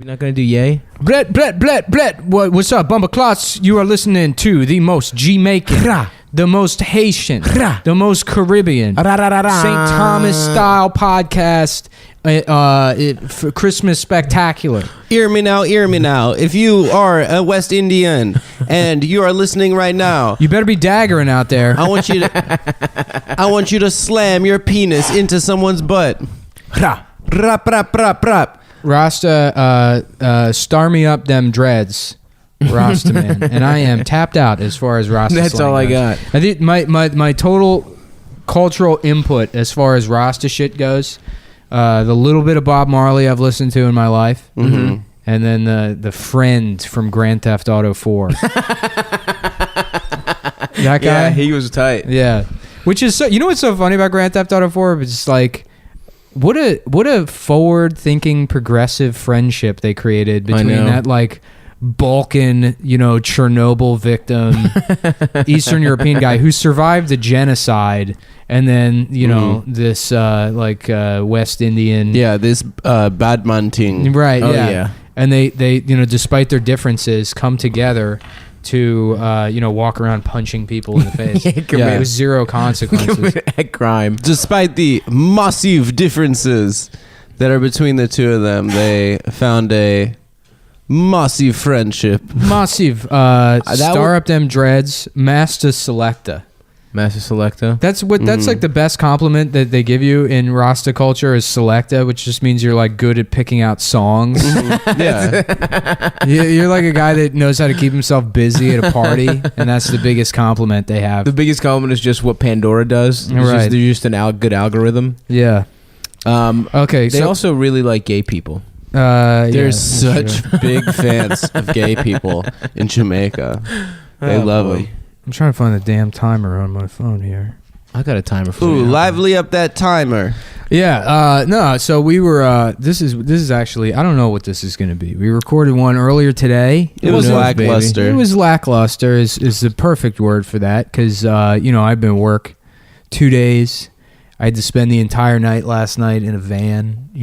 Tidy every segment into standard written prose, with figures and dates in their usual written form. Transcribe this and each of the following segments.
You're not gonna do yay? Brett. What's up, Bumba Clots? You are listening to the most Jamaican, the most Haitian, the most Caribbean, St. Thomas style podcast. For Christmas spectacular. Hear me now. If you are a West Indian and you are listening right now, you better be daggering out there. I want you to slam your penis into someone's butt. Rap. Rasta, star me up them dreads, Rasta man, and I am tapped out as far as Rasta. That's all I got. I think my total cultural input as far as Rasta shit goes, the little bit of Bob Marley I've listened to in my life, and then the friend from Grand Theft Auto 4. That guy, yeah, he was tight. Yeah, which is so. You know what's so funny about Grand Theft Auto 4? It's just like. What a forward-thinking, progressive friendship they created between that like Balkan, Chernobyl victim, Eastern European guy who survived the genocide, and then this West Indian, this bad man thing, right? Oh, yeah, and they despite their differences, come together to walk around punching people in the face. With zero consequences. Crime. Despite the massive differences that are between the two of them, they found a massive friendship. Massive. Star up them dreads. Master Selecta. That's like the best compliment that they give you in Rasta culture is Selecta, which just means you're like good at picking out songs. Yeah. You're like a guy that knows how to keep himself busy at a party, and that's the biggest compliment they have. The biggest compliment is just what Pandora does. Right. They're just an good algorithm. Yeah. Okay. They also really like gay people. There's such big fans of gay people in Jamaica. They love them. I'm trying to find the damn timer on my phone here. I got a timer for you. you. Lively up that timer. Yeah. No. So we were. This is actually. I don't know what this is going to be. We recorded one earlier today. It was lackluster. It was lackluster. Is the perfect word for that because I've been at work 2 days. I had to spend the entire night last night in a van. I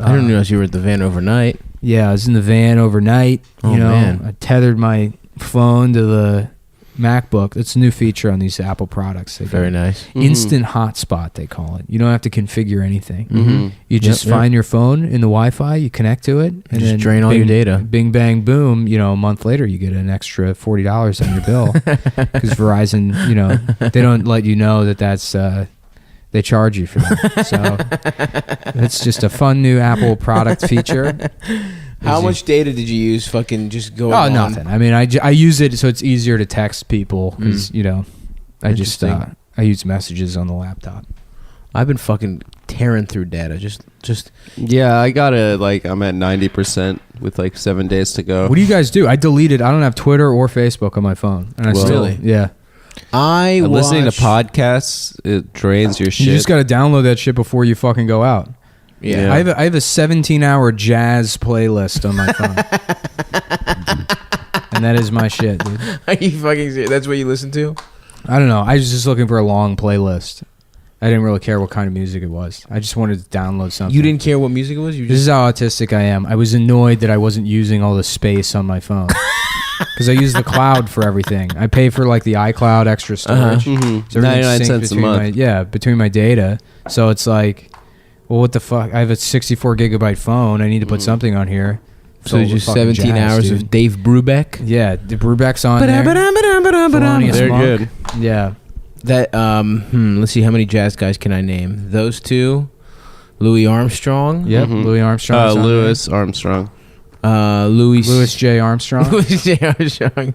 didn't realize you were at the van overnight. Yeah, I was in the van overnight. Man. I tethered my phone to the MacBook. That's a new feature on these Apple products. Very nice. Instant hotspot, they call it. You don't have to configure anything. You just find your phone in the Wi-Fi, you connect to it, and just drain all your data. Bing, bang, boom. A month later, you get an extra $40 on your bill because Verizon, they don't let you know that's they charge you for that. So it's just a fun new Apple product feature. How much data did you use? Fucking just go. Oh, nothing. I mean, I use it so it's easier to text people because I just I use messages on the laptop. I've been fucking tearing through data. Just. Yeah, I got it. I'm at 90% with 7 days to go. What do you guys do? I deleted. I don't have Twitter or Facebook on my phone, and Really? Yeah. Listening to podcasts, it drains your shit. You just got to download that shit before you fucking go out. Yeah. I have a 17-hour jazz playlist on my phone. And that is my shit, dude. Are you fucking serious? That's what you listen to? I don't know. I was just looking for a long playlist. I didn't really care what kind of music it was. I just wanted to download something. You didn't care what music it was? This is how autistic I am. I was annoyed that I wasn't using all the space on my phone. Because I use the cloud for everything. I pay for the iCloud extra storage. So 99 cents a month. Between my data. So it's like, well, what the fuck? I have a 64 gigabyte phone. I need to put something on here. So just 17 hours of Dave Brubeck? Yeah, the Brubeck's on there. They're good. Yeah. That let's see, how many jazz guys can I name? Those two, Louis Armstrong. Yep, Louis Armstrong. Louis Armstrong. Louis J. Armstrong. Louis J. Armstrong.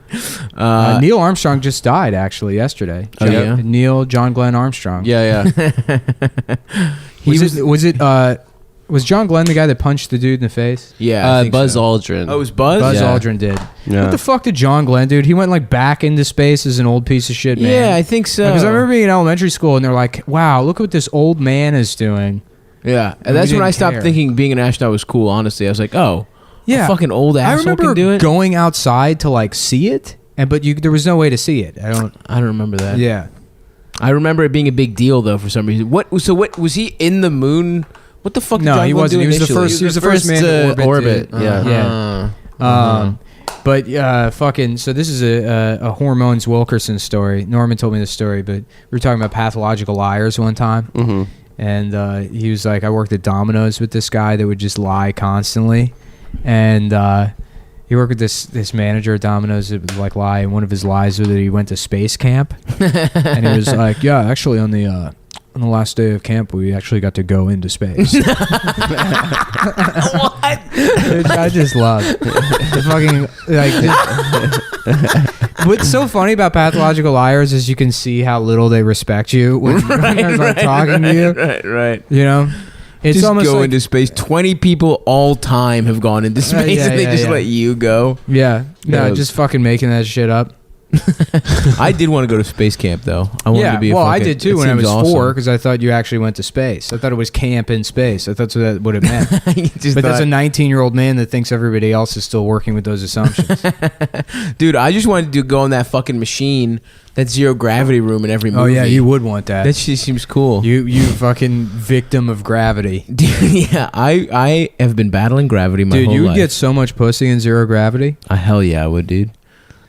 Neil Armstrong just died actually yesterday. Oh, yeah? Neil John Glenn Armstrong. Yeah. Was John Glenn the guy that punched the dude in the face? Yeah. Buzz Aldrin. Oh, it was Buzz? Buzz Aldrin did. Yeah. What the fuck did John Glenn do? He went back into space as an old piece of shit, man. Yeah, I think so. Because I remember being in elementary school and they're like, wow, look what this old man is doing. Yeah. And that's when I stopped thinking being an astronaut was cool, honestly. I was like, oh, a fucking old asshole can do it? I remember going outside to see it, but there was no way to see it. I don't remember that. Yeah. I remember it being a big deal though for some reason. What was he in the moon What the fuck? Did No, John he Glenn wasn't. do He was the initially? first. He was the first man to orbit. Yeah. But fucking. So this is a Hormones Wilkerson story. Norman told me this story, but we were talking about pathological liars one time, and he was like, I worked at Domino's with this guy that would just lie constantly, and he worked with this manager at Domino's that would like lie, and one of his lies was that he went to space camp, and he was like, yeah, actually on the last day of camp, we actually got to go into space. What? Dude, I just love the fucking like. What's so funny about pathological liars is you can see how little they respect you when they're like talking to you. Right. You know, it's just almost go like, into space. 20 people all time have gone into space, and they just let you go. Yeah, no, just fucking making that shit up. I did want to go to space camp though. I wanted to be. I did too when I was awesome. 4 because I thought you actually went to space. I thought it was camp in space. I thought that's what it meant. But that's a 19-year-old man that thinks everybody else is still working with those assumptions. Dude, I just wanted to go on that fucking machine, that zero gravity room in every movie. Oh yeah, you would want that. That shit seems cool. You fucking victim of gravity. Dude, yeah, I have been battling gravity my whole life. Dude, you would get so much pussy in zero gravity. Hell yeah, I would, dude.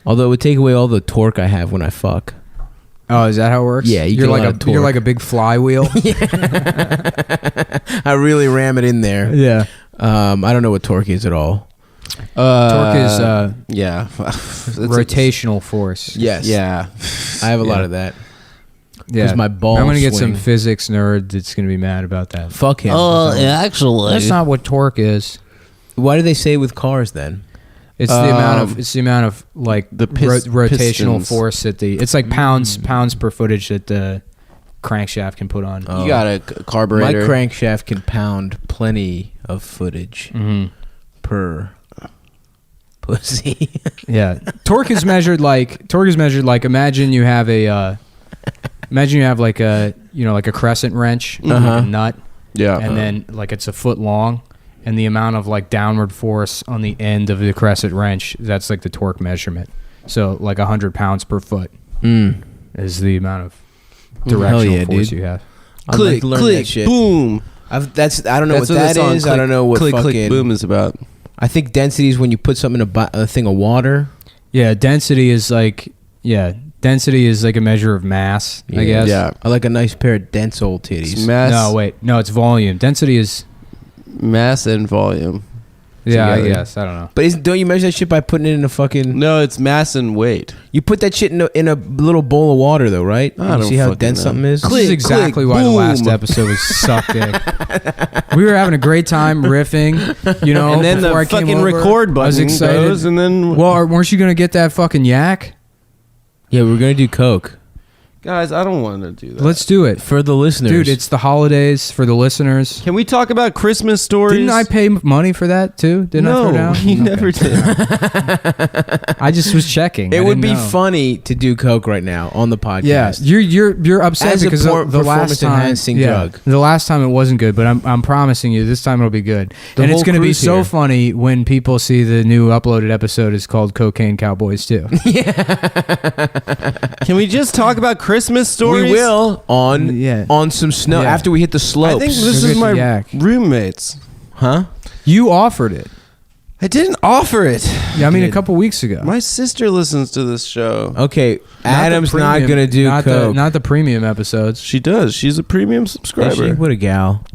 Although it would take away all the torque I have when I fuck. Oh, is that how it works? Yeah, you're like a you're like a big flywheel. I really ram it in there. Yeah. I don't know what torque is at all. Torque is rotational force. Yes. Yeah. I have a lot of that. Yeah. Because my balls I'm gonna get some swing. physics nerd that's gonna be mad about that. Fuck him. Actually, That's not what torque is. Why do they say with cars then? It's the amount of like the rotational pistons. force at the. It's like pounds per footage that the crankshaft can put on. You got a carburetor. My crankshaft can pound plenty of footage per pussy. Yeah, torque is measured like imagine you have like a like a crescent wrench, like a nut, and then like it's a foot long. And the amount of like downward force on the end of the crescent wrench, that's like the torque measurement. So like 100 pounds per foot is the amount of directional force you have. I'd like to learn that shit. Boom. I don't know what that is. I don't know what click, fucking click, boom is about. I think density is when you put something in a thing of water. Yeah, density is like a measure of mass, I guess. Yeah. I like a nice pair of dense old titties. It's mass, No, it's volume. Density is mass and volume. Yeah, together. I guess. I don't know. But don't you measure that shit by putting it in a fucking... No, it's mass and weight. You put that shit in a little bowl of water, though, right? I don't see how fucking dense know. something is? This is exactly why the last episode was suck dick. We were having a great time riffing, and then before I the came fucking over. record button I was excited. goes, and then... Well, weren't you going to get that fucking yak? Yeah, we're going to do coke. Guys, I don't want to do that. Let's do it. For the listeners. Dude, it's the holidays for the listeners. Can we talk about Christmas stories? Didn't I pay money for that too? Didn't I throw down? No, you never did. I just was checking. It would be funny to do coke right now on the podcast. Yeah, you're upset As a because the last time, performance-enhancing drug. the last time it wasn't good, but I'm promising you this time it'll be good. And it's whole going to be crew's so here. funny when people see the new uploaded episode is called Cocaine Cowboys 2. Can we just talk about Christmas stories? We will on some snow Yeah. after we hit the slopes. I think this Go is get my the yak. roommates. Huh? You offered it. I didn't offer it. Yeah, I mean a did. couple weeks ago. My sister listens to this show. Okay, the Adam's not premium- going to do coke. not the premium episodes. She does. She's a premium Is she? subscriber. What a gal.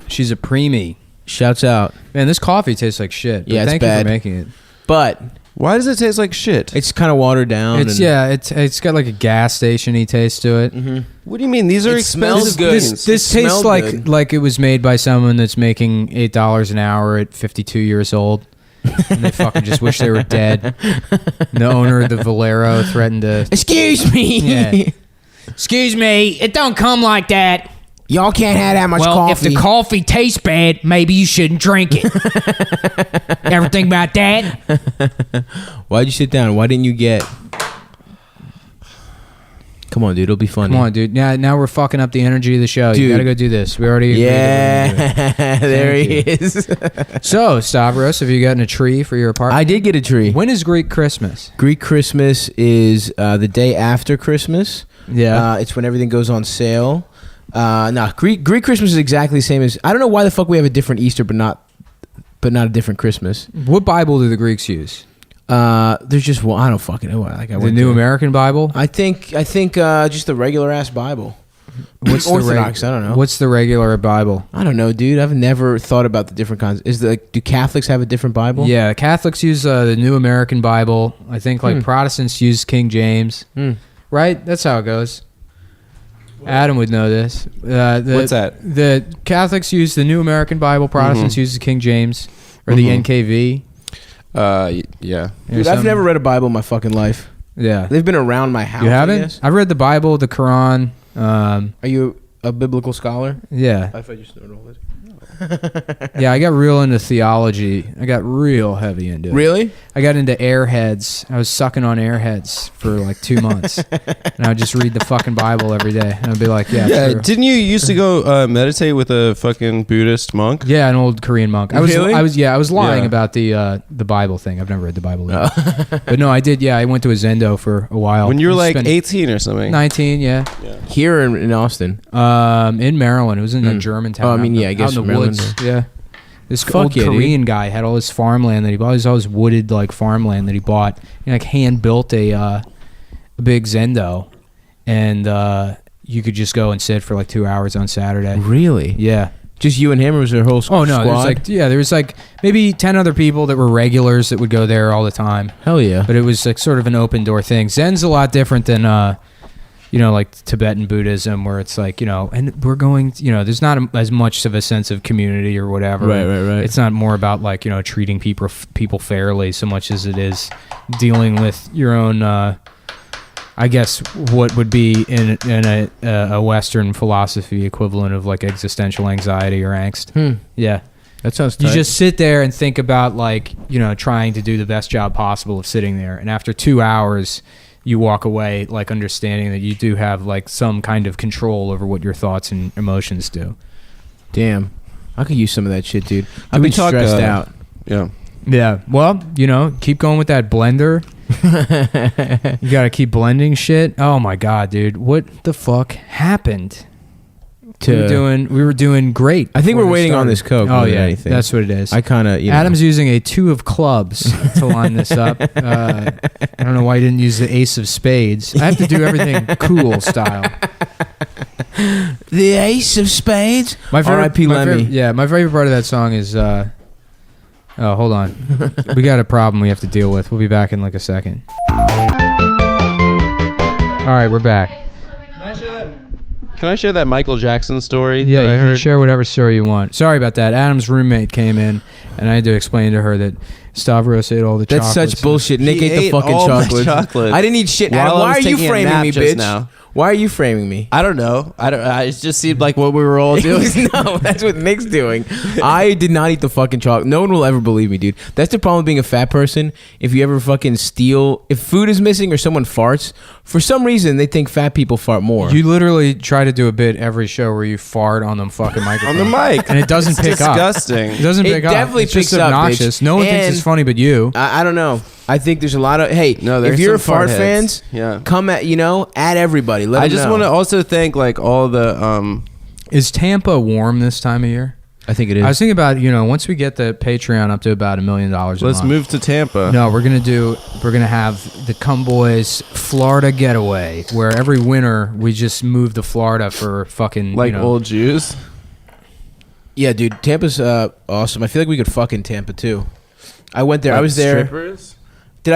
She's a preemie. Shouts out. Man, this coffee tastes like shit. But Yeah, it's thank you bad. for making it. But Why does it taste like shit? it's kind of watered down. It's got like a gas station-y taste to it. What do you mean? These are It expensive smells good. things. This It tastes smelled good. like it was made by someone that's making $8 an hour at 52 years old. And they fucking just wish they were dead. And the owner of the Valero threatened to... Excuse me. Yeah. Excuse me, it don't come like that. Y'all can't have that much Well, coffee. if the coffee tastes bad, maybe you shouldn't drink it. Ever think about that? Why'd you sit down? Why didn't you get... Come on, dude. It'll be funny. Come on, dude. Now we're fucking up the energy of the show. You Dude. gotta go do this. We already agreed that we're gonna do it. Yeah. There he Thank is. So, Stavros, have you gotten a tree for your apartment? I did get a tree. When is Greek Christmas? Greek Christmas is the day after Christmas. Yeah. It's when everything goes on sale. No, Greek Christmas is exactly the same as. I don't know why the fuck we have a different Easter, but not a different Christmas. What Bible do the Greeks use? There's just one. I don't fucking know. Like The New American Bible. I think just the regular ass Bible. What's Orthodox? I don't know. What's the regular Bible? I don't know, dude. I've never thought about the different kinds. Do Catholics have a different Bible? Yeah, Catholics use the New American Bible. I think Protestants use King James. Right? That's how it goes. Adam would know this. What's that? The Catholics use the New American Bible. Protestants use the King James or the NKV. Yeah. Dude, I've never read a Bible in my fucking life. Yeah. They've been around my house. You haven't? I've read the Bible, the Quran. Are you a biblical scholar? Yeah. I thought you just all this. Yeah, I got real into theology. I got real heavy into it. Really? I got into airheads. I was sucking on airheads for like 2 months. And I would just read the fucking Bible every day. And I'd be like, yeah, true. Didn't you used to go meditate with a fucking Buddhist monk? Yeah, an old Korean monk. I was lying Yeah. about the Bible thing. I've never read the Bible either. But no, I did. Yeah, I went to a Zendo for a while. When you were like 18 or something. 19, yeah. Here in Austin. In Maryland. It was in a German town. Oh, I mean, yeah, I guess out in the Maryland. woods. Yeah. This Fuck old yeah, Korean guy had all his farmland that he bought. All his wooded like farmland that he bought. He like hand built a big Zendo, and you could just go and sit for like 2 hours on Saturday. Really? Yeah. Just you and him, or was there a whole squad? Oh no, there was like maybe 10 other people that were regulars that would go there all the time. Hell yeah. But it was like sort of an open door thing. Zen's a lot different than like Tibetan Buddhism, where it's like, and we're going, there's not as much of a sense of community or whatever. Right. It's not more about like, treating people fairly so much as it is dealing with your own, I guess, what would be in a Western philosophy equivalent of like existential anxiety or angst. Yeah. That sounds tight. You just sit there and think about like, trying to do the best job possible of sitting there. And after 2 hours, you walk away like understanding that you do have like some kind of control over what your thoughts and emotions do. Damn. I could use some of that shit, dude. I've been stressed out. Yeah. Yeah. Well, keep going with that blender. You got to keep blending shit. Oh my God, dude. What the fuck happened? We were doing great. I think we're waiting on this Coke. Oh yeah, that's what it is. I kind of. Adam's using a 2 of clubs to line this up. I don't know why he didn't use the ace of spades. I have to do everything cool style. The ace of spades. My favorite, R.I.P. Lemmy. my favorite part of that song is. Oh, hold on. We got a problem we have to deal with. We'll be back in like a second. All right, we're back. Can I share that Michael Jackson story? Yeah, you can share whatever story you want. Sorry about that. Adam's roommate came in, and I had to explain to her that Stavros ate all the chocolates. That's such bullshit. Nick ate the fucking all my chocolate. I didn't eat shit. Adam, why are you framing me, bitch? Now. Why are you framing me? I don't know. It just seemed like what we were all doing. No, that's what Nick's doing. I did not eat the fucking chocolate. No one will ever believe me, dude. That's the problem with being a fat person. If you ever fucking steal, if food is missing or someone farts, for some reason they think fat people fart more. You literally try to do a bit every show where you fart on the fucking microphone. On the mic. And it doesn't pick disgusting. up. It doesn't pick up. It definitely it's picks just up, obnoxious. bitch. No one thinks it's funny but you. I don't know. I think there's a lot of if you're some fart heads. fans, come at add everybody. Let I them just know. want to also thank like all the Is Tampa warm this time of year? I think it is. I was thinking about once we get the Patreon up to about $1 million a month. Let's move to Tampa. No, we're gonna have the Cowboys Florida getaway, where every winter we just move to Florida for fucking old Jews. Yeah, dude, Tampa's awesome. I feel like we could fuck in Tampa too. I went there. I was there. Strippers? Did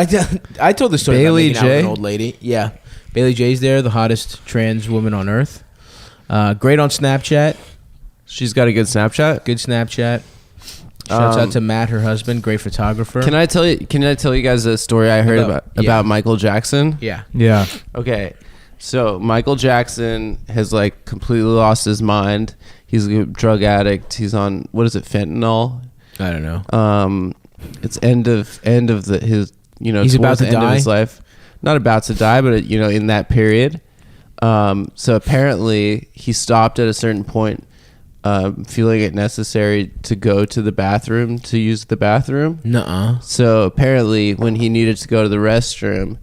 I told the story Bailey about making out with J? an old lady. Yeah, Bailey J's there, the hottest trans woman on earth. Great on Snapchat. She's got a good Snapchat. Good Snapchat. Shouts out to Matt, her husband, great photographer. Can I tell you guys a story I heard about Michael Jackson? Yeah. Yeah. Okay. So Michael Jackson has like completely lost his mind. He's a drug addict. He's on fentanyl? I don't know. It's end of his he's about to the end die? of his life. Not about to die, but in that period. So apparently he stopped at a certain point, feeling it necessary to go to the bathroom to use the bathroom. Nuh-uh. So apparently when he needed to go to the restroom,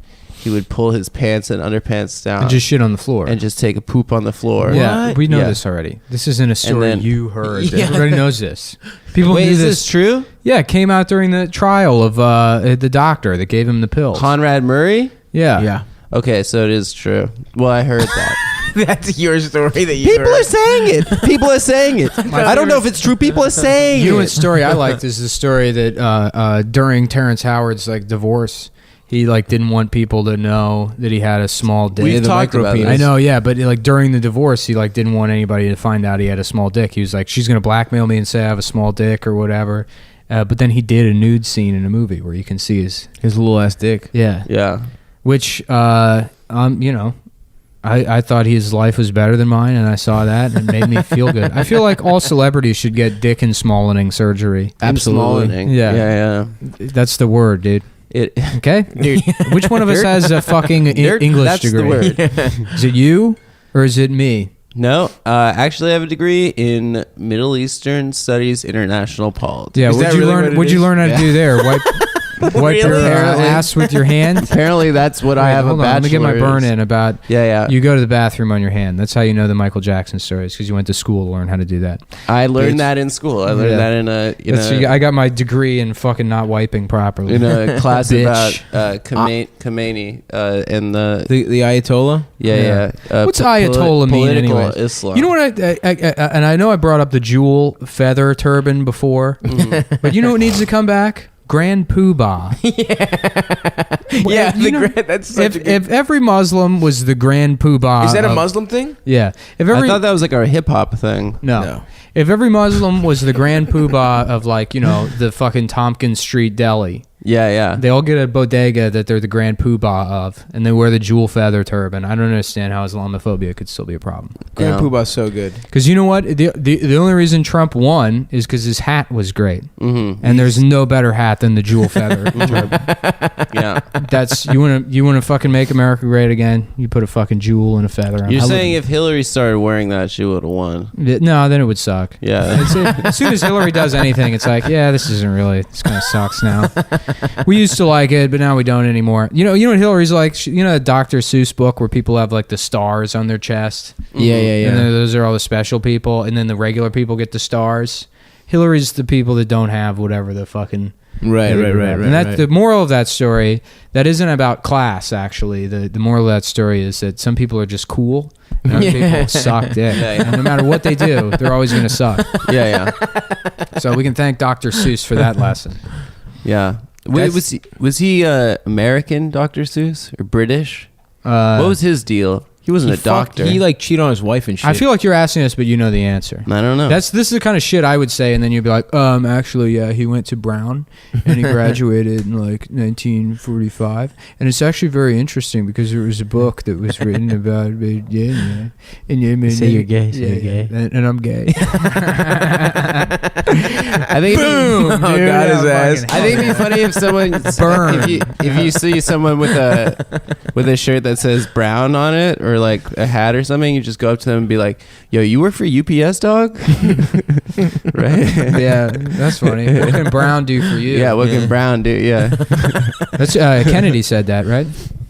he would pull his pants and underpants down And just shit on the floor. and just take a poop on the floor. Yeah, What? we know Yeah. this already. This isn't a story then- you heard. Yeah. Everybody knows this. People Wait, knew is this true? Yeah, it came out during the trial of the doctor that gave him the pills. Conrad Murray? Yeah. Yeah. Okay, so it is true. Well, I heard that. That's your story that you People heard. are saying it. People are saying it. I don't know if it's true. People are saying You know what it. story I liked is the story that during Terrence Howard's like divorce, he like didn't want people to know that he had a small dick. We've talked about this. I know, yeah, but like during the divorce, he like didn't want anybody to find out he had a small dick. He was like, she's gonna blackmail me and say I have a small dick or whatever. But then he did a nude scene in a movie where you can see his little ass dick. Yeah. which you know, I thought his life was better than mine, and I saw that, and it made me feel good. I feel like all celebrities should get dick and smallening surgery. Absolutely. Yeah. Yeah. That's the word, dude. It. Okay? Dude, Which one of us has a fucking English that's degree? the word. Is it you or is it me? No, actually, I have a degree in Middle Eastern Studies, International Politics. Yeah, Is that what'd you really learn? what it What'd you is? learn how to do there? Wipe your Apparently. ass with your hand. Apparently, that's what I Wait, have hold a on, bachelor's. let me get my burn in about. Yeah. You go to the bathroom on your hand. That's how you know the Michael Jackson stories, because you went to school to learn how to do that. I learned Bitch. that in school. I learned Yeah. that in I got my degree in fucking not wiping properly. in a class Bitch. about Khomeini and the The Ayatollah? yeah. What's Ayatollah mean political anyway? Islam. You know what? And I know I brought up the jewel feather turban before, but you know what needs to come back? Grand Poobah. Yeah, You know, that's such a good... if every Muslim was the Grand Poobah, Is that a of- Muslim thing? Yeah. If I every thought that was like our hip hop thing. no. If every Muslim was the Grand Poobah of like, you know, the fucking Tompkins Street Deli, Yeah. they all get a bodega that they're the Grand Poobah of, and they wear the jewel feather turban. I don't understand how Islamophobia could still be a problem. Grand Yeah. Poobah's so good. Because you know what? The only reason Trump won is because his hat was great. Mm-hmm. And there's no better hat than the jewel feather turban. Yeah. That's you wanna fucking make America great again? You put a fucking jewel and a feather on. You're I saying wouldn't- if Hillary started wearing that, she would have won. no, then it would suck. Yeah. As soon as Hillary does anything, it's like, yeah, this kind of sucks now. We used to like it, but now we don't anymore. You know what Hillary's like? You know that Dr. Seuss book where people have like the stars on their chest? Yeah. And then those are all the special people, and then the regular people get the stars. Hillary's the people that don't have whatever the fucking... Right. And that's the moral of that story. That isn't about class, actually. The moral of that story is that some people are just cool, and other people suck dick. Yeah. And no matter what they do, they're always going to suck. Yeah. So we can thank Dr. Seuss for that lesson. Yeah. Wait, was he American, Dr. Seuss, or British? What was his deal? He wasn't a doctor. He like cheated on his wife and shit. I feel like you're asking us, but you know the answer. I don't know. This is the kind of shit I would say, and then you'd be like, actually, yeah, he went to Brown, and he graduated in like 1945, and it's actually very interesting because there was a book that was written about, and Say you're gay, say you're gay. and I'm gay. I think Boom, dude, got his ass. I think it'd be funny if someone Burn. if you see someone with a shirt that says Brown on it or like a hat or something, you just go up to them and be like, "Yo, you work for UPS, dog?" Right? Yeah, that's funny. What can Brown do for you? Yeah, what can Brown do? Yeah. That's Kennedy said that, right?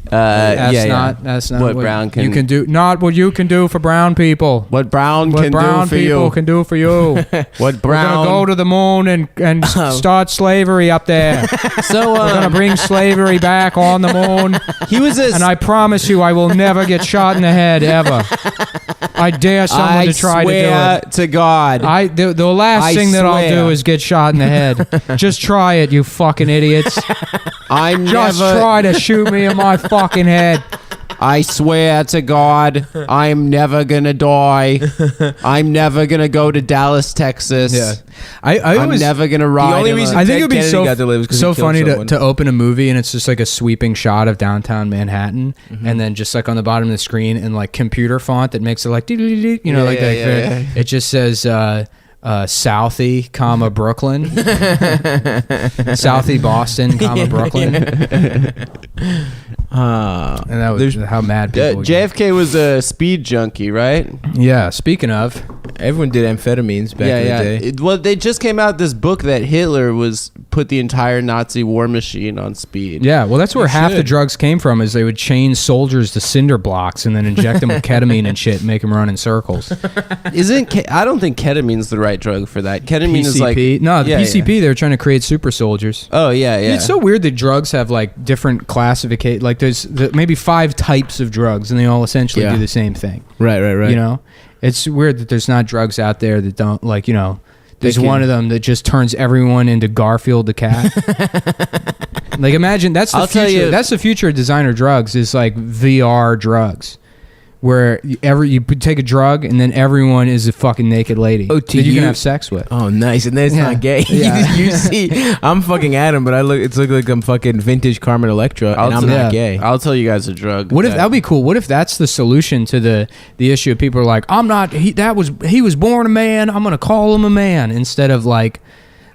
That's not What Brown can- you can do. Not what you can do for brown people. What Brown What can brown do for people you? can do for you. What We're Brown? gonna go to the moon and start slavery up there. So We're gonna bring slavery back on the moon, he was a and I promise you, I will never get shot in the head ever. I dare someone I to try to do swear it. to God. The last I thing that I'll swear. do is get shot in the head. Just try it, you fucking idiots. I'm Just never. try to shoot me in my fucking head. I swear to God, I'm never gonna die. I'm never gonna go to Dallas, Texas. I'm never gonna ride. only in a- reason- I think it would be Kennedy got to live is 'cause so he killed funny someone. to open a movie and it's just like a sweeping shot of downtown Manhattan, and then just like on the bottom of the screen in like computer font that makes it like doo-doo-doo-doo, you know, Yeah, like yeah, that. yeah, yeah. It just says Southie, comma Brooklyn, Southie Boston, comma Brooklyn, and that was how mad people. would get. JFK was a speed junkie, right? Yeah. Speaking of, Everyone did amphetamines back in the day. Well, they just came out this book that Hitler was put the entire Nazi war machine on speed. Yeah, well, that's where half the should. drugs came from. Is they would chain soldiers to cinder blocks and then inject them with ketamine and shit, and make them run in circles. I don't think ketamine's the right drug for that. Ketamine is like PCP. They were trying to create super soldiers. Oh yeah. It's so weird that drugs have like different classification. Like there's maybe 5 types of drugs, and they all essentially do the same thing. Right. You know, it's weird that there's not drugs out there that don't like, you know. There's one of them that just turns everyone into Garfield the cat. Like imagine that's the future. That's the future of designer drugs is like VR drugs, where you take a drug and then everyone is a fucking naked lady that you can have sex with. Oh, nice, and then it's not gay. Yeah. you see, I'm fucking Adam, but it's look like I'm fucking vintage Carmen Electra, and I'm not gay. I'll tell you guys a drug. What if that'd be cool? What if that's the solution to the issue of people are like, I'm not. He was born a man. I'm gonna call him a man instead of like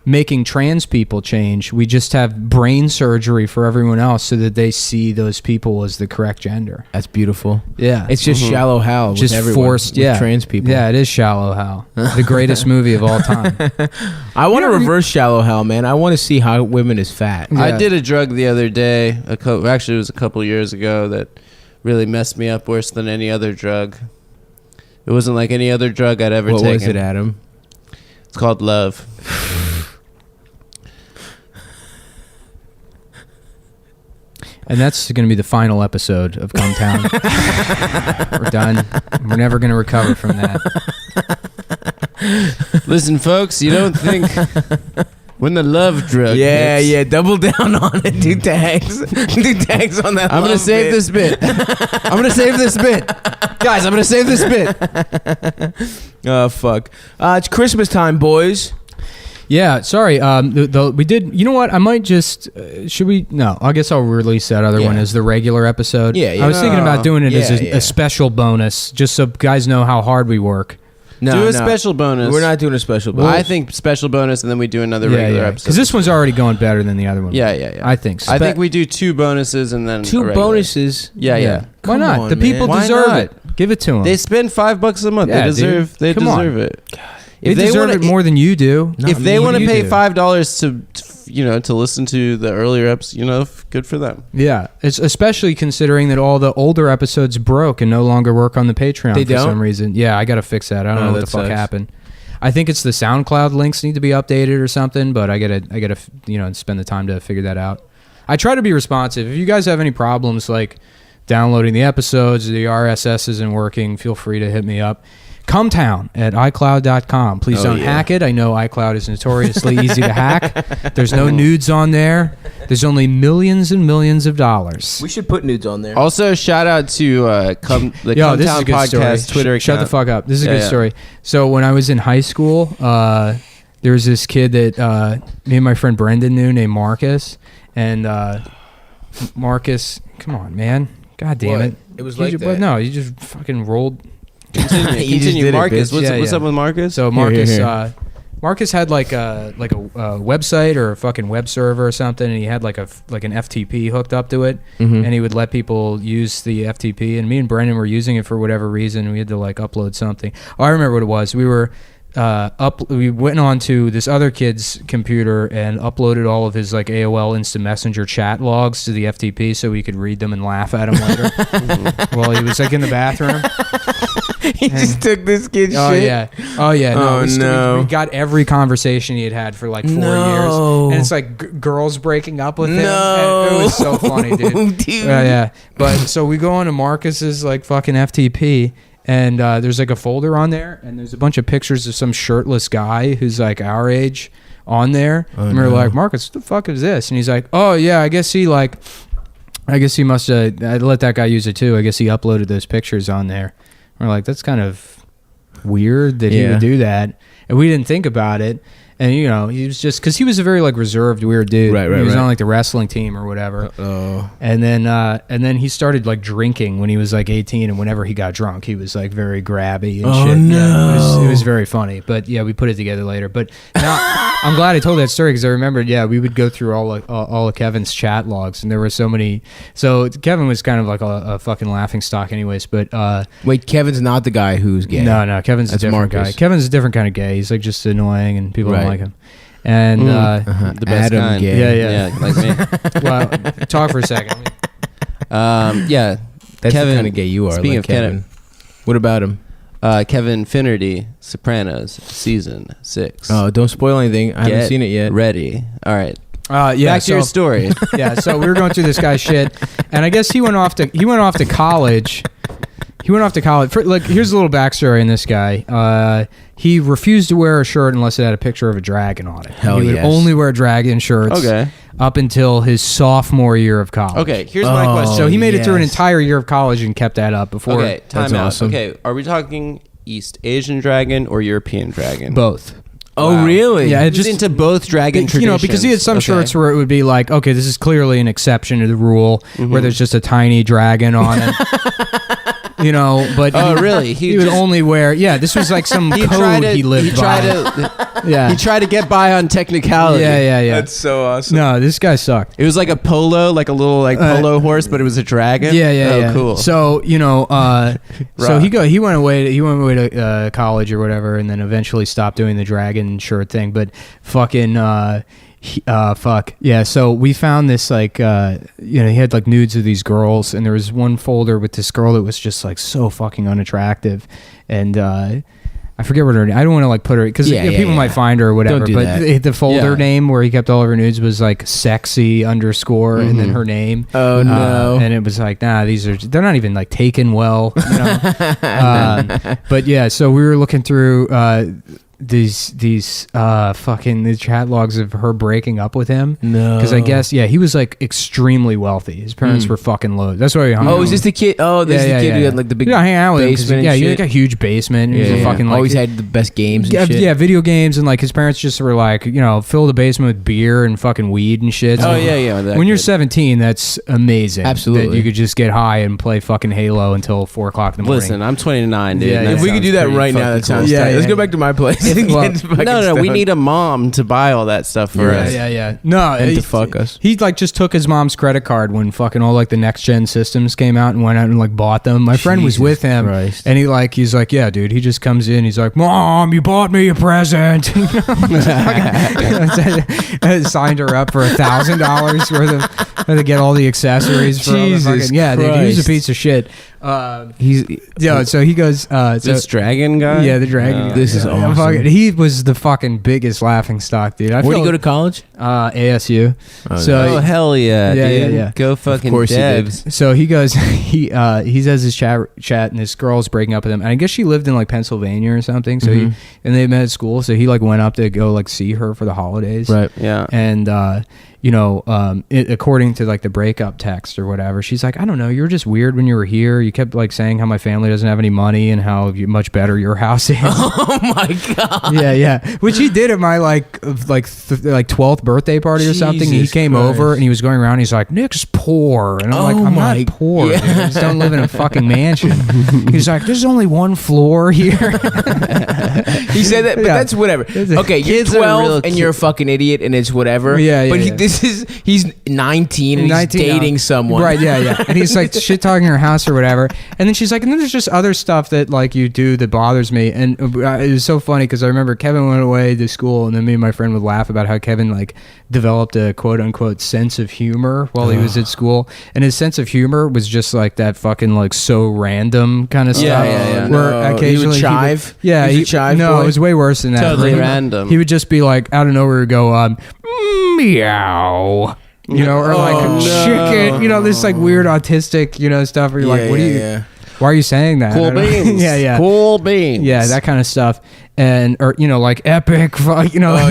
making trans people change. We just have brain surgery for everyone else so that they see those people as the correct gender. That's beautiful. Yeah, it's just Shallow Hal. Just with forced. With trans people. Yeah, it is Shallow Hal, the greatest movie of all time. I want to reverse Shallow Hal, man. I want to see how women is fat. Yeah. I did a drug the other day. Actually, it was a couple years ago that really messed me up worse than any other drug. It wasn't like any other drug I'd ever taken. What was it, Adam? It's called love. And that's going to be the final episode of Come Town. We're done. We're never going to recover from that. Listen, folks, you don't think when the love drug hits, double down on it. Do tags. Do tags on that. I'm going to save this bit. I'm going to save this bit. Guys, I'm going to save this bit. Oh, fuck. It's Christmas time, boys. Yeah, sorry. We did. You know what? I might just. Should we? No. I guess I'll release that other one as the regular episode. Yeah. I was thinking about doing it as a special bonus, just so guys know how hard we work. Do a special bonus. We're not doing a special bonus. I think special bonus, and then we do another regular episode. Because this one's already going better than the other one. Yeah. I think so. I think we do 2 bonuses and then 2 bonuses. Yeah. Why not? The people deserve it. Give it to them. They spend $5 a month. Yeah, they deserve. They deserve it. If they deserve it more than you do. If they want to pay $5 to listen to the earlier episodes, good for them. Yeah, it's especially considering that all the older episodes broke and no longer work on the Patreon for some reason. Yeah, I got to fix that. I don't know what the fuck happened. I think it's the SoundCloud links need to be updated or something, but I gotta spend the time to figure that out. I try to be responsive. If you guys have any problems like downloading the episodes, the RSS isn't working, feel free to hit me up. Cometown at iCloud.com. Please don't hack it. I know iCloud is notoriously easy to hack. There's no nudes on there. There's only millions and millions of dollars. We should put nudes on there. Also, shout out to the Cometown Podcast Twitter account. Shut the fuck up. This is a good story. So when I was in high school, there was this kid that me and my friend Brendan knew named Marcus. And Marcus, come on, man. God damn it. It was like that. No, you just fucking rolled... Continue. Marcus. What's up with Marcus? So Marcus, Marcus had like a website or a fucking web server or something, and he had like an FTP hooked up to it, and he would let people use the FTP. And me and Brendan were using it for whatever reason. We had to like upload something. Oh, I remember what it was. We were we went on to this other kid's computer and uploaded all of his like AOL Instant Messenger chat logs to the FTP so we could read them and laugh at him later while he was like in the bathroom. He just took this kid's shit. Oh yeah. No, we got every conversation he had for like 4 years, and it's like girls breaking up with him. And it was so funny, dude. Yeah. But so we go on to Marcus's like fucking FTP. And there's like a folder on there, and there's a bunch of pictures of some shirtless guy who's like our age on there. And we're like, Marcus, what the fuck is this? And he's like, oh yeah, I guess he must have. I let that guy use it too. I guess he uploaded those pictures on there. We're like, that's kind of weird that he would do that, and we didn't think about it. And he was just because he was a very like reserved, weird dude. Right. He was on like the wrestling team or whatever. And then he started like drinking when he was like 18, and whenever he got drunk, he was like very grabby and shit. No. Yeah, it was very funny. But yeah, we put it together later. But now I'm glad I told that story because I remembered. Yeah, we would go through all of Kevin's chat logs, and there were so many. So Kevin was kind of like a fucking laughing stock, anyways. But wait, Kevin's not the guy who's gay. No, Kevin's a different Marcus. guy. Kevin's a different kind of gay. He's like just annoying, and people don't like him. And the best Adam kind. Gay. Yeah. Like me. well, talk for a second. Yeah. That's Kevin, the kind of gay you are. Speaking like of Kevin. What about him? Kevin Finnerty, Sopranos, season 6. Oh, don't spoil anything. I haven't seen it yet. Ready. All right. Yeah. Back to your story. Yeah. So we were going through this guy's shit, and I guess he went off to college. He went off to college. Here's a little backstory on this guy. He refused to wear a shirt unless it had a picture of a dragon on it. Hell he would yes. only wear dragon shirts. Okay. Up until his sophomore year of college. Okay, here's my question. So he made it through an yes. entire year of college and kept that up before. Okay, time That's out. awesome. Okay, are we talking East Asian dragon or European dragon? Both. Oh, Wow. really? Yeah, it Just just into both dragon traditions. because he had some Okay. shirts where it would be like, okay, this is clearly an exception to the rule, Mm-hmm. where there's just a tiny dragon on it. But Oh, really? He would only wear. Yeah, this was like some code he lived by. Yeah, He tried to get by on technicality. yeah. so awesome. No, this guy sucked. It was like a polo, like a little polo horse, but it was a dragon. Yeah. Cool. So so he went away to college or whatever, and then eventually stopped doing the dragon shirt thing. But fucking fuck yeah. So we found this he had like nudes of these girls, and there was one folder with this girl that was just like so fucking unattractive, and I forget what her name. I don't want to like put her because people might find her or whatever. Don't do but that. the folder Yeah. name where he kept all of her nudes was like sexy _ and then her name. Oh, no. And it was like, they're not even like taken well. You know? But yeah, so we were looking through these fucking chat logs of her breaking up with him. No. Because I guess he was like extremely wealthy. His parents were fucking low. That's why he hung out Oh, with is this him. the kid? Oh, this is the kid who had like the big hang out with him 'cause, basement. he and had shit? like a huge basement. He was a fucking like always had the best games and shit. yeah, video games, and like his parents just were like, fill the basement with beer and fucking weed and shit. So Oh, yeah. when you're 17, that's amazing. Absolutely. That you could just get high and play fucking Halo until 4 o'clock in the morning. Listen, I'm 29, dude. Yeah, and yeah. that If we could sounds do that pretty right now, fucking that sounds cool. Yeah, tight. yeah. Let's go back to my place. and Well, get fucking No, we stoned. need a mom to buy all that stuff for us. Yeah. No, And to fuck us. He like just took his mom's credit card when fucking all like the next gen systems came out and went out and like bought them. My friend was Jesus with him, Christ. and he's like, yeah, dude. He just comes in. He's like, Mom, you bought me a present. Signed her up for $1,000 worth of to get all the accessories for all the Jesus fucking, yeah, dude. He was a Christ. piece of shit. So he goes. This dragon guy? Yeah, the dragon. This is awesome. Fucking, he was the fucking biggest laughing stock, dude. Where'd you go to college? ASU. Oh, so Oh, hell yeah, Yeah, dude. yeah. Go fucking course he did. Debs. So he goes, he says his chat, and this girl's breaking up with him, and I guess she lived in like Pennsylvania or something. So and they met at school. So he like went up to go like see her for the holidays, Right. Yeah. And according to like the breakup text or whatever, she's like, I don't know, you were just weird when you were here. You kept like saying how my family doesn't have any money and how much better your house is. Oh my god. Yeah. Which he did at my 12th birthday party or something. He Jesus came Christ. over and he was going around. He's like, Nick's poor, and I'm like, I'm not poor. Yeah. Dude. I just don't live in a fucking mansion. He's like, there's only one floor here. He said that, but Yeah. that's whatever. Okay, you're Kids are 12 real and you're a fucking idiot, and it's whatever. Yeah, But yeah. he's 19 and 19 he's dating now. someone. Right, yeah. And he's like shit talking her house or whatever. And then she's like, and then there's just other stuff that like you do that bothers me. And it was so funny because I remember Kevin went away to school, and then me and my friend would laugh about how Kevin like developed a quote unquote sense of humor while he was at school. And his sense of humor was just like that fucking like so random kind of stuff. Yeah. Where No, occasionally he would chive? yeah, He was a chive no, boy? it was way worse than that. Totally Where random. He would just be like out of nowhere go meow. Or like Oh, chicken, this like weird autistic, stuff where you're like, what are you, why are you saying that? Cool I don't- beans. yeah. Cool beans. Yeah, that kind of stuff. And, or, like epic, like Oh, that,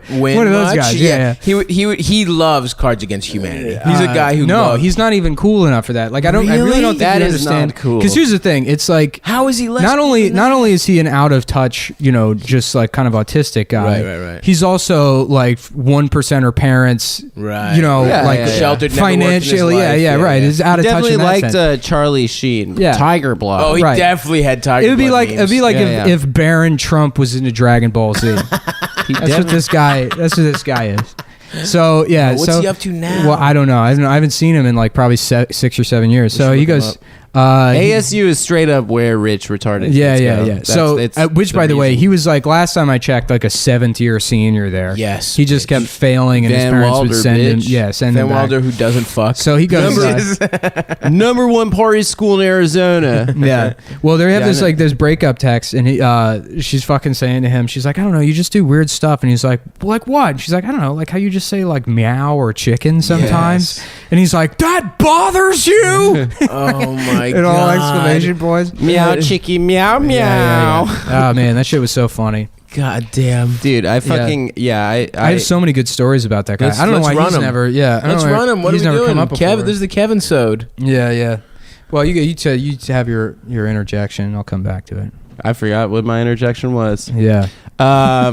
yeah. Win one of those much? guys. Yeah. He loves Cards Against Humanity. He's a guy who no, loves. he's not even cool enough for that. Like, I really don't think That you is understand. not cool. Because here's the thing. It's like, How is he less not cool only than that? is he an out of touch, just like kind of autistic guy. Right. He's also like 1%er parents, Right. Sheltered, never worked in his financially. life. Yeah, right. He's out of touch. Definitely in that liked sense. Charlie Sheen. Yeah. Tiger Blood. Oh, he Right. definitely had Tiger. It would be Blood like memes. Yeah. if Baron Trump was into Dragon Ball Z. That's what this guy is. So yeah, What's so he up to now? Well, I don't know. I haven't seen him in like probably 6 or 7 years. So he look him goes, ASU is straight up where rich retarded kids go. So, which by the way, he was like last time I checked, like a 7th year senior there. Yes. He just kept failing, and his parents would send him. Send him Van Wilder, who doesn't fuck. So he goes number one party school in Arizona. Yeah. Well, they have this breakup text, and she's fucking saying to him, she's like, I don't know, you just do weird stuff, and he's like, well, like what? And she's like, I don't know, like how you just say like meow or chicken sometimes. Yes. And he's like, that bothers you? Oh my god! And all exclamation points. Meow, chicky, meow, meow. Oh man, that shit was so funny. God damn, dude! I have so many good stories about that guy. I don't know why he's never. Yeah, let's run him. What are we doing? Kevin, this is the Kevin Sode. Yeah. Well, you have your interjection. I'll come back to it. I forgot what my interjection was. Yeah. Why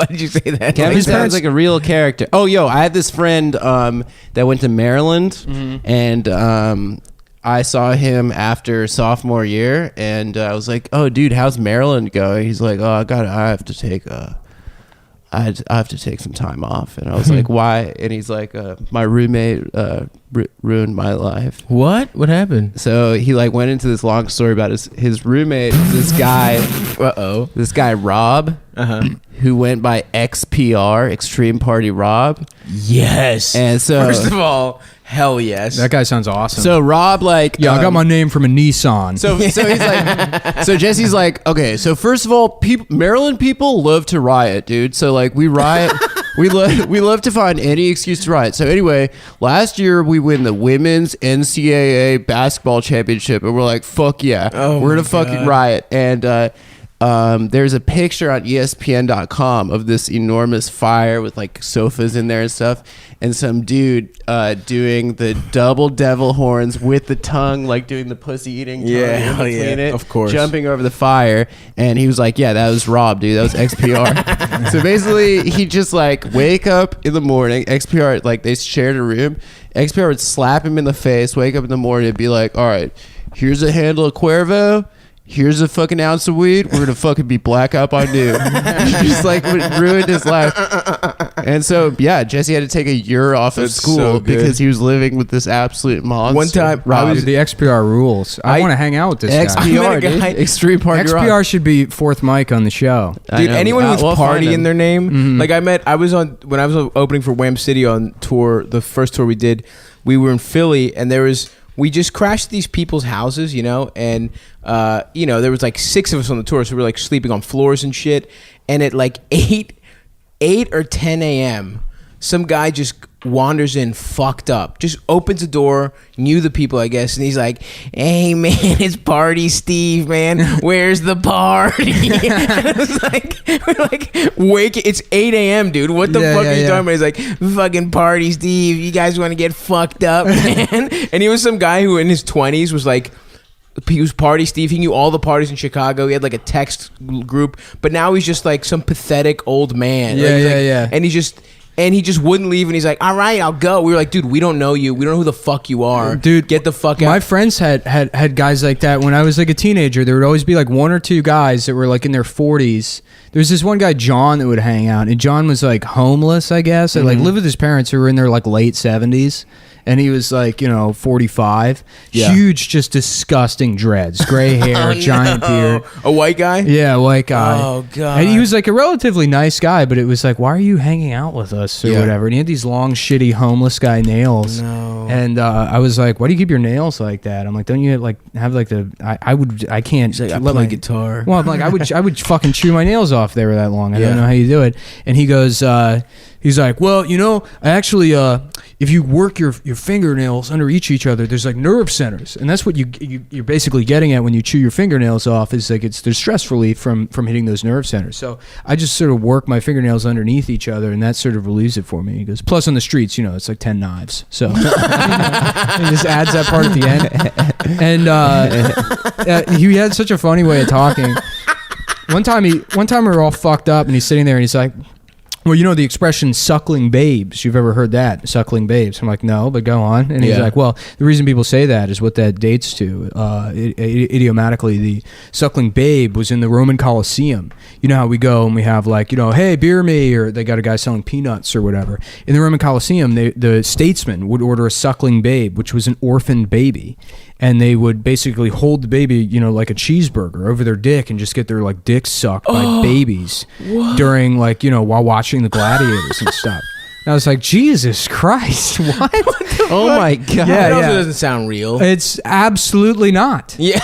did you say that? Kevin sounds like a real character. Oh, I had this friend that went to Maryland, and I saw him after sophomore year, and I was like, "Oh, dude, how's Maryland going?" He's like, "Oh, I have to take some time off." And I was like, "Why?" And he's like, "My roommate ruined my life." What happened? So he like went into this long story about his roommate, this guy Rob, who went by XPR, Extreme Party Rob. Yes. And so first of all, hell yes. That guy sounds awesome. So Rob I got my name from a Nissan. So he's like, so Jesse's like, okay, so first of all, Maryland people love to riot, dude. So like we riot, we love to find any excuse to riot. So anyway, last year we win the women's NCAA basketball championship, and we're like, fuck yeah, we're gonna fucking riot. And there's a picture on ESPN.com of this enormous fire with like sofas in there and stuff, and some dude doing the double devil horns with the tongue, like doing the pussy eating tongue in between it, of course, jumping over the fire. And he was like, yeah, that was Rob, dude, that was XPR. So basically he just like wake up in the morning, XPR, like they shared a room, XPR would slap him in the face, wake up in the morning and be like, all right, here's a handle of Cuervo, here's a fucking ounce of weed, we're gonna fucking be blackout by noon. Just like ruined his life. And so Jesse had to take a year off of school because he was living with this absolute monster. One time the XPR rules. I want to hang out with this XPR, guy. dude. Extreme Party XPR should be fourth mic on the show. Dude, anyone with party in their name, like when I was opening for Wham City on tour, the first tour we did, we were in Philly, and we just crashed these people's houses, and there was like 6 of us on the tour, so we were like sleeping on floors and shit. And at like 8 or 10 a.m., some guy just wanders in fucked up, just opens the door, knew the people, I guess, and he's like, hey man, it's Party Steve, man, where's the party? It's like, we're like, it's 8 a.m., dude, what the fuck are you talking about? He's like, fucking Party Steve, you guys want to get fucked up, man? And he was some guy who in his 20s was like, he was Party Steve. He knew all the parties in Chicago. He had like a text group, but now he's just like some pathetic old man. And he just wouldn't leave, and he's like, all right, I'll go. We were like, dude, we don't know you. We don't know who the fuck you are. Dude, get the fuck out. My friends had guys like that. When I was like a teenager, there would always be like 1 or 2 guys that were like in their 40s. There was this one guy, John, that would hang out, and John was like homeless, I guess. And like lived with his parents who were in their like late 70s. And he was like, 45. Yeah. Huge, just disgusting dreads. Gray hair, giant beard. A white guy? Yeah, white guy. Oh, God. And he was like a relatively nice guy, but it was like, why are you hanging out with us or whatever? And he had these long, shitty homeless guy nails. No. And I was like, why do you keep your nails like that? I'm like, don't you like have like the... I can't... He's like, I play guitar. Well, I'm like, I would fucking chew my nails off if they were that long. I don't know how you do it. And he goes... He's like, well, I actually, if you work your fingernails under each other, there's like nerve centers, and that's what you're basically getting at when you chew your fingernails off. Is like there's stress relief from hitting those nerve centers. So I just sort of work my fingernails underneath each other, and that sort of relieves it for me. He goes, plus on the streets, it's like 10 knives, so he just adds that part at the end. And he had such a funny way of talking. One time we were all fucked up, and he's sitting there, and he's like, well, the expression suckling babes. You've ever heard that? Suckling babes. I'm like, no, but go on. And he's like, well, the reason people say that is what that dates to. Idiomatically, the suckling babe was in the Roman Colosseum. You know how we go and we have like, hey, beer me, or they got a guy selling peanuts or whatever. In the Roman Colosseum, the statesman would order a suckling babe, which was an orphaned baby. and they would basically hold the baby, you know, like a cheeseburger over their dick and just get their like dick sucked by babies during like, you know, while watching the gladiators and stuff. And I was like, Jesus Christ, what? Oh my God. That also doesn't sound real. It's absolutely not. Yeah.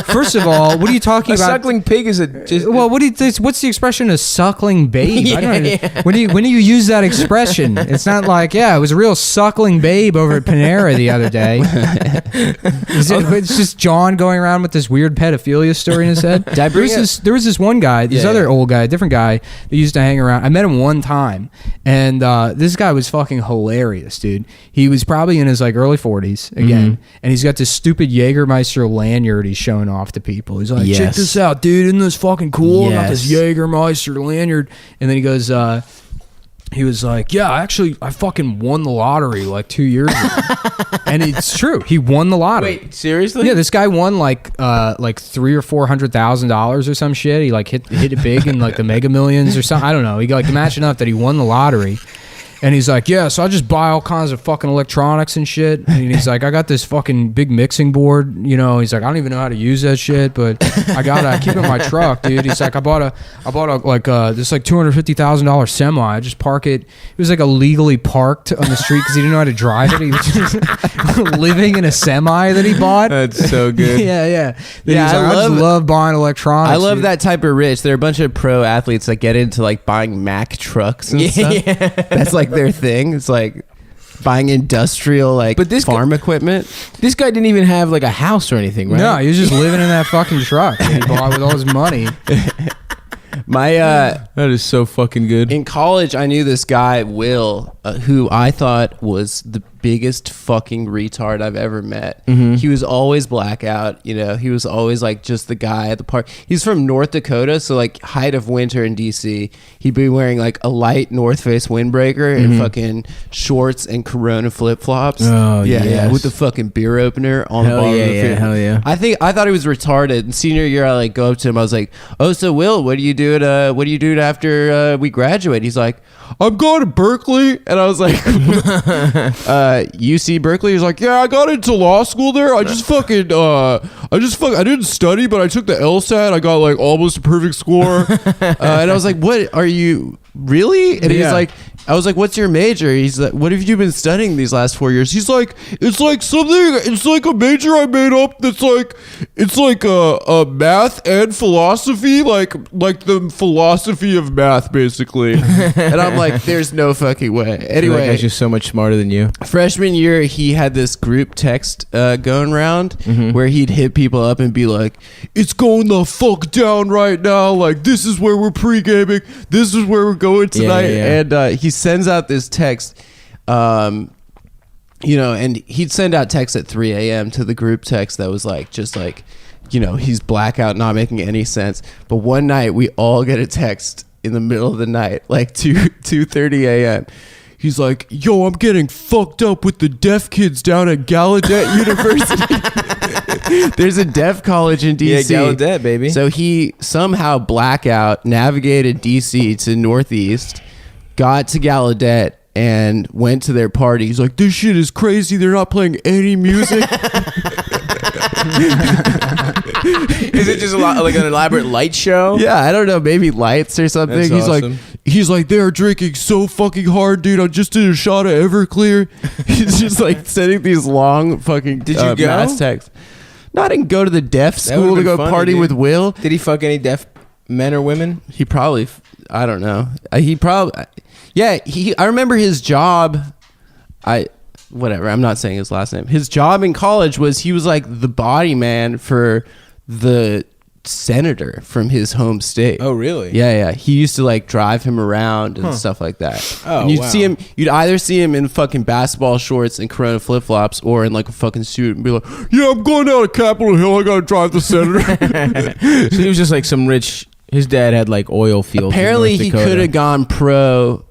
First of all, what are you talking about? A suckling pig is Well, what's the expression? A suckling babe? I don't know. When do you use that expression? It's not like, it was a real suckling babe over at Panera the other day. It's just John going around with this weird pedophilia story in his head. There was this one guy, other old guy, different guy that used to hang around. I met him one time, and this guy was fucking hilarious, dude. He was probably in his like early 40s again, and he's got this stupid Jägermeister lanyard he's showing off to people. He's like, check this out, dude, isn't this fucking cool? I got this Jägermeister lanyard. And then he goes, he was like, I fucking won the lottery like 2 years ago. And it's true, he won the lottery. Wait, seriously? Yeah, this guy won like $300,000 or $400,000 or some shit. He like hit it big in like the Mega Millions or something. I don't know. He got like imagine enough that he won the lottery. And he's like, so I just buy all kinds of fucking electronics and shit. And he's like, I got this fucking big mixing board. You know, he's like, I don't even know how to use that shit, but I keep it in my truck, dude. He's like, I bought a this like $250,000 semi. I just park it. It was like illegally parked on the street because he didn't know how to drive it. He was just living in a semi that he bought. That's so good. Yeah. I love buying electronics. I love that type of rich. There are a bunch of pro athletes that get into like buying Mack trucks and stuff. That's like their thing. It's like buying industrial farm equipment. This guy didn't even have like a house or anything, right? No, he was just living in that fucking truck that he bought with all his money. That is so fucking good. In college, I knew this guy, Will, who I thought was the biggest fucking retard I've ever met. He was always blackout, you know. He was always like just the guy at the park. He's from North Dakota, so like height of winter in DC, he'd be wearing like a light North Face windbreaker and fucking shorts and Corona flip flops. Oh yeah, with the fucking beer opener on the bottom of the field. Hell yeah. I thought he was retarded. In senior year, I like go up to him. I was like, "Oh, so Will, what do you do after we graduate?" He's like, "I'm going to Berkeley," and I was like, UC Berkeley. He's like, I got into law school there. I didn't study, but I took the LSAT. I got like almost a perfect score. And I was like, what are you really? And he's like, I was like, what's your major? He's like, what have you been studying these last 4 years? He's like, it's like a major I made up that's like, it's like a math and philosophy, like the philosophy of math, basically. And I'm like, there's no fucking way. Anyway, that guy's just so much smarter than you. Freshman year, he had this group text going around where he'd hit people up and be like, it's going the fuck down right now. Like, this is where we're pre-gaming. This is where we're going tonight. And he sends out this text, and he'd send out texts at 3 a.m. to the group text that was like, just like, he's blackout, not making any sense. But one night, we all get a text in the middle of the night, like 2:30 a.m. He's like, yo, I'm getting fucked up with the deaf kids down at Gallaudet University. There's a deaf college in DC. Yeah, Gallaudet, baby. So he somehow blackout navigated DC to Northeast, got to Gallaudet, and went to their party. He's like, this shit is crazy. They're not playing any music. Is it just like an elaborate light show? Yeah, I don't know, maybe lights or something. That's awesome. He's like, they're drinking so fucking hard, dude. I just did a shot of Everclear. He's just like sending these long fucking Did you go? mass texts. No, I didn't go to the deaf school to go party with Will. Did he fuck any deaf men or women? He probably, I don't know. I remember his job. Whatever, I'm not saying his last name. His job in college was he was like the body man for the senator from his home state. Oh, really? Yeah. He used to like drive him around and stuff like that. Oh, and you'd either see him in fucking basketball shorts and Corona flip flops, or in like a fucking suit and be like, yeah, I'm going down to Capitol Hill. I gotta drive the senator. So he was just like some rich. His dad had like oil fields. Apparently, he could have gone pro.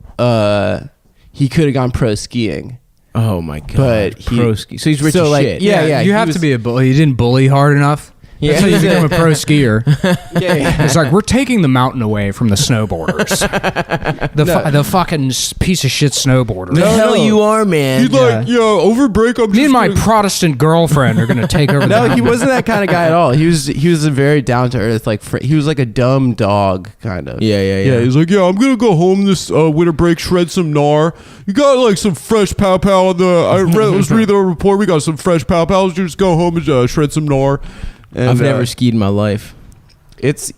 He could have gone pro skiing. Oh my god! But pro ski. So he's rich as shit. Yeah. You have to be a bully. He didn't bully hard enough. Yeah. That's how you become a pro skier. Yeah. It's like, we're taking the mountain away from the snowboarders. The fucking piece of shit snowboarder. The hell you are, man. He's like, over break, I'm Me and my Protestant girlfriend are going to take over the No, he mountain. wasn't that kind of guy at all. He was a very down to earth, like he was like a dumb dog kind of. Yeah. He's like, I'm gonna go home this winter break, shred some gnar. You got like some fresh pow pow on the. I was reading the report. We got some fresh pow pows. Just go home and shred some gnar. And, I've never skied in my life. It's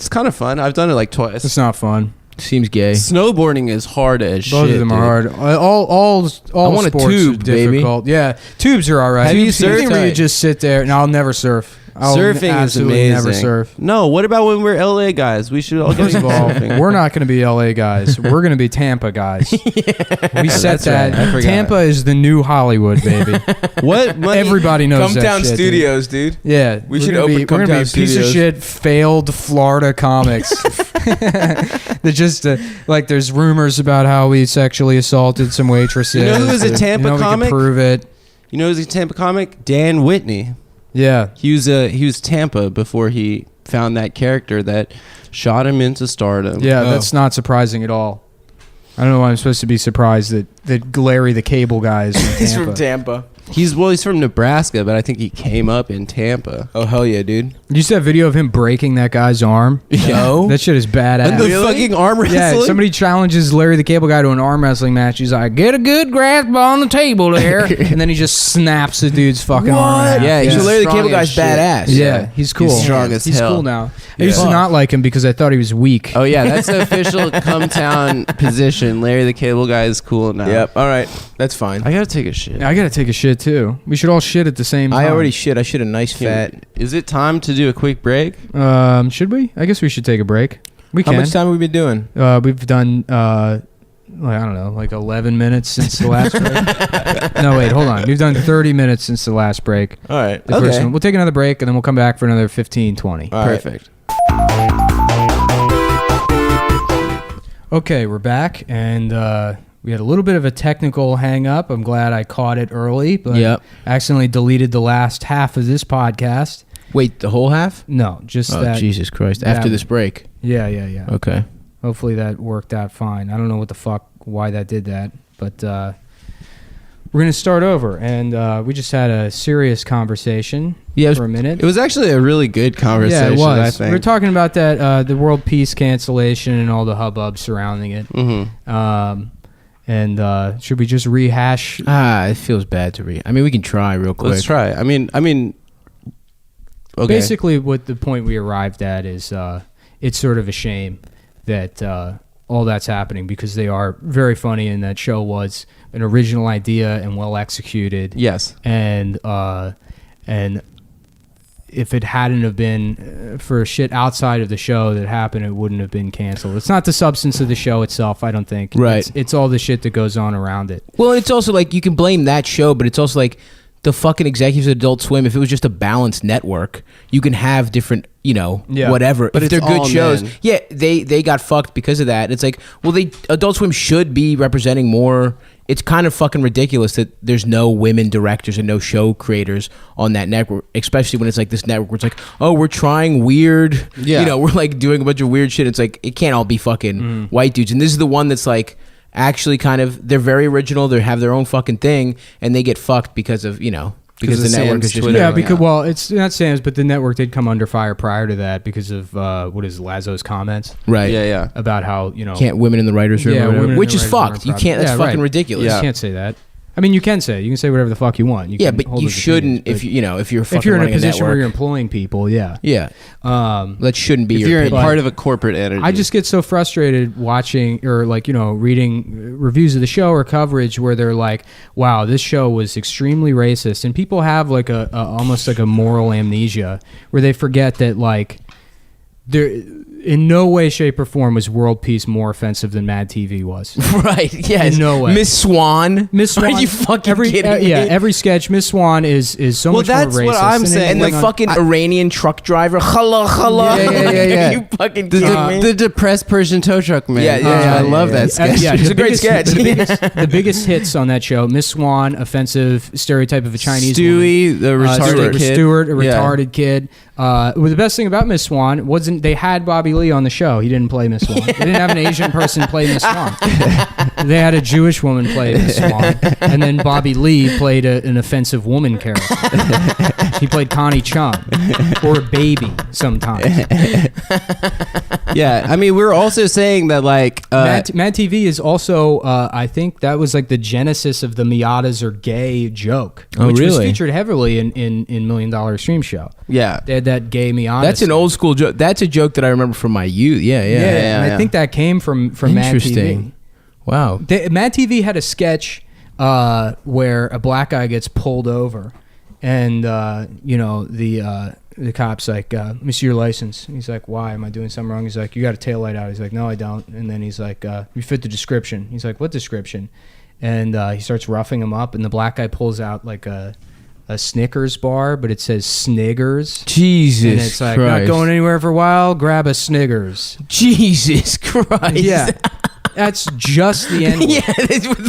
kind of fun. I've done it like twice. It's not fun. Seems gay. Snowboarding is hard as shit. Both of them are dude. hard. All I want a sports tube, are difficult. baby. Yeah, tubes are all right. Have you Anything surfed? where you just sit there? No, I'll never surf. I'll Surfing is absolutely amazing. never surf. No, what about when we're LA guys? We should all get First of all, surfing. we're not going to be LA guys. We're going to be Tampa guys. We set That's that. right. I forgot. Tampa is the new Hollywood, baby. What money? Everybody knows that Cometown shit, dude. Studios, dude. Yeah, We we're should gonna open be, we're gonna be a Cometown piece of Studios. shit failed Florida comics. That just like there's rumors about how we sexually assaulted some waitresses. You know who was a Tampa we comic? can prove it. You know who's a Tampa comic? Dan Whitney. Yeah, He was Tampa before he found that character that shot him into stardom. yeah, Oh. that's not surprising at all. I don't know why I'm supposed to be surprised that Larry the Cable Guy is from He's Tampa. from Tampa. He's from Nebraska, but I think he came up in Tampa. Oh, hell yeah, dude. Did you see that video of him breaking that guy's arm? No. That shit is badass. And the fucking arm wrestling. Yeah, somebody challenges Larry the Cable Guy to an arm wrestling match. He's like, get a good grasp on the table there. And then he just snaps the dude's fucking arm in half. Yeah, So he's Larry the strong Cable as Guy's shit. badass. Yeah, he's cool. He's strong as He's hell. cool now. I Yeah. used to not like him because I thought he was weak. Oh yeah, that's the official Cometown position. Larry the Cable Guy is cool now. Yep. All right. That's fine. I gotta take a shit. I gotta take a shit too. We should all shit at the same time. I already shit. I shit a nice fat. Is it time to do a quick break? Should we? I guess we should take a break. We How can. much time have we been doing? We've done. I don't know, like 11 minutes since the last break. No, wait, hold on. We've done 30 minutes since the last break. All right. The first one. We'll take another break and then we'll come back for another 15, 20. All right. Perfect. Okay, we're back and we had a little bit of a technical hang up. I'm glad I caught it early, but Yep. accidentally deleted the last half of this podcast. Wait, the whole half? No, just Oh, that. Jesus Christ. that After this break. Yeah. Okay. Hopefully that worked out fine. I don't know what the fuck, why that did that, but we're going to start over. And we just had a serious conversation Yeah, for a minute. It was actually a really good conversation. Yeah, it was. I think. We were talking about that, the world peace cancellation and all the hubbub surrounding it. Mm-hmm. And should we just rehash? It feels bad to read. I mean, we can try real quick. Let's try. I mean. Okay. Basically, what the point we arrived at is it's sort of a shame that all that's happening because they are very funny and that show was an original idea and well executed. Yes. And if it hadn't have been for shit outside of the show that happened, it wouldn't have been canceled. It's not the substance of the show itself, I don't think. Right. It's all the shit that goes on around it. Well, it's also like you can blame that show, but it's also like the fucking executives of Adult Swim. If it was just a balanced network, you can have different, whatever. But if it's they're good all shows, men. yeah, they got fucked because of that. It's like, well, Adult Swim should be representing more. It's kind of fucking ridiculous that there's no women directors and no show creators on that network, especially when it's like this network where it's like, oh, we're trying weird, Yeah. we're like doing a bunch of weird shit. It's like, it can't all be fucking white dudes. And this is the one that's like, actually kind of, they're very original, they have their own fucking thing, and they get fucked because of, because of the network Sam's is just Twitter. Yeah, because it's not Sam's, but the network did come under fire prior to that because of what is Lazo's comments right. Yeah. about how Can't women in the writers room, Yeah, or whatever, women in which the is writers' room fucked. are You can't. That's yeah, fucking right. ridiculous. You can't say that. I mean, you can say whatever the fuck you want. You Yeah, can but hold you those shouldn't opinions, if you're fucking if you're in a running position where network. you're employing people. Yeah. Yeah, that shouldn't be If your you're opinion. part of a corporate entity. I just get so frustrated watching or reading reviews of the show or coverage where they're like, "Wow, this show was extremely racist," and people have like a almost like a moral amnesia where they forget that like there, in no way, shape, or form was World Peace more offensive than Mad TV was. Right? Yes. In no way. Miss Swan. Miss Swan. Are you fucking kidding me? Yeah, every sketch, Miss Swan is so much more that's racist. what I'm saying. And the fucking Iranian truck driver. Hello. Yeah. Are you fucking kidding me? The depressed Persian tow truck man. Yeah, I love that sketch. It's a great sketch. The biggest hits on that show: Miss Swan, offensive stereotype of a Chinese Stewie, woman. the retarded kid. Stewart, a retarded kid. Well, the best thing about Miss Swan wasn't they had Bobby Lee on the show. He didn't play Miss Swan. They didn't have an Asian person play Miss Swan. They had a Jewish woman play Miss Swan, and then Bobby Lee played an offensive woman character. He played Connie Chung or a baby sometimes. Yeah, I mean, we're also saying that like Mad TV is also, I think that was like the genesis of the Miatas are gay joke, which was featured heavily in $1 Million Stream Show. Yeah, They had that gay Miata. That's an old school joke. That's a joke that I remember from my youth. Yeah. And I think that came from Mad TV. Wow. Mad TV had a sketch where a black guy gets pulled over, and the cop's like, "Miss, your license." And he's like, "Why? Am I doing something wrong?" He's like, "You got a taillight out." He's like, "No, I don't." And then he's like, "You fit the description." He's like, "What description?" And he starts roughing him up, and the black guy pulls out like a Snickers bar, but it says Sniggers. Jesus And it's like, Christ. not going anywhere for a while, grab a Sniggers. Jesus Christ. Yeah. That's just the N-word. Yeah, it's with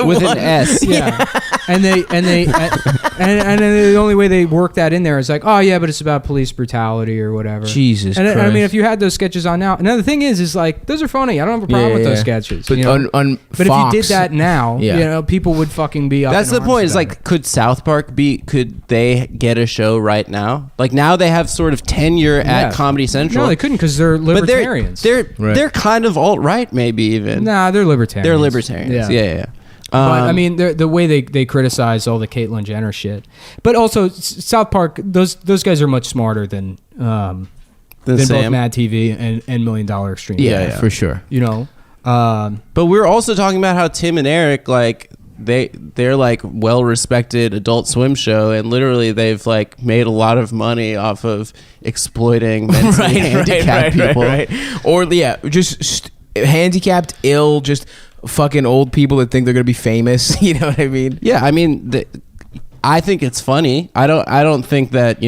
with one. an S. Yeah. and the only way they work that in there is like, oh yeah, but it's about police brutality or whatever. Jesus and Christ. I mean, if you had those sketches on now, another thing is like those are funny. I don't have a problem with those sketches. But you know? on But Fox, if you did that now, Yeah. you know, people would fucking be up. That's in the point. arms Is about like, could South Park could they get a show right now? Like now they have sort of tenure Yeah. at Comedy Central. No, they couldn't because they're but libertarians. they're kind of alt-right maybe even. Nah, they're libertarians. They're libertarians. Yeah. But I mean, the way they criticize all the Caitlyn Jenner shit, but also South Park, those guys are much smarter than both Sam. Mad TV and $1 Million Extreme. Yeah, for sure. You know, But we're also talking about how Tim and Eric like they're like well-respected Adult Swim show, and literally they've like made a lot of money off of exploiting mentally handicapped people. Right. Or yeah, just handicapped, ill, just fucking old people that think they're gonna be famous. You know what I mean? Yeah, I mean, I think it's funny. I don't think that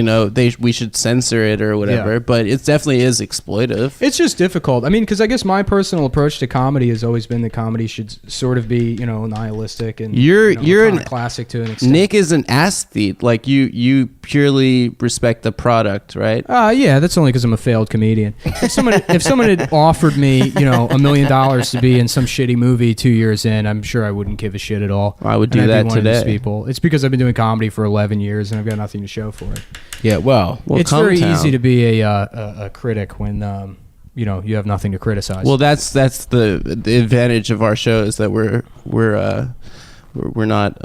we should censor it or whatever. Yeah. But it definitely is exploitive. it's just difficult. I mean, because I guess my personal approach to comedy has always been that comedy should sort of be, nihilistic and You're an classic to an extent. Nick is an aesthete. Like you purely respect the product, right? Yeah, that's only because I'm a failed comedian. If someone had offered me, $1 million to be in some shitty movie 2 years in, I'm sure I wouldn't give a shit at all. I would do And I'd that be one of those today. people. It's because I've been doing comedy for 11 years and I've got nothing to show for it. Yeah. Well, It's very Cometown. easy to be a critic when you have nothing to criticize. Well, that's the advantage of our show is that we're not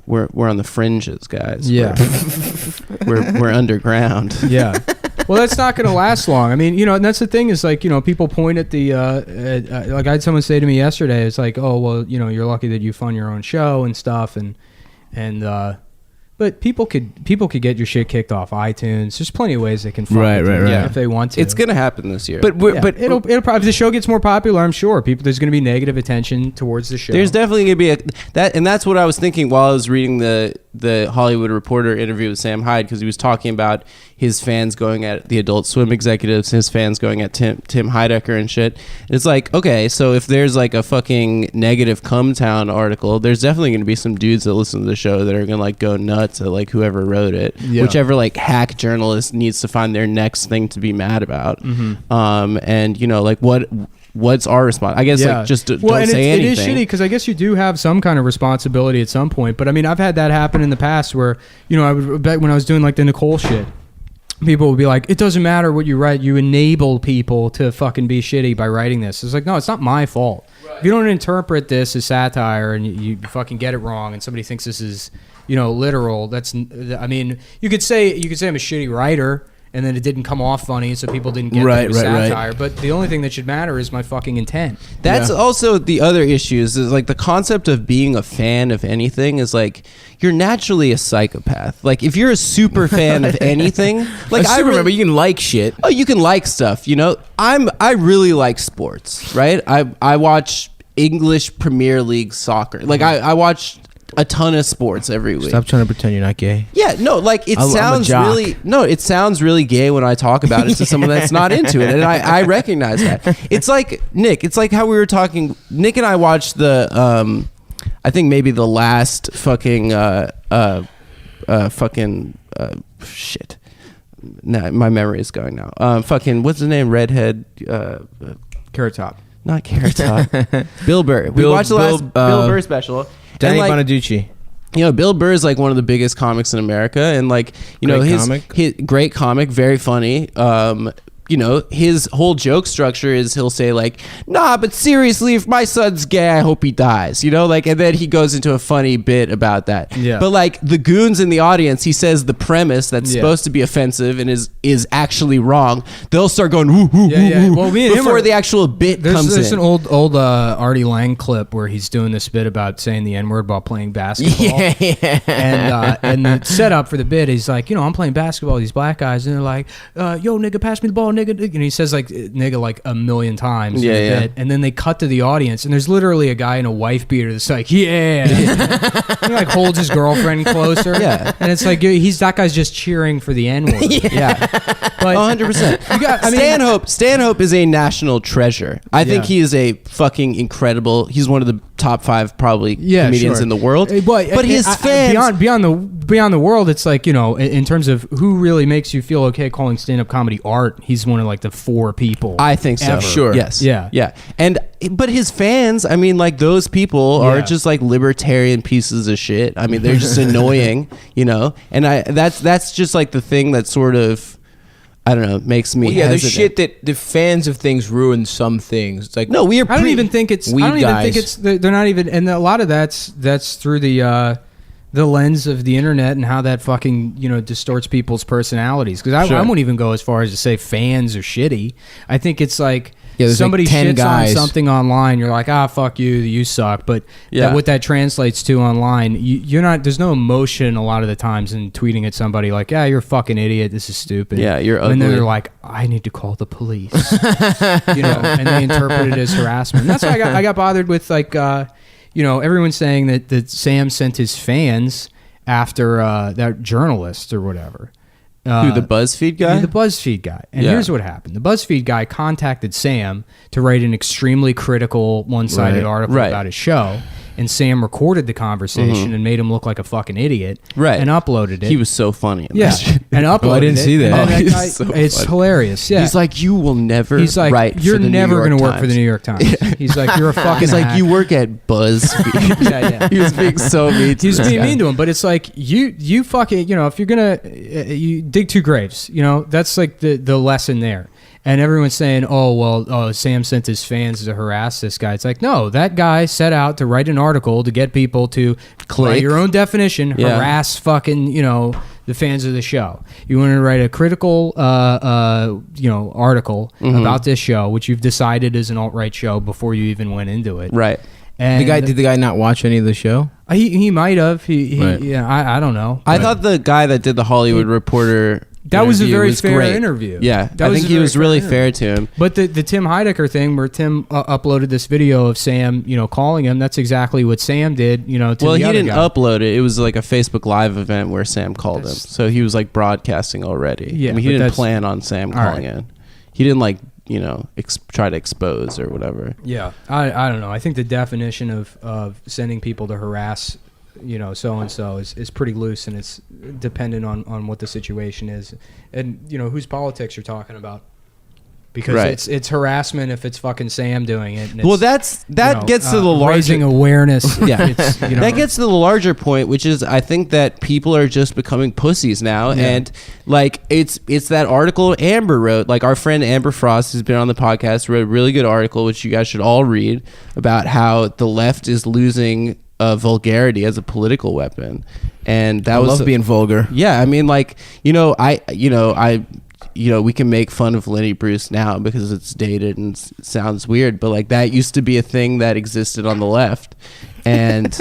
we're on the fringes, guys. yeah, We're underground. yeah. Well, that's not going to last long. I mean, and that's the thing is like, people point at the like I had someone say to me yesterday, it's like, oh well, you're lucky that you fund your own show and stuff, and but people could get your shit kicked off iTunes. There's plenty of ways they can fund Right. if they want to. It's gonna happen this year. but Yeah, but it'll probably if the show gets more popular, I'm sure there's going to be negative attention towards the show. there's definitely gonna be that's what I was thinking while I was reading the Hollywood Reporter interview with Sam Hyde, because he was talking about his fans going at the Adult Swim executives, his fans going at Tim Heidecker and shit. It's like, okay, so if there's like a fucking negative Cometown article, there's definitely going to be some dudes that listen to the show that are going to like go nuts at like whoever wrote it. Yeah. Whichever like hack journalist needs to find their next thing to be mad about. And like what's our response? I guess like just don't say anything. It is shitty because I guess you do have some kind of responsibility at some point. But I mean, I've had that happen in the past where I would bet when I was doing like the Nicole shit, people would be like, it doesn't matter what you write, you enable people to fucking be shitty by writing this. It's like, no, it's not my fault. Right. If you don't interpret this as satire and you fucking get it wrong, and somebody thinks this is literal, I mean, you could say I'm a shitty writer. and then it didn't come off funny, so people didn't get Right, the satire. right. But the only thing that should matter is my fucking intent. That's also the other issues is like the concept of being a fan of anything is like you're naturally a psychopath. Like if you're a super fan of anything, like I remember you can like shit. Oh, you can like stuff, you know? I really like sports, right? I watch English Premier League soccer. Like I watch a ton of sports every week. Stop trying to pretend you're not gay. Yeah, no, like it I'm a sounds jock. it sounds really gay when I talk about it to someone that's not into it, and I recognize that. It's like Nick. It's like how we were talking. Nick and I watched the I think maybe the last fucking shit. No, my memory is going now. Fucking what's his name? Redhead. Carrot Top. Not Carrot Top. Bill Burr. We watched the last Bill Burr special. Danny And, like, Bonaducci. you know, Bill Burr is like one of the biggest comics in America, and like, you know, his great comic, very funny. You know, his whole joke structure is he'll say like, nah, but seriously, if my son's gay, I hope he dies, you know, like, and then he goes into a funny bit about that. Yeah. But like the goons in the audience, he says the premise that's supposed to be offensive and is actually wrong. They'll start going, woo, woo, woo, Well, me and him before are- the actual bit comes There's in. an old Artie Lang clip where he's doing this bit about saying the N-word while playing basketball. And the setup for the bit is like, you know, I'm playing basketball with these black guys, and they're like, yo, nigga, pass me the ball, nigga. And he says like nigga like a million times. in the bit. And then they cut to the audience, and there's literally a guy in a wife beater that's like, yeah. He like holds his girlfriend closer. Yeah. And it's like, that guy's just cheering for the N-word. Yeah. But 100%. Stanhope is a national treasure. I think he is a fucking incredible. He's one of the top 5 probably comedians in the world. But his fans beyond the world, it's like, you know, in terms of who really makes you feel okay calling stand-up comedy art, he's one of like the 4 people. I think so. ever. Sure. Yes. Yeah. But his fans, I mean, like those people are just like libertarian pieces of shit. I mean, they're just annoying, you know. And that's just like the thing that sort of, I don't know, makes me. There's hesitant. shit that the fans of things ruin some things. It's like No, we are. I don't even think it's. weed I don't even guys. think it's. They're not even. And a lot of that's through the lens of the internet and how that fucking, you know, distorts people's personalities. Because I won't even go as far as to say fans are shitty. I think it's like. there's somebody like 10 shits guys. on something online, you're like, fuck you suck. But what that translates to online, you're not. There's no emotion a lot of the times in tweeting at somebody like, you're a fucking idiot. This is stupid. Yeah, you're ugly. And then they're like, I need to call the police. You know, and they interpret it as harassment. And that's why I got bothered with like, you know, everyone saying that Sam sent his fans after that journalist or whatever. Who, the BuzzFeed guy? Yeah, the BuzzFeed guy. And here's what happened. The BuzzFeed guy contacted Sam to write an extremely critical one-sided article about his show. And Sam recorded the conversation and made him look like a fucking idiot. Right. And uploaded it. He was so funny. In yeah. that. And uploaded I didn't it. see that. And Oh, he's guy, so it's funny. hilarious. Yeah. He's like, you will never He's like, write you're for the never going to work for the New York Times. He's like, you're a fucking He's like, hack. you work at BuzzFeed. Yeah. He was being so mean to He's this being guy. mean to him, but it's like you fucking, you know, if you're gonna you dig 2 graves, you know, that's like the lesson there. And everyone's saying, Sam sent his fans to harass this guy. It's like, no, that guy set out to write an article to get people to by your own definition, harass fucking, you know, the fans of the show. You want to write a critical, you know, article about this show, which you've decided is an alt-right show before you even went into it. Right. And did the guy not watch any of the show? He might have. He Right. yeah, I don't know. I thought the guy that did the Hollywood Reporter That was a interview very was fair great. interview. Yeah, That I was think a he very was fair really interview. fair to him. But the Tim Heidecker thing, where Tim uploaded this video of Sam, you know, calling him, that's exactly what Sam did, you know, to Well, the he other didn't guy. upload it. It was like a Facebook Live event where Sam called him. So he was like broadcasting already. Yeah, I mean, he but didn't that's- plan on Sam All calling in. He didn't like, you know, try to expose or whatever. Yeah, I don't know. I think the definition of sending people to harass, you know, so-and-so is pretty loose, and it's dependent on what the situation is and, you know, whose politics you're talking about. Because it's harassment if it's fucking Sam doing it. And Well, it's, that gets to the raising larger awareness. Yeah. It's, you know, that gets to the larger point, which is I think that people are just becoming pussies now, and like it's that article Amber wrote. Like our friend Amber Frost has been on the podcast, wrote a really good article which you guys should all read about how the left is losing vulgarity as a political weapon, and that I was love being vulgar. Yeah, I mean, like, I we can make fun of Lenny Bruce now because it's dated and sounds weird, but like that used to be a thing that existed on the left, and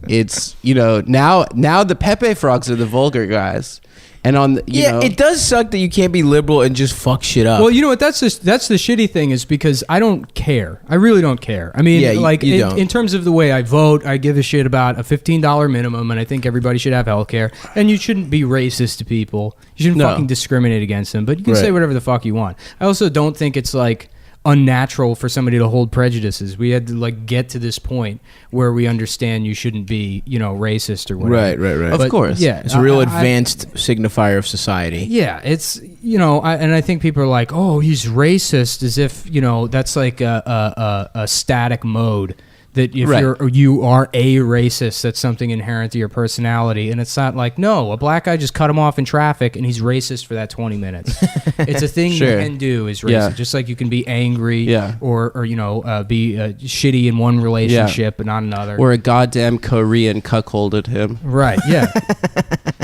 it's now the Pepe frogs are the vulgar guys. And on the, it does suck that you can't be liberal and just fuck shit up. Well, you know what? That's the shitty thing is because I don't care. I really don't care. I mean, in terms of the way I vote, I give a shit about a $15 minimum, and I think everybody should have health care. And you shouldn't be racist to people. You shouldn't fucking discriminate against them. But you can say whatever the fuck you want. I also don't think it's like unnatural for somebody to hold prejudices. We had to like get to this point where we understand you shouldn't be, racist or whatever. Right. Of course. Yeah. It's a real advanced signifier of society. Yeah. It's, and I think people are like, oh, he's racist, as if, that's like a static mode. That if you are a racist, that's something inherent to your personality. And it's not like, no, a black guy just cut him off in traffic and he's racist for that 20 minutes. It's a thing you can do is racist. Yeah. Just like you can be angry or be shitty in one relationship but not another. Or a goddamn Korean cuckolded him. Right, yeah.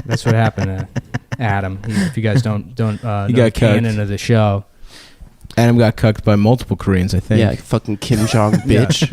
That's what happened to Adam. If you guys don't know the canon of the show. Adam got cucked by multiple Koreans, I think. Yeah, fucking Kim Jong bitch.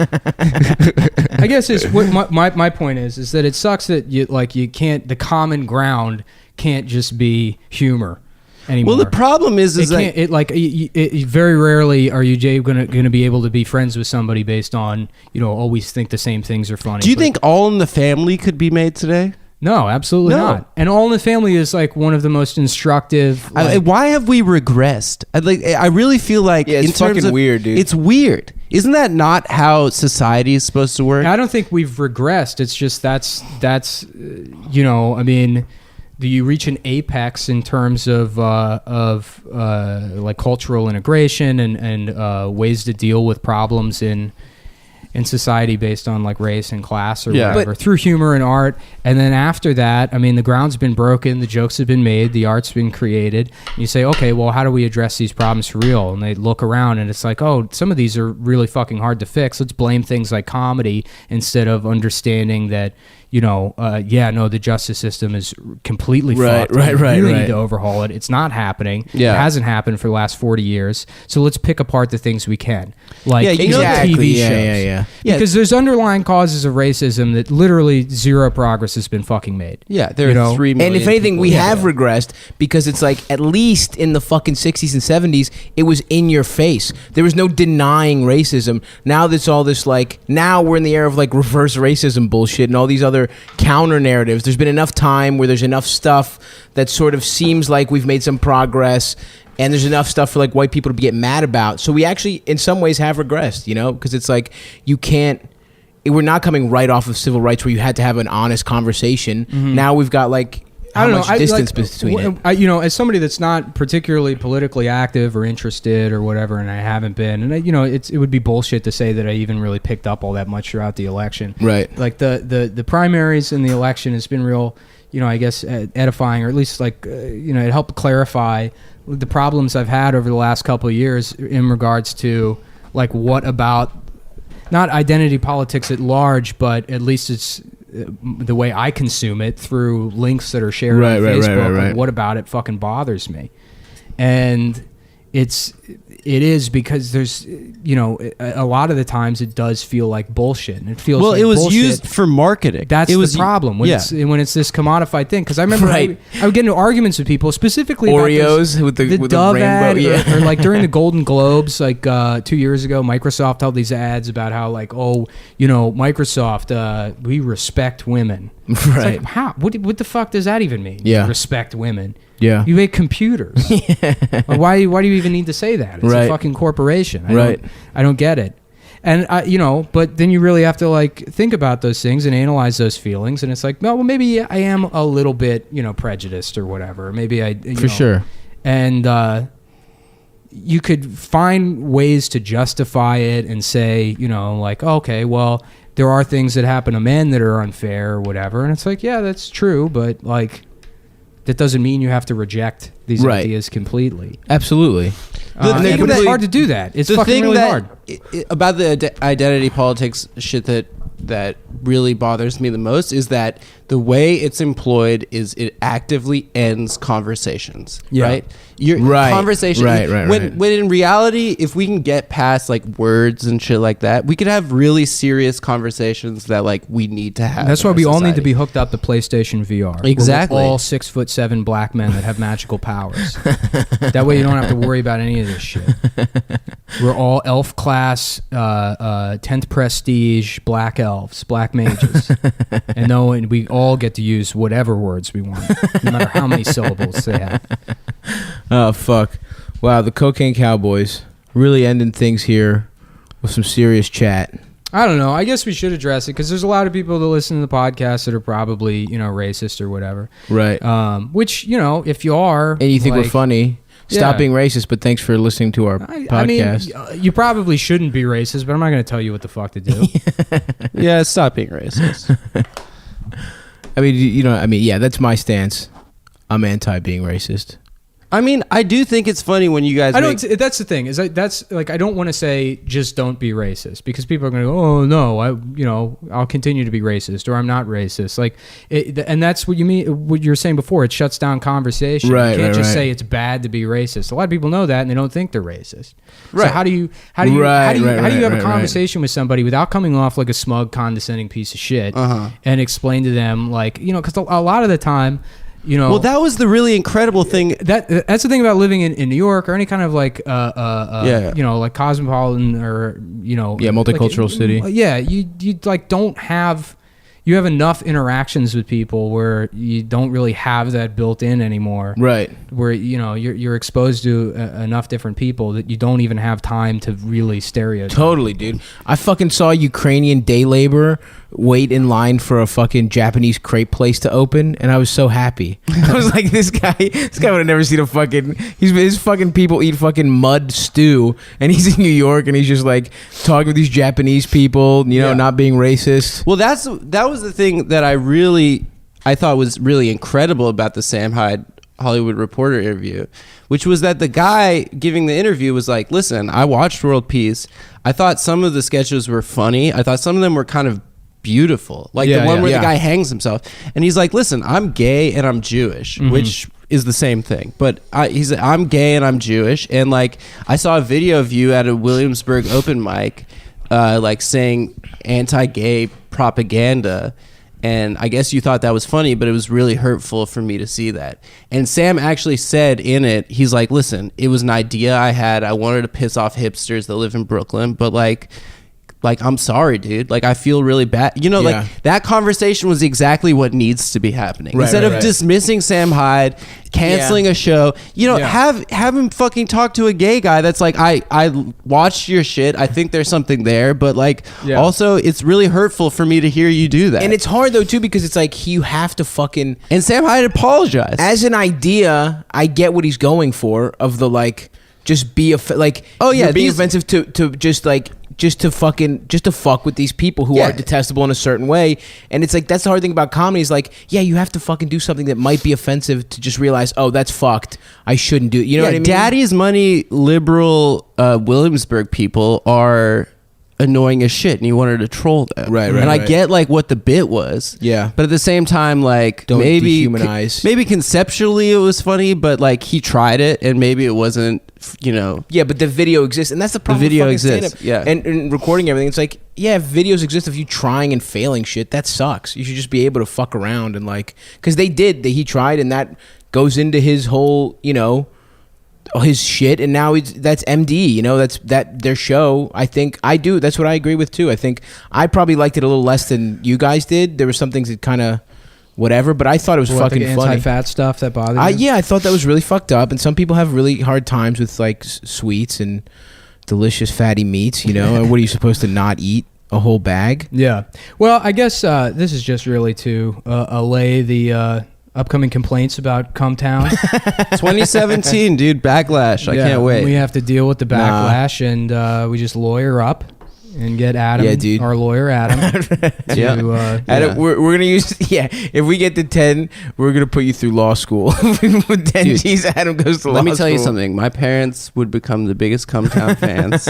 I guess what my point is that it sucks that you can't, the common ground can't just be humor anymore. Well, the problem is very rarely are you going to be able to be friends with somebody based on always think the same things are funny. Do you think All in the Family could be made today? No, absolutely not. And All in the Family is like one of the most instructive. Why have we regressed? I really feel like it's fucking weird, dude. It's weird. Isn't that not how society is supposed to work? I don't think we've regressed. It's just that's I mean, do you reach an apex in terms of like cultural integration and ways to deal with problems in society based on like race and class or whatever, through humor and art. And then after that, I mean, the ground's been broken, the jokes have been made, the art's been created. And you say, okay, well, how do we address these problems for real? And they look around and it's like, oh, some of these are really fucking hard to fix. Let's blame things like comedy instead of understanding that, the justice system is completely fucked. Right. We need to overhaul it. It's not happening. Yeah. It hasn't happened for the last 40 years. So let's pick apart the things we can. Like TV shows. Yeah. Because there's underlying causes of racism that literally zero progress has been fucking made. Yeah, there are 3 million. And if anything, people. we have regressed because it's like at least in the fucking 60s and 70s, it was in your face. There was no denying racism. Now there's all this now we're in the era of like reverse racism bullshit and all these other counter narratives. There's been enough time where there's enough stuff that sort of seems like we've made some progress. And there's enough stuff for like white people to get mad about. So we actually, in some ways, have regressed, because it's like we're not coming right off of civil rights where you had to have an honest conversation. Mm-hmm. Now we've got distance between it. As somebody that's not particularly politically active or interested or whatever, and I haven't been, and it would be bullshit to say that I even really picked up all that much throughout the election. Right. Like the primaries in the election has been real, I guess edifying, or at least it helped clarify the problems I've had over the last couple of years in regards to what about not identity politics at large, but at least it's the way I consume it through links that are shared on Facebook. Right. What about it fucking bothers me? And it is because there's a lot of the times it does feel like bullshit, and it feels it was used for marketing. That's the problem when it's this commodified thing. Because I remember I would get into arguments with people specifically Oreos about with Dove the rainbow, ad, or like during the Golden Globes 2 years ago, Microsoft held these ads about how Microsoft, we respect women. Right. It's like, how? What the fuck does that even mean? Yeah. Respect women. Yeah. You make computers. Why do you even need to say that? It's a fucking corporation. I don't get it. And but then you really have to think about those things and analyze those feelings, and it's like, well, maybe I am a little bit, prejudiced or whatever. Maybe I for sure. And you could find ways to justify it and say, okay, well, there are things that happen to men that are unfair or whatever, and it's like, yeah, that's true, but that doesn't mean you have to reject these ideas completely. Absolutely. It's hard to do that. It's fucking really hard. About the identity politics shit that really bothers me the most is that the way it's employed is it actively ends conversations, right? Conversation. Right. When in reality, if we can get past like words and shit like that, we could have really serious conversations that like we need to have. That's why we all need to be hooked up to PlayStation VR. Exactly. We're all 6'7" black men that have magical powers. That way you don't have to worry about any of this shit. We're all elf class, 10th prestige black elves, black mages. And we all get to use whatever words we want, no matter how many syllables they have. Oh, fuck. Wow, the Cocaine Cowboys really ending things here with some serious chat. I don't know. I guess we should address it because there's a lot of people that listen to the podcast that are probably, racist or whatever. Right. Which, if you are... And you think we're funny... Stop being racist, but thanks for listening to our podcast. I mean, you probably shouldn't be racist, but I'm not going to tell you what the fuck to do. Yeah, stop being racist. I mean, yeah, that's my stance. I'm anti being racist. I mean, I do think it's funny when you guys. That's the thing. I don't want to say just don't be racist because people are going to go, oh no, I'll continue to be racist or I'm not racist. And that's what you mean. What you were saying before, it shuts down conversation. Right. You can't just say it's bad to be racist. A lot of people know that and they don't think they're racist. Right. So how do you have a conversation with somebody without coming off like a smug, condescending piece of shit and explain to them because a lot of the time. Well, that was the really incredible thing. That's the thing about living in New York or any kind of like like cosmopolitan or multicultural city. Yeah, you like don't have. You have enough interactions with people where you don't really have that built in anymore. Right. Where you're exposed to enough different people that you don't even have time to really stereotype. Totally, dude. I fucking saw a Ukrainian day laborer wait in line for a fucking Japanese crepe place to open, and I was so happy. I was like, this guy would have never seen his fucking people eat fucking mud stew, and he's in New York, and he's just like talking with these Japanese people, not being racist. Well, that was the thing that I thought was really incredible about the Sam Hyde Hollywood Reporter interview, which was that the guy giving the interview was like, listen, I watched World Peace. I thought some of the sketches were funny. I thought some of them were kind of beautiful. Like the one where the guy hangs himself. And he's like, listen, I'm gay and I'm Jewish, which is the same thing. But I'm gay and I'm Jewish. And like, I saw a video of you at a Williamsburg open mic, saying anti-gay propaganda. And I guess you thought that was funny, but it was really hurtful for me to see that. And Sam actually said in it, he's like, listen, it was an idea I had. I wanted to piss off hipsters that live in Brooklyn, but like I'm sorry, dude. Like, I feel really bad. Like that conversation was exactly what needs to be happening. Right, Instead of dismissing Sam Hyde, canceling a show, have him fucking talk to a gay guy that's like, I watched your shit. I think there's something there, but also it's really hurtful for me to hear you do that. And it's hard though too because it's like you have to fucking. And Sam Hyde apologized. As an idea, I get what he's going for of the just be being offensive to just to fuck with these people who are detestable in a certain way. And it's like, that's the hard thing about comedy is like, you have to fucking do something that might be offensive to just realize, oh, that's fucked. I shouldn't do it. You know what I mean? Daddy's money liberal Williamsburg people are annoying as shit and you wanted to troll them. Right. I get what the bit was. Yeah. But at the same time, don't maybe dehumanize. Maybe conceptually it was funny, but he tried it and maybe it wasn't, Yeah, but the video exists, and that's the problem. The video with exists. Stand-up. And recording everything. It's like, if videos exist of you trying and failing shit, that sucks. You should just be able to fuck around and because he tried, and that goes into his whole, his shit, and now that's MD, that's their show. I think that's what I agree with too. I think I probably liked it a little less than you guys did. There were some things that kind of whatever, but I thought it was fucking funny. Anti-fat stuff that bothered you? Yeah, I thought that was really fucked up, and some people have really hard times with sweets and delicious fatty meats, and what are you supposed to not eat? A whole bag? Yeah. Well, I guess this is just really to allay the upcoming complaints about CTown. 2017, dude, backlash. I can't wait. We have to deal with the backlash, and we just lawyer up and get Adam, our lawyer Adam. Adam, we're gonna use if we get to 10, we're gonna put you through law school. With 10 G's, Adam goes to law school. Let me tell you something. My parents would become the biggest CTown fans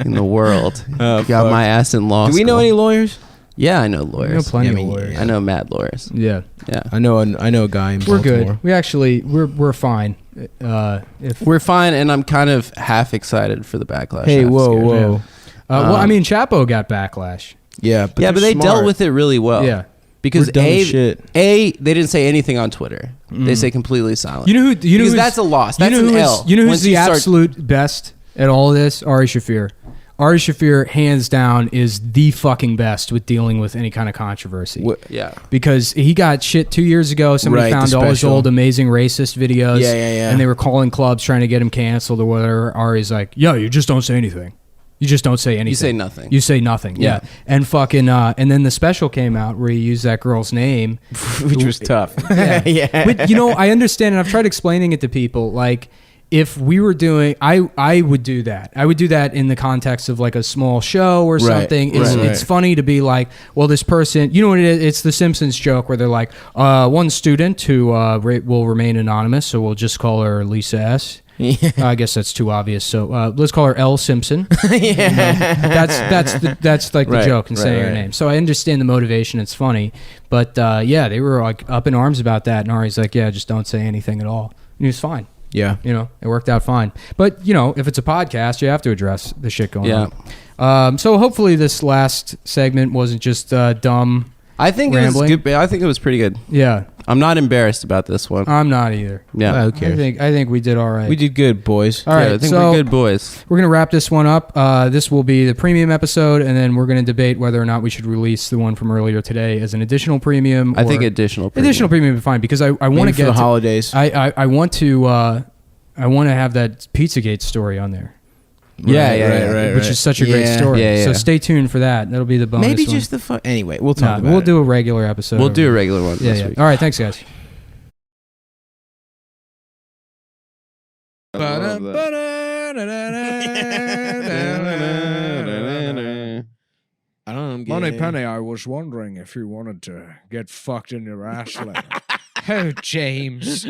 in the world. Got my ass in law school. Do we know any lawyers? Yeah, I know lawyers. I know plenty Yeah, of I mean, lawyers. I know mad lawyers. Yeah. Yeah. I know a guy in We're Baltimore. good. We actually we're fine. If We're fine, and I'm kind of half excited for the backlash. Hey, half whoa, scared. whoa. well, I mean, Chapo got backlash. Yeah, but Yeah, but they dealt with it really well. Yeah. Because We're dumb as shit. they didn't say anything on Twitter. They say completely silent. You know who? You know because who's- that's a loss. That's you know an who's- L. You know who's Once the you start- absolute best at all of this? Ari Shaffir. Ari Shaffir, hands down, is the fucking best with dealing with any kind of controversy. Yeah. Because he got shit 2 years ago. Somebody Right, found the all his special. old amazing racist videos. Yeah. And they were calling clubs trying to get him canceled or whatever. Ari's like, yo, you just don't say anything. You just don't say anything. You say nothing. You say nothing. Yeah. And fucking, and then the special came out where he used that girl's name. which was tough. Yeah. But, you know, I understand, and I've tried explaining it to people, like, if we were doing, I would do that. I would do that in the context of like a small show or something. It's funny to be like, well, this person, you know what it is? It's the Simpsons joke where they're like, one student who will remain anonymous, so we'll just call her Lisa S. Yeah. I guess that's too obvious. So let's call her L Simpson. That's like the joke in saying her name. So I understand the motivation. It's funny, but yeah, they were like up in arms about that. And Ari's like, yeah, just don't say anything at all. And he was fine. Yeah. You know, it worked out fine. But, you know, if it's a podcast, you have to address the shit going on. So hopefully this last segment wasn't just dumb. I think rambling. it was good. I think it was pretty good. Yeah. I'm not embarrassed about this one. I'm not either. Yeah. Who cares? I think we did all right. We did good, boys. All right. I think so we're good boys. we're going to wrap this one up. This will be the premium episode, and then we're going to debate whether or not we should release the one from earlier today as an additional premium. I think or- additional premium. Additional premium would be fine because I want Maybe to for get the to- holidays. I want to have that Pizzagate story on there. Right. Which is such a great story. Yeah. So stay tuned for that. That'll be the bonus. Maybe one. just the fun. Anyway, we'll talk about We'll it. do a regular episode. We'll do a regular one this week. All right, thanks, guys. I don't know. Money Penny, I was wondering if you wanted to get fucked in your ass later. Oh, James.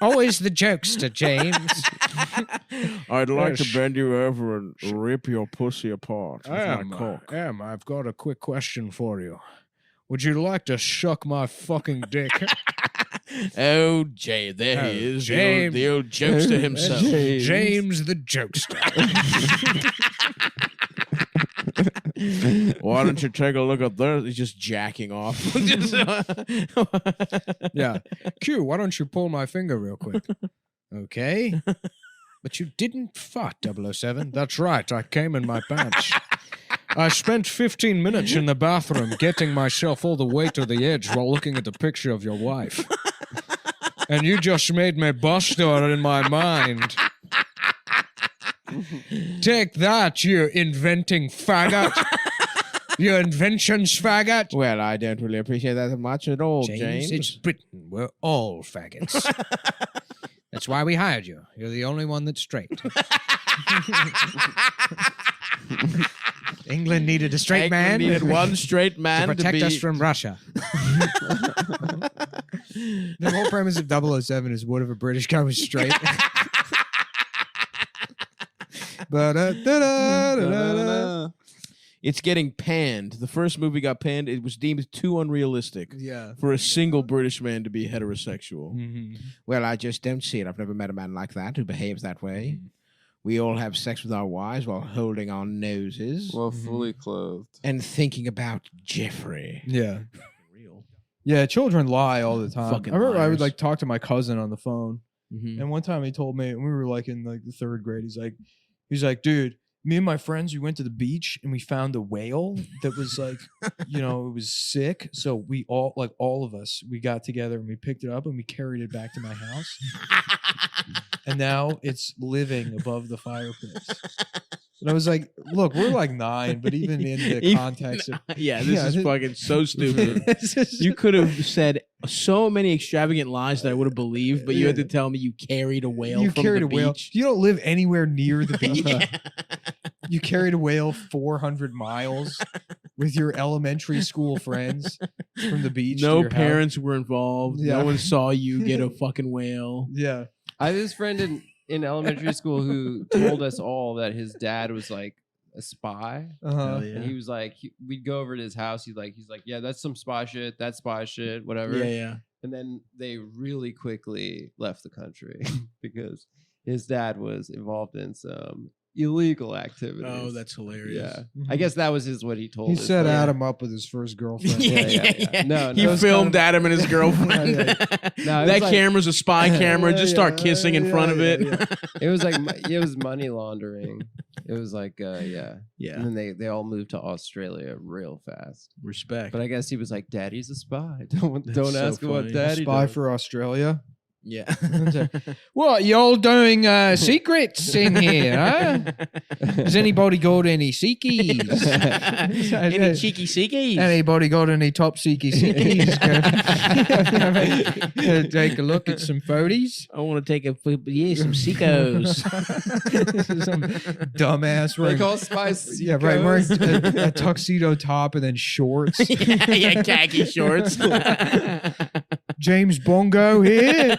Always the jokester, James. I'd like to Yes. bend you over and rip your pussy apart with my cock. I've got a quick question for you. Would you like to suck my fucking dick? Oh, Jay, there Oh, he is. James. The old jokester himself. James the jokester. Why don't you take a look at this? He's just jacking off. Yeah. Q, why don't you pull my finger real quick? Okay. But you didn't fart, 007. That's right. I came in my pants. I spent 15 minutes in the bathroom getting myself all the way to the edge while looking at the picture of your wife. And you just made me bust her in my mind. Take that, you inventing faggot. You inventions faggot. Well, I don't really appreciate that much at all, James. It's Britain. We're all faggots. That's why we hired you. You're the only one that's straight. England needed a straight man needed one straight man to protect be... us from Russia. The whole premise of 007 is what if a British guy was straight? It's getting panned. The first movie got panned. It was deemed too unrealistic Yeah. for a single British man to be heterosexual. Mm-hmm. Well, I just don't see it. I've never met a man like that who behaves that way. We all have sex with our wives while holding our noses Well, fully clothed. and thinking about Jeffrey. Yeah. Real. Yeah, children lie all the time. Fucking I remember I would liars. like talk to my cousin on the phone, Mm-hmm. and one time he told me, and we were like in like the third grade. He's like, dude, me and my friends, we went to the beach and we found a whale that was like, it was sick. So we all of us, we got together and we picked it up and we carried it back to my house. And now it's living above the fireplace. And I was like, look, we're like 9, but even in the context of This is fucking so stupid. You could have said so many extravagant lies that I would have believed, but you had to tell me you carried a whale you from carried the a whale. beach. You don't live anywhere near the beach. Yeah. You carried a whale 400 miles with your elementary school friends from the beach. to No your house. parents were involved. Yeah. No one saw you get a fucking whale. Yeah. I have this friend in elementary school who told us all that his dad was like a spy. Uh-huh. And he was like, we'd go over to his house. He's like, yeah, that's some spy shit. That's spy shit. Whatever. Yeah. And then they really quickly left the country because his dad was involved in some illegal activities. Oh, that's hilarious. Yeah. I guess that was what he told He us. set Like, Adam up with his first girlfriend. Yeah. No, He filmed Adam and his girlfriend. No, it That was like- camera's a spy camera. Just start kissing in front of it. It was like it was money laundering. It was like Yeah. And then they all moved to Australia real fast. Respect. But I guess he was like, "Daddy's a spy. Don't so ask him what funny. Daddy Spy does." for Australia. Yeah. What, you all doing secrets in here, huh? Has anybody got any seekies? Any cheeky seekies? Anybody got any top seeky seekies? Take a look at some photos. I want to take some seekos. Some dumbass They wearing, call spies. yeah, right, wearing a tuxedo top and then shorts. yeah, khaki shorts. James Bongo here.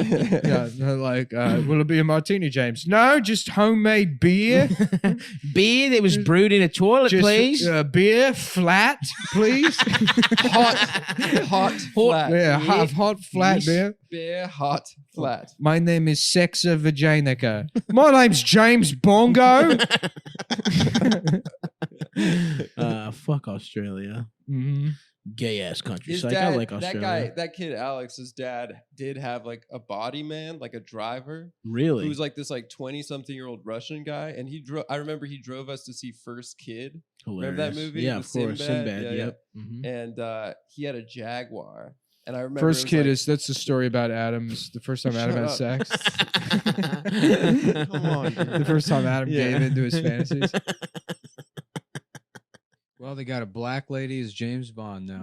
Yeah, they're like, will it be a martini, James? No, just homemade beer. Beer that was brewed in a toilet, Just please. beer, flat, please. hot, flat. Yeah, hot, flat beer. Beer, hot, flat. My name is Sexa Vaginica. My name's James Bongo. Fuck Australia. Mhm. Gay ass country. His Like, dad, I like Australia. that kid Alex's dad did have like a body man, like a driver, Really? who was like this like 20-something-year-old Russian guy, and I remember he drove us to see First Kid. Hilarious. Remember that movie? Yeah, with of course. Sinbad. Yeah, Yep. Mhm. And he had a Jaguar, and I remember First it was kid like, that's the story about Adam's. The first time Adam had Shut sex. Come on, dude. The first time Adam Yeah. gave into his fantasies. Well, they got a black lady as James Bond now.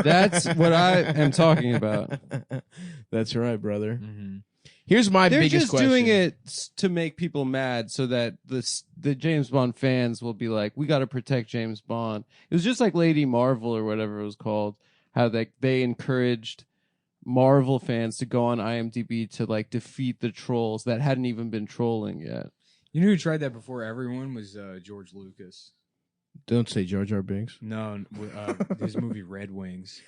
That's what I am talking about. That's right, brother. Mm-hmm. Here's my They're biggest just question. doing it to make people mad, so that the James Bond fans will be like, "We got to protect James Bond." It was just like Lady Marvel or whatever it was called. How they encouraged Marvel fans to go on IMDb to like defeat the trolls that hadn't even been trolling yet. You know who tried that before everyone was George Lucas. Don't say Jar Jar Binks. No, his movie Red Wings.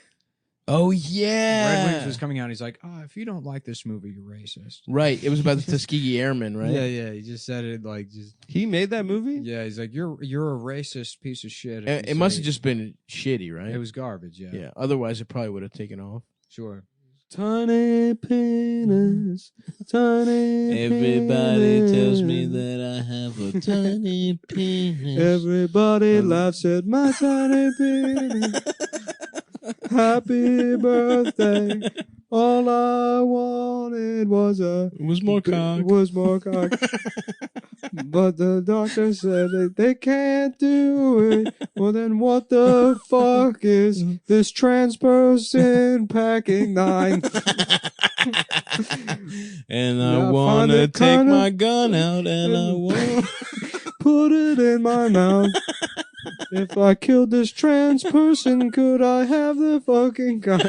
Oh yeah. Red Wings was coming out. He's like, if you don't like this movie, you're racist. Right. It was about the Tuskegee Airmen, right? Yeah. He just said it like just. He made that movie. Yeah, he's like, you're a racist piece of shit. It must have just been shitty, right? It was garbage. Yeah. Yeah. Otherwise, it probably would have taken off. Sure. Tiny penis, tiny. Everybody tells me that I have a tiny penis. Everybody laughs at my tiny penis. Happy birthday. All I wanted was more cock. Was more cock. But the doctor said that they can't do it. Well, then what the fuck is this trans person packing 9? And I I want find to it take kinda- my gun out and I want. Put it in my mouth. If I killed this trans person, could I have the fucking gun?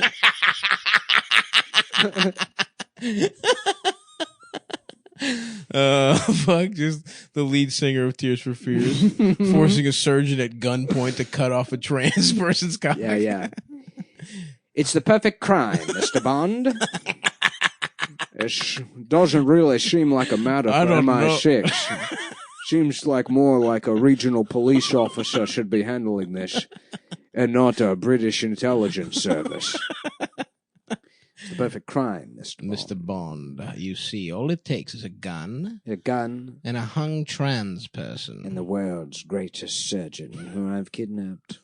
Fuck, just the lead singer of Tears for Fears forcing a surgeon at gunpoint to cut off a trans person's cock. Yeah. It's the perfect crime, Mr. Bond. It doesn't really seem like a matter I for don't know. MI6. Seems like more like a regional police officer should be handling this, and not a British intelligence service. It's the perfect crime, Mr. Bond. Mr. Bond, you see, all it takes is a gun A gun and a hung trans person. and the world's greatest surgeon who I've kidnapped.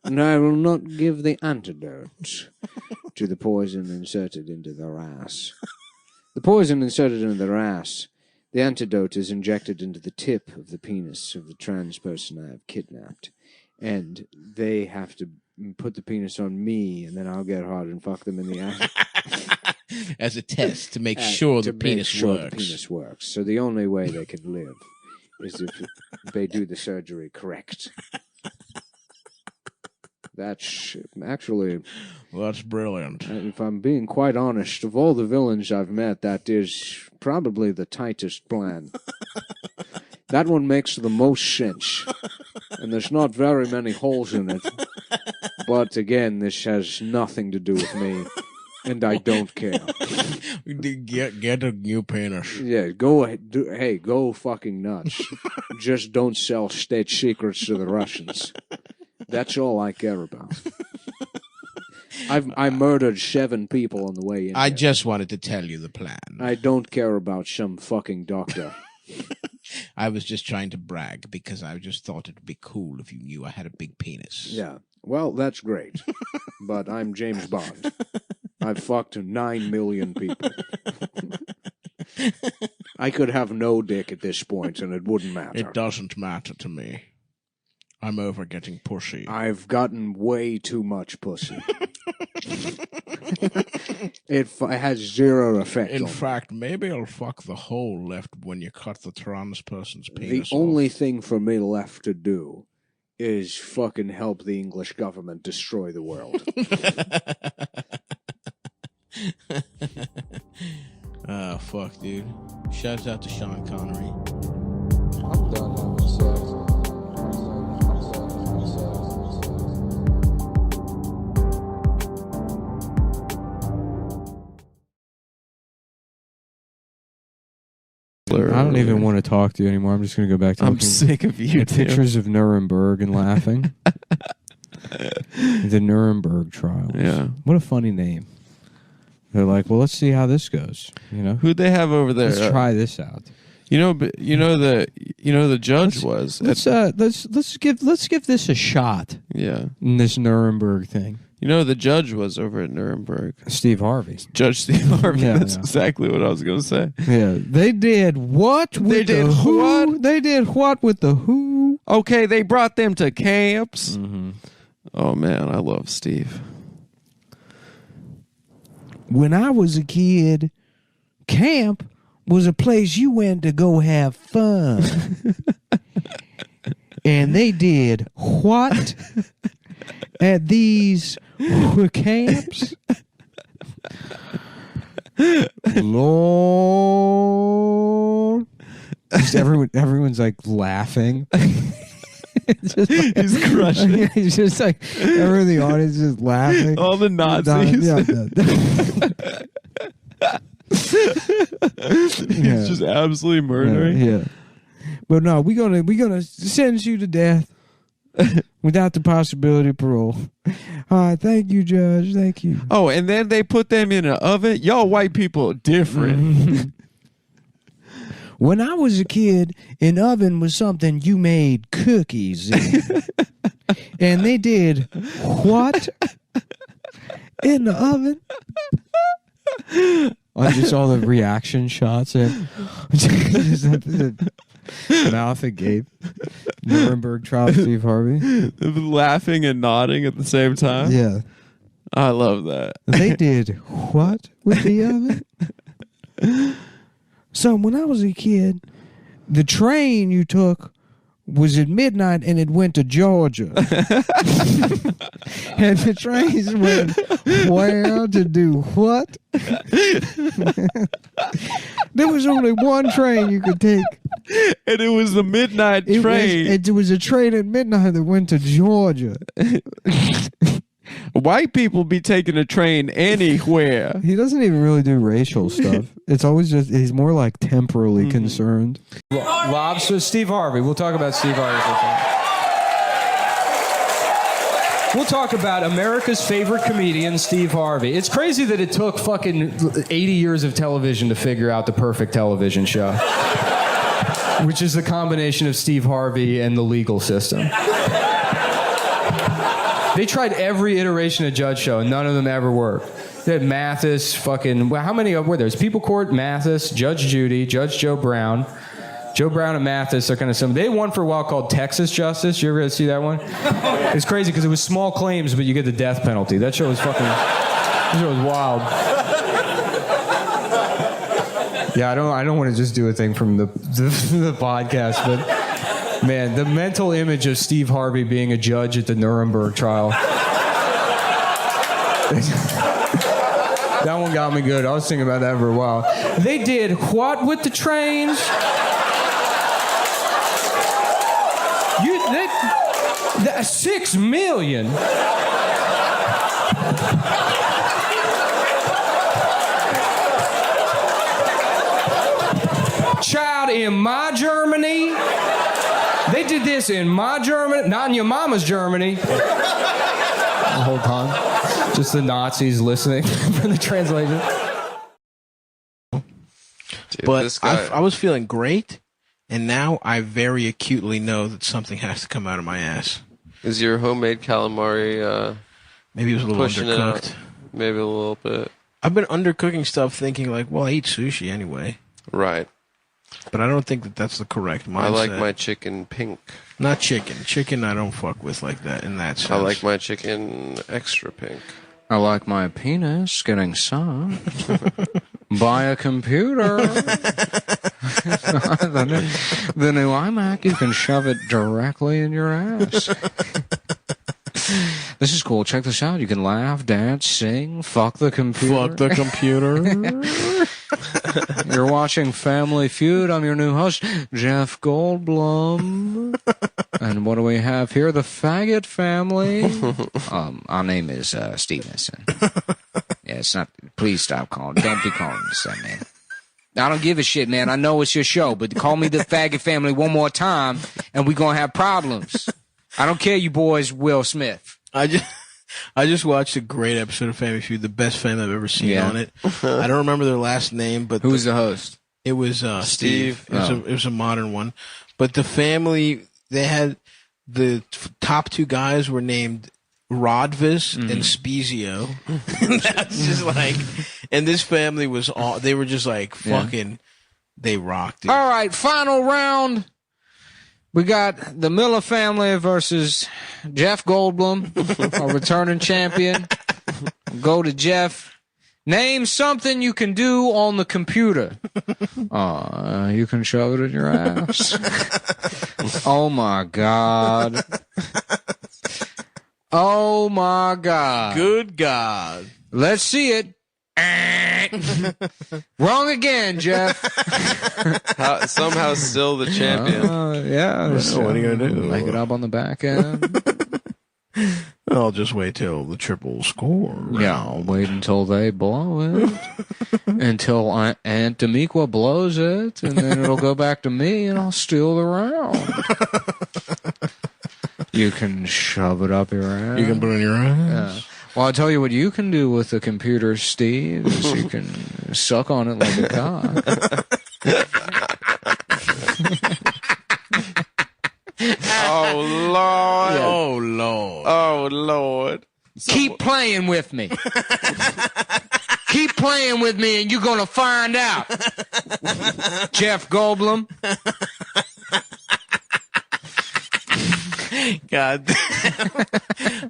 And I will not give the antidote to the poison inserted into their ass. The poison inserted into their ass, the antidote is injected into the tip of the penis of the trans person I have kidnapped. And they have to put the penis on me, and then I'll get hard and fuck them in the ass. As a test to make sure the penis works. The penis works. So the only way they can live is if they do the surgery correct. That's actually, Well, that's brilliant. if I'm being quite honest, of all the villains I've met, that is probably the tightest plan. That one makes the most sense. And there's not very many holes in it. But again, this has nothing to do with me. And I don't care. Get a new penis. Yeah, go ahead. Hey, go fucking nuts. Just don't sell state secrets to the Russians. That's all I care about. I murdered 7 people on the way in. I just wanted to tell you the plan. I don't care about some fucking doctor. I was just trying to brag because I just thought it would be cool if you knew I had a big penis. Yeah, well, that's great. But I'm James Bond. I've fucked 9 million people. I could have no dick at this point and it wouldn't matter. It doesn't matter to me. I'm over getting pussy. I've gotten way too much pussy. It has zero effect In on fact, maybe I'll fuck the hole left when you cut the trans person's me. penis The only thing for me left to do is fucking help the English government destroy the world. Oh, fuck, dude. Shouts out to Sean Connery. I'm done having sex. I don't even want to talk to you anymore. I'm just going to go back to I'm sick of you. pictures of Nuremberg and laughing. The Nuremberg trials. Yeah. What a funny name. They're like, well, let's see how this goes. You know, Who'd they have over there? let's try this out. The judge was. Let's give this a shot. Yeah. In this Nuremberg thing. The judge was over at Nuremberg. Steve Harvey. Judge Steve Harvey. Yeah, That's yeah. exactly what I was going to say. Yeah, they did what with They did the who? what? They did what with the who? Okay, they brought them to camps. Mm-hmm. Oh, man, I love Steve. When I was a kid, camp was a place you went to go have fun. And they did what at these camps? Lord. Just everyone's like laughing. He's crushing it. He's just like, everyone in the audience is laughing. All the Nazis. He's just absolutely murdering. Yeah. But no, we're gonna sentence you to death without the possibility of parole. All right, thank you, Judge. Thank you. Oh, and then they put them in an oven. Y'all white people are different. When I was a kid, an oven was something you made cookies in. And they did what in the oven? I just saw the reaction shots and mouth agape. Nuremberg trial, Steve Harvey. Laughing and nodding at the same time. Yeah. I love that. They did what with the oven? So when I was a kid, the train you took was at midnight and it went to Georgia. And the trains went where to do what? There was only one train you could take. And it was the midnight train. It was a train at midnight that went to Georgia. White people be taking a train anywhere. He doesn't even really do racial stuff. It's always just, he's more like temporally concerned. Lobster, Steve Harvey. We'll talk about Steve Harvey for a second. We'll talk about America's favorite comedian, Steve Harvey. It's crazy that it took fucking 80 years of television to figure out the perfect television show, which is the combination of Steve Harvey and the legal system. They tried every iteration of Judge Show, and none of them ever worked. They had Mathis, fucking... Well, how many were there? There's People Court, Mathis, Judge Judy, Judge Joe Brown. Joe Brown and Mathis are kind of similar. They had one for a while called Texas Justice. You ever see that one? It's crazy because it was small claims, but you get the death penalty. That show was fucking... That show was wild. Yeah, I don't want to just do a thing from the podcast, but... Man, the mental image of Steve Harvey being a judge at the Nuremberg trial. That one got me good. I was thinking about that for a while. They did what with the trains? $6 million. Child, in my Germany, they did this in my Germany, not in your mama's Germany. The whole time, just the Nazis listening for the translation. Dude, But this guy, I was feeling great, and now I very acutely know that something has to come out of my ass. is your homemade calamari Maybe it was a little pushing it undercooked. out? Maybe a little bit. I've been undercooking stuff thinking like, well, I eat sushi anyway. Right. But I don't think that that's the correct mindset. I like my chicken pink. Not chicken. Chicken I don't fuck with like that in that sense. I like my chicken extra pink. I like my penis getting sucked by a computer. the new iMac, you can shove it directly in your ass. This is cool. Check this out. You can laugh, dance, sing, fuck the computer. Fuck the computer. You're watching Family Feud. I'm your new host, Jeff Goldblum. And what do we have here? The Faggot Family. Our name is Stevenson. Yeah, it's not. Please stop calling. Don't be calling us that, man. I don't give a shit, man. I know it's your show, but call me the Faggot Family one more time, and we're gonna have problems. I don't care, you boys. Will Smith. I just watched a great episode of Family Feud, the best family I've ever seen Yeah. on it. I don't remember their last name, but Who's the host? it was Steve. Steve. It was a modern one. But the family, they had the top two guys were named Rodvis and Spezio. And that's just like, and this family was all, they were just like fucking, they rocked it. All right, final round. We got the Miller family versus Jeff Goldblum, a returning champion. Go to Jeff. Name something you can do on the computer. You can shove it in your ass. Oh my God. Oh my God. Good God. Let's see it. Wrong again, Jeff. Somehow still the champion. Yeah. So what are you gonna do? Make it up on the back end. I'll just wait till the triple score. Yeah, I'll wait until they blow it. Until Aunt Demiqua blows it, and then it'll go back to me, and I'll steal the round. You can shove it up your ass. You can put it in your ass. Yeah. Well, I'll tell you what you can do with the computer, Steve, is you can suck on it like a cock. Oh, Lord. Oh, Lord. Oh, Lord. Keep playing with me. Keep playing with me, and you're going to find out. Jeff Goldblum. God damn.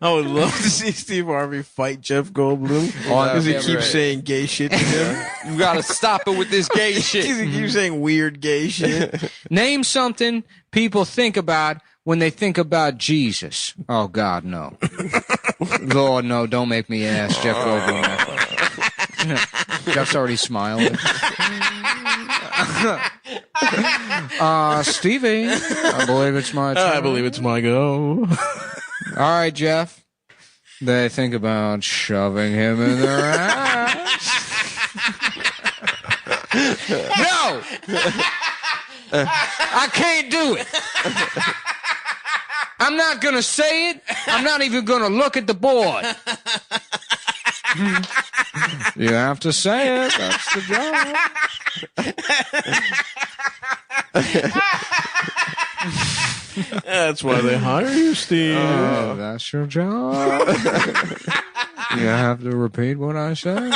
I would love to see Steve Harvey fight Jeff Goldblum because he yeah, keeps right. saying gay shit to him. You gotta stop it with this gay shit. He keeps saying weird gay shit. Name something people think about when they think about Jesus. Oh, God, no. Lord, no, don't make me ask Jeff Goldblum. Jeff's already smiling. Stevie, I believe it's my turn. I believe it's my go. All right, Jeff. They think about shoving him in their ass. No! I can't do it. I'm not going to say it. I'm not even going to look at the board. You have to say it. That's the job. That's why they hire you, Steve. That's your job. You have to repeat what I say.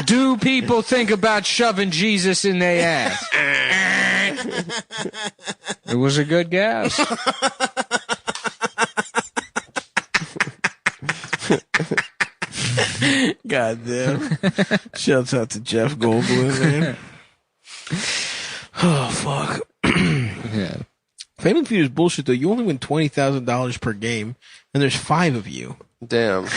Do people think about shoving Jesus in their ass? It was a good guess. God damn. Shouts out to Jeff Goldblum, man. Oh, fuck. Yeah. Family Feud is bullshit, though. You only win $20,000 per game, and there's 5 of you. Damn.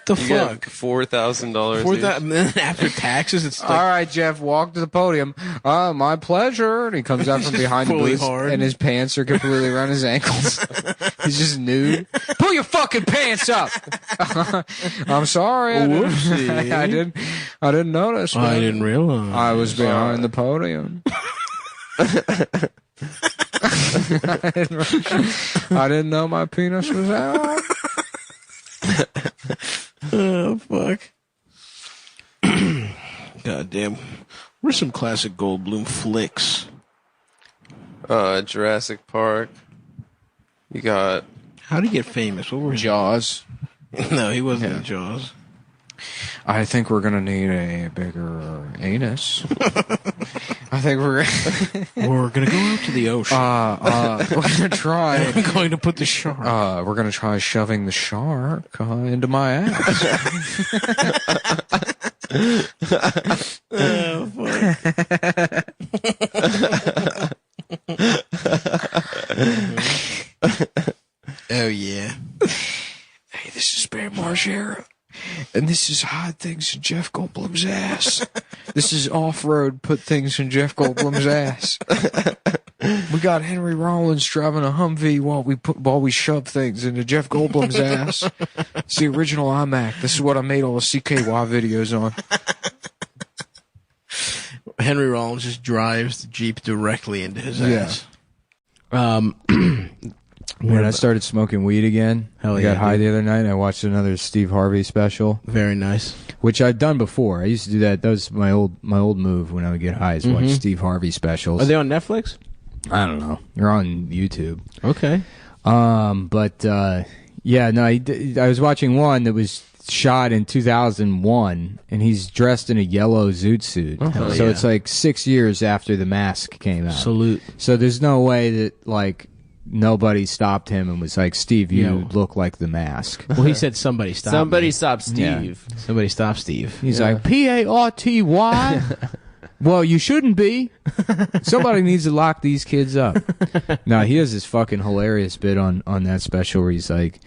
The You get fuck? $4,000. After taxes, it's All like right, Jeff, walk to the podium. My pleasure. And he comes out from behind the fully booth, hard. and his pants are completely around his ankles. He's just nude. Pull your fucking pants up. I'm sorry. Whoopsie. I didn't notice. I man. didn't realize. I was behind the podium. I didn't know my penis was out. Oh, fuck. Goddamn. Where's some classic Goldblum flicks? Jurassic Park. You got How'd he get famous? What were his... Jaws. No, he wasn't in Jaws. I think we're gonna need a bigger anus. I think we're gonna go out to the ocean. we're gonna try. I'm going to put the shark. We're gonna try shoving the shark into my ass. Oh yeah. Hey, this is Bear Margera, and this is Hide Things in Jeff Goldblum's ass. This is Off-Road Put Things in Jeff Goldblum's ass. We got Henry Rollins driving a Humvee while we shove things into Jeff Goldblum's ass. It's the original iMac. This is what I made all the CKY videos on. Henry Rollins just drives the Jeep directly into his Yeah. ass. When I started smoking weed again, Hell I yeah, got high dude. the other night. I watched another Steve Harvey special, Very nice. which I'd done before. I used to do that. That was my old move when I would get high, is watch Steve Harvey specials. Are they on Netflix? I don't know. They're on YouTube. Okay. Yeah, no, I was watching one that was shot in 2001, and he's dressed in a yellow zoot suit. hell So yeah. it's like 6 years after The Mask came out. Salute. So there's no way that, like, nobody stopped him and was like, Steve, you No. look like The Mask. Well, he said somebody stop Somebody me. stop Steve. Somebody stop Steve. He's like, Party? Well, you shouldn't be. Somebody needs to lock these kids up. No, he has this fucking hilarious bit on that special where he's like,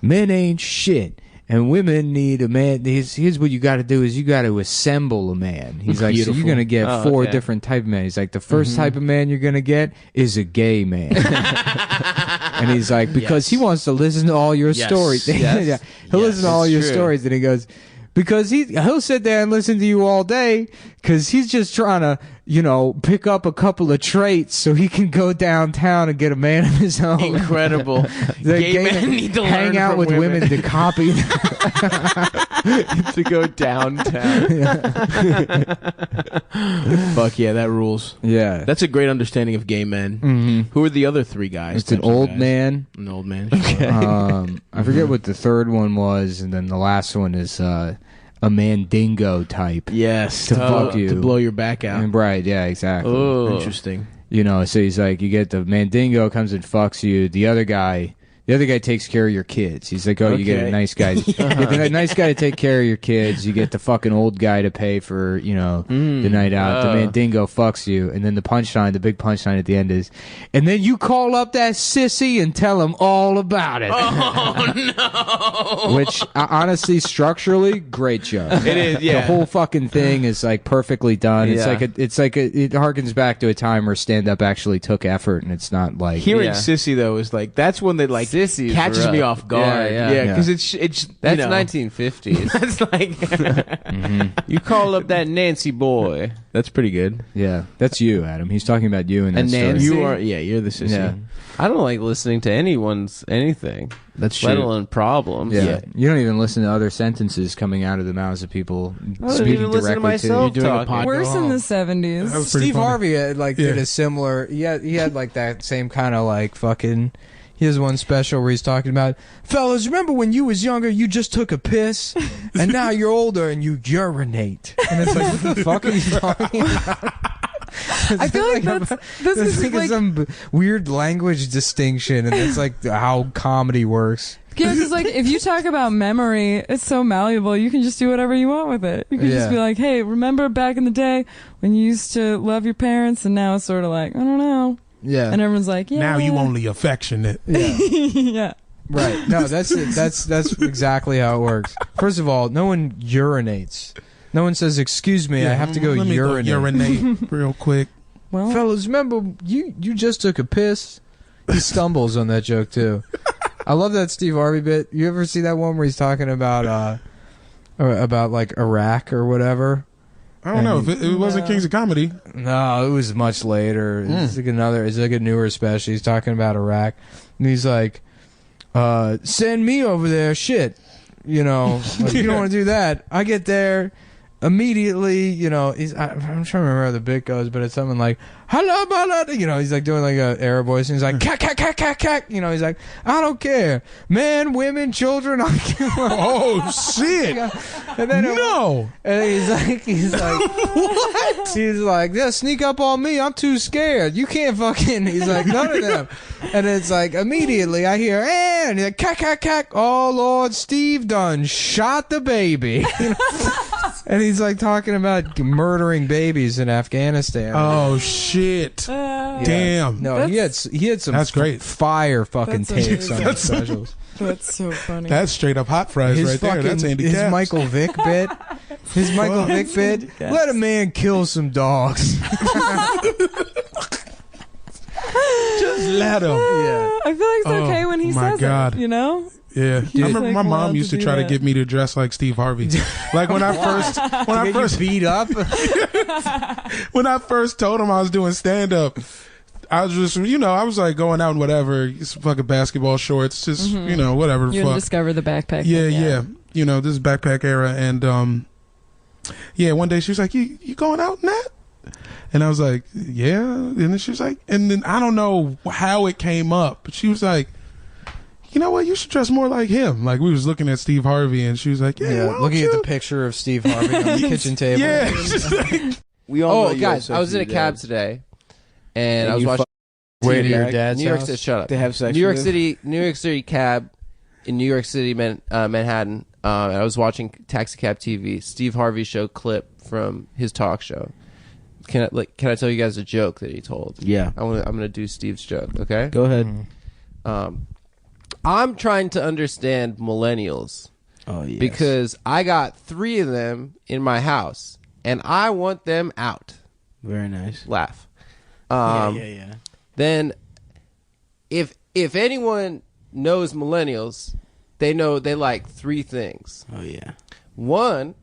men ain't shit. And women need a man. Here's what you got to do: is you got to assemble a man. He's like, so you're gonna get four different type of men. He's like, the first type of man you're gonna get is a gay man. And he's like, because he wants to listen to all your stories. Yes. Yeah. He'll listen to all your stories, and he goes, because he'll sit there and listen to you all day, because he's just trying to, pick up a couple of traits so he can go downtown and get a man of his own. Incredible. The Gay men need to hang learn out from with women to copy. To go downtown. Fuck yeah, that rules. Yeah. That's a great understanding of gay men. Mm-hmm. Who are the other three guys? It's an types of old guys? man. An old man. Sure. I forget what the third one was, and then the last one is a mandingo type. Yes. To fuck you. To blow your back out. And right, yeah, exactly. Interesting. So he's like, you get the mandingo comes and fucks you. The other guy takes care of your kids. He's like, you get a Okay. nice guy. You get a nice guy to take care of your kids. You get the fucking old guy to pay for, the night out. The mandingo fucks you. And then the big punchline at the end is, and then you call up that sissy and tell him all about it. Oh, no. Which, honestly, structurally, great joke. It is, yeah. The whole fucking thing is, like, perfectly done. Yeah. It harkens back to a time where stand-up actually took effort, and it's not like... Hearing Yeah. Sissy, though, is like, that's one that, like, Sissy's catches me rough. off guard. Yeah. Because it's That's you know, 1950s. That's like... You call up that Nancy boy. That's pretty good. Yeah, that's you, Adam. He's talking about you in that And story. Nancy? You're the Sissy. Yeah. I don't like listening to anyone's anything, That's let true. alone problems. Yeah. You don't even listen to other sentences coming out of the mouths of people I don't speaking even listen to directly myself You're doing a talking. pod- Worse go in home. the 70s. Steve Harvey did a similar. He had like that same kind of like fucking. He has one special where he's talking about, fellas, remember when you was younger, you just took a piss, and now you're older and you urinate. And it's like, what the fuck are you talking about? I feel like this is like some weird language distinction, and it's like how comedy works. Yeah, because like if you talk about memory, it's so malleable. You can just do whatever you want with it. You can just Yeah. be like, "Hey, remember back in the day when you used to love your parents?" And now it's sort of like, I don't know. Yeah. And everyone's like, "Yeah." Now you only affectionate. yeah. Right. No, that's exactly how it works. First of all, no one urinates. No one says, "Excuse me, I have to go let me urinate." Urinate real quick. Well, Fellas, remember you just took a piss? He stumbles on that joke too. I love that Steve Harvey bit. You ever see that one where he's talking about like Iraq or whatever? I don't know. If it wasn't Kings of Comedy. No, it was much later. It's like a newer special. He's talking about Iraq, and he's like, "Send me over there, shit." You know, like, you don't want to do that. I get there immediately. You know, I'm trying to remember how the bit goes, but it's something like, "Hello, bala." You know, he's like doing like a Arab voice, and he's like, "Kak, kak, kak, kak, kak." You know, he's like, "I don't care, men, women, children." Oh shit! And then No. and he's like, what? He's like, yeah, sneak up on me. I'm too scared. You can't fucking. He's like, none of them. And it's like immediately I hear, and he's like, cack, cack, cack. Oh Lord, Steve done shot the baby. And he's like talking about murdering babies in Afghanistan. Oh shit! Damn. No, he had some. That's great. Fire fucking That's takes on his specials. that's so funny. That's straight up hot fries right there. That's Andy his Caps. Michael Vick bit. His Michael Vick bit. Let a man kill some dogs. Just let him. Yeah. I feel like it's okay when he my says God. it. You know. Yeah, I remember like my mom allowed used to to do try to that. get me to dress like Steve Harvey. Like when I first beat up. when I first told him I was doing stand up, I was just I was like going out and whatever, some fucking basketball shorts, just whatever. You didn't discover the backpack. Yeah. This is backpack era, and one day she was like, "You going out in that?" And I was like, "Yeah," and then she was like, and then I don't know how it came up, but she was like, "You know what? You should dress more like him." Like we was looking at Steve Harvey, and she was like, "Yeah, looking at the picture of Steve Harvey on the kitchen table. Yeah, she's like, We all know you guys, have I was in a sex cab with today, and I was you watching Way to TV. your dad's New York house? City. Shut up. To have sex New York with? City. New York City cab in New York City, Manhattan. And I was watching Taxi Cab TV. Steve Harvey show clip from his talk show. Can I tell you guys a joke that he told? Yeah. I'm gonna do Steve's joke. Okay. Go ahead. I'm trying to understand millennials. Oh yeah. Because I got 3 of them in my house, and I want them out. Very nice. Laugh. Yeah. Then, if anyone knows millennials, they know they like 3 things. Oh yeah. One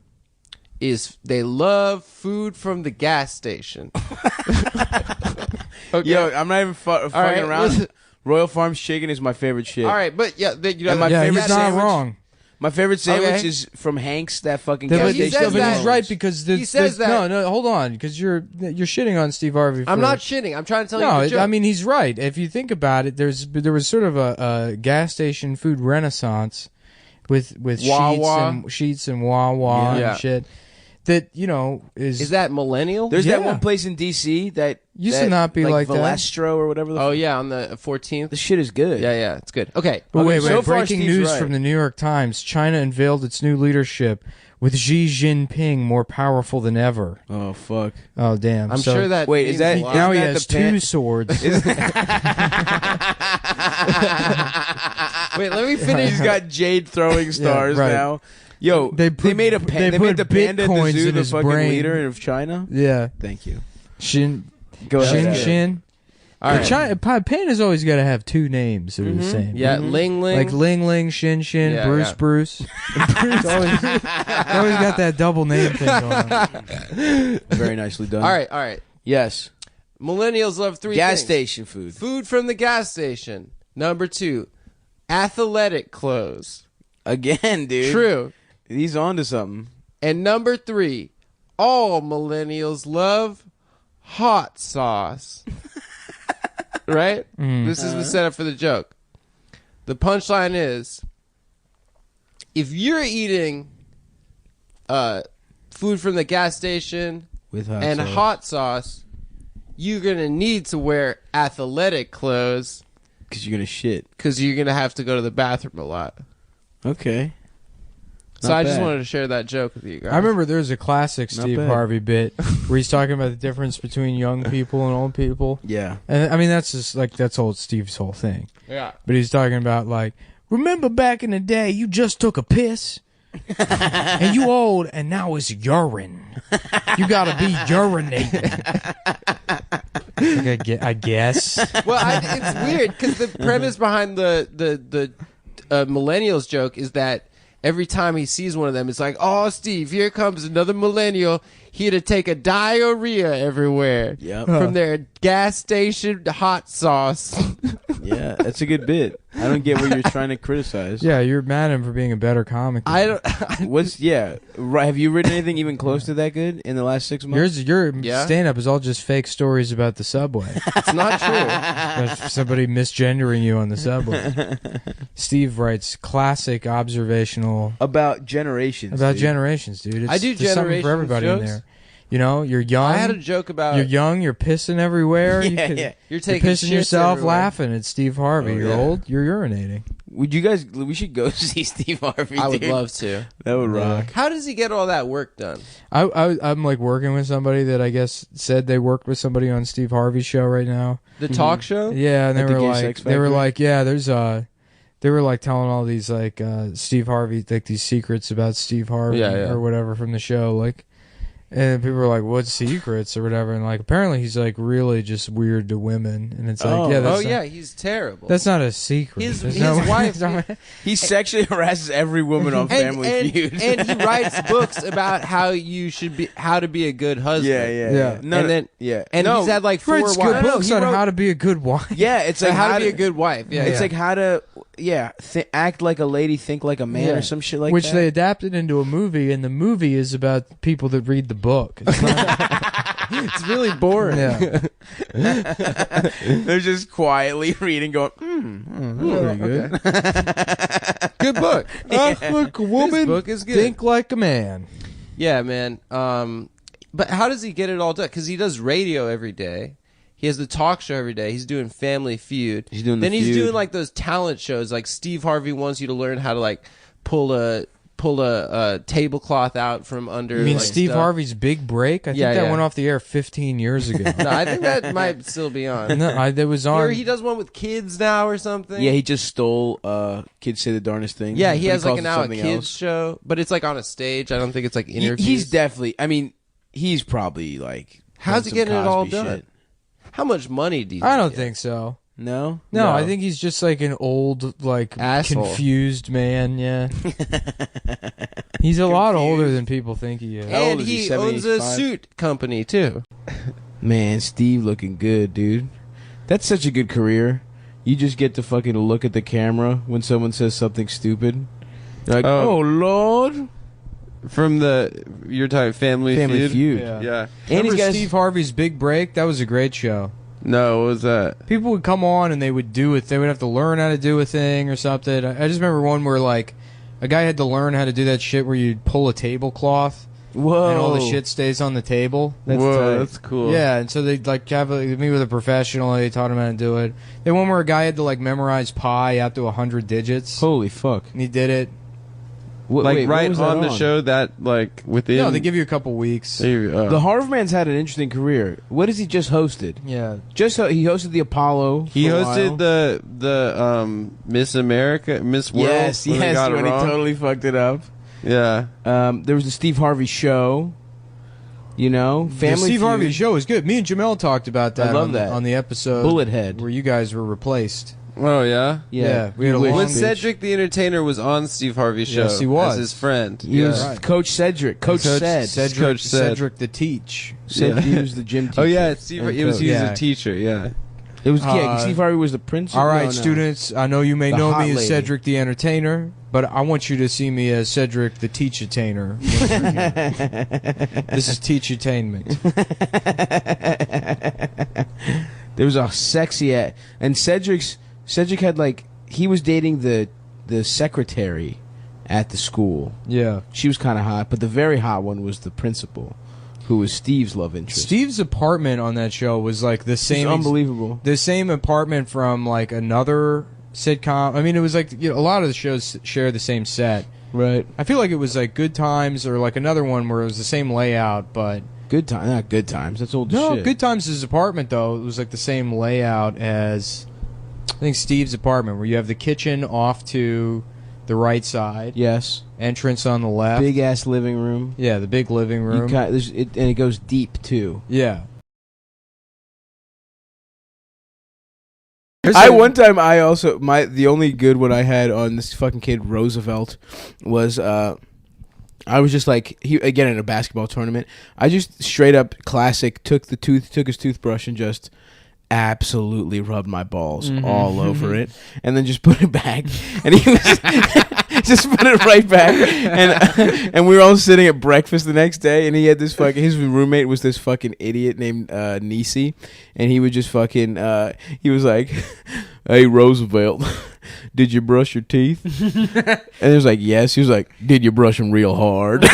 is they love food from the gas station. Okay. Yo, I'm not even fucking right, around. listen. Royal Farms chicken is my favorite shit. All right, but yeah, And my Yeah, favorite he's not sandwich. wrong. My favorite sandwich Okay. is from Hank's. That fucking But gas he station. says that. he's right because He says that. No, hold on, because you're shitting on Steve Harvey. I'm not shitting. I'm trying to tell you the joke. I mean he's right. If you think about it, there was sort of a gas station food renaissance with Wawa. sheets and Wawa Yeah. and shit. That Is that millennial? There's that Yeah. one place in DC that Used to not be like that. Valestro or whatever. Oh yeah, on the 14th. the shit is good. Yeah, it's good. Okay. But wait, so far, breaking Steve's news right. from the New York Times: China unveiled its new leadership with Xi Jinping more powerful than ever. Oh fuck. Oh damn! I'm So sure that. Wait, is means that- a lot. now he Isn't that has the pan- 2 swords. Wait, let me finish. He's got jade throwing stars right. now. Yo, they made a they they made the put panda at the bitcoins zoo in the his fucking brain. leader of China. Yeah, Thank you. Shin Go ahead. Shin. All right. China, Panda's always got to have 2 names that are the same. Yeah, Ling Ling. Like Ling Ling, Shin Shin, Yeah, Bruce yeah. Bruce. It's always got that double name thing going on. Very nicely done. All right. Yes. Millennials love 3 Gas things. station food. Food from the gas station. Number 2, athletic clothes. Again, dude. True. He's on to something. And number 3, all millennials love hot sauce. Right? This is the setup for the joke. The punchline is, if you're eating food from the gas station With and hot sauce, you're going to need to wear athletic clothes because you're gonna shit. because you're going to have to go to the bathroom a lot. Okay. So Not I just bad. wanted to share that joke with you guys. I remember there's a classic Not Steve bad. Harvey bit where he's talking about the difference between young people and old people. Yeah. And I mean, that's just like, that's old Steve's whole thing. Yeah. But he's talking about like, remember back in the day, you just took a piss, and you old, and now it's urine. You gotta be urinating. I guess. Well, it's weird because the premise behind the millennials joke is that every time he sees one of them, it's like, oh, Steve, here comes another millennial here to take a diarrhea everywhere from their gas station hot sauce. Yeah, that's a good bit. I don't get what you're trying to criticize. Yeah, you're mad at him for being a better comic. I don't. Right, have you written anything even close to that good in the last 6 months? Your stand-up is all just fake stories about the subway. It's not true. That's somebody misgendering you on the subway. Steve writes classic observational about generations. Dude. I do there's something for everybody jokes. in there. You know, you're young. I had a joke about you're young. You're pissing everywhere. You're taking pissing shits yourself, everywhere. laughing at Steve Harvey. You're old. You're urinating. Would you guys? We should go see Steve Harvey. I would dude. love to. That would rock. How does he get all that work done? I'm like working with somebody that I guess said they worked with somebody on Steve Harvey's show right now. The talk show? Yeah, and At the Gay Sex they were Factory? like, yeah, there's they were like telling all these like Steve Harvey, like these secrets about Steve Harvey or whatever from the show, like. And people were like, what secrets or whatever? And like, apparently he's like really just weird to women. And it's like, he's terrible. That's not a secret. His no wife. He sexually harasses every woman on Family Feud. And he writes books about how to be a good husband. Yeah. And he's had like 4 wives. Good books on how to be a good wife. Yeah, it's like how to be a good wife. Yeah, it's like how to act like a lady, think like a man, or some shit like Which that. they adapted into a movie, and the movie is about people that read the book. It's, it's really boring. Yeah. They're just quietly reading, going, very good. Good book. Look, a woman, This book is good. think like a man. Yeah, man. But how does he get it all done? Because he does radio every day. He has the talk show every day. He's doing Family Feud. He's doing He's Feud. doing like those talent shows. Like Steve Harvey wants you to learn how to like pull a tablecloth out from under. You mean like, Steve stuff. Harvey's Big Break? I think that went off the air 15 years ago. No, I think that might still be on. No, that was on. Or he does one with kids now or something. Yeah, he just stole Kids Say the Darndest Thing. Yeah, he But has like calls an it now a something kids else. show, but it's like on a stage. I don't think it's like interviews. He's definitely, I mean, he's probably like. How's done he some getting it all Cosby done? shit. How much money do you I don't get? think so. No? No, I think he's just like an old, like, Asshole. confused man, yeah. He's a lot older than people think he is. old And is he, he owns a 75? suit company too. Man, Steve looking good, dude. That's such a good career. You just get to fucking look at the camera when someone says something stupid. You're like, oh Lord. From you're talking Family Feud. Yeah. And he's Remember got Steve Harvey's Big Break? That was a great show. No, what was that? People would come on and they would do it. They would have to learn how to do a thing or something. I just remember one where like a guy had to learn how to do that shit where you pull a tablecloth Whoa. and all the shit stays on the table. Whoa, that's cool. Yeah, and so they'd like have meet with a professional. They taught him how to do it. Then one where a guy had to like memorize pi out to 100 digits. Holy fuck. And he did it. Like Wait, what right was that on the show that like within. No, they give you a couple weeks. The Harvman's had an interesting career. What has he just hosted? Yeah. He hosted the Apollo. He for a hosted while. the Miss America, Miss World. Yes, when they got it when he wrong. totally fucked it up. Yeah. There was the Steve Harvey show. You know, The Family Steve Feud. Harvey show is good. Me and Jamel talked about that. I love on, that. on the episode Bullethead. where you guys were replaced. Oh yeah. Yeah, we had a You long- When wish, bitch. Cedric the Entertainer was on Steve Harvey's show, Yes, he was. as his friend. He was Right. Coach Cedric. Coach Ced. Coach Ced. Cedric the Teach. Ced Yeah. he was the gym teacher. Oh yeah, Steve. And He was coach. he was Yeah. a teacher. Yeah. It was Steve Harvey was the principal. All right, No, no. students, I know you may The know hot me as lady. Cedric the Entertainer, but I want you to see me as Cedric the Teach-Attainer. This is Teach-Attainment. There was a sexy and Cedric had like he was dating the secretary at the school. Yeah. She was kind of hot, but the very hot one was the principal, who was Steve's love interest. Steve's apartment on that show was like the same. Unbelievable. The same apartment from like another sitcom. I mean, it was like a lot of the shows share the same set. Right. I feel like it was like Good Times or like another one where it was the same layout, but Good time, not Good Times. That's old as no, shit. Good Times' apartment though it was like the same layout as think Steve's apartment, where you have the kitchen off to the right side, Yes. entrance on the left. Big ass living room. Yeah, the big living room. And it goes deep too. Yeah. One time the only good one I had on this fucking kid Roosevelt was I was just like again in a basketball tournament. I just straight up classic took his toothbrush and just absolutely rubbed my balls all over it, and then just put it back, and he was just put it right back, and we were all sitting at breakfast the next day, and he had this fucking his roommate was this fucking idiot named Nisi, and he would just fucking he was like, "Hey Roosevelt, did you brush your teeth?" And he was like, "Yes." He was like, "Did you brush them real hard?"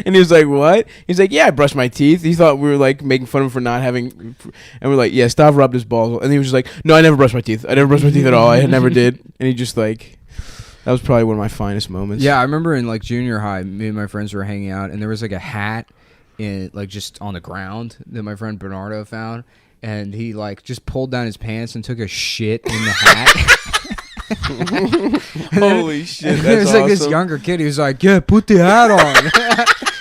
And he was like, "What?" He's like, "Yeah, I brushed my teeth." He thought we were like making fun of him for not having, and we're like, "Yeah, Stav rubbed his balls." And he was just like, "No, I never brushed my teeth. I never brushed my teeth at all. I never did." And he just like, that was probably one of my finest moments. Yeah, I remember in like junior high, me and my friends were hanging out, and there was like a hat in like just on the ground that my friend Bernardo found, and he like just pulled down his pants and took a shit in the hat. Holy shit! There was like this younger kid. He was like, "Yeah, put the hat on."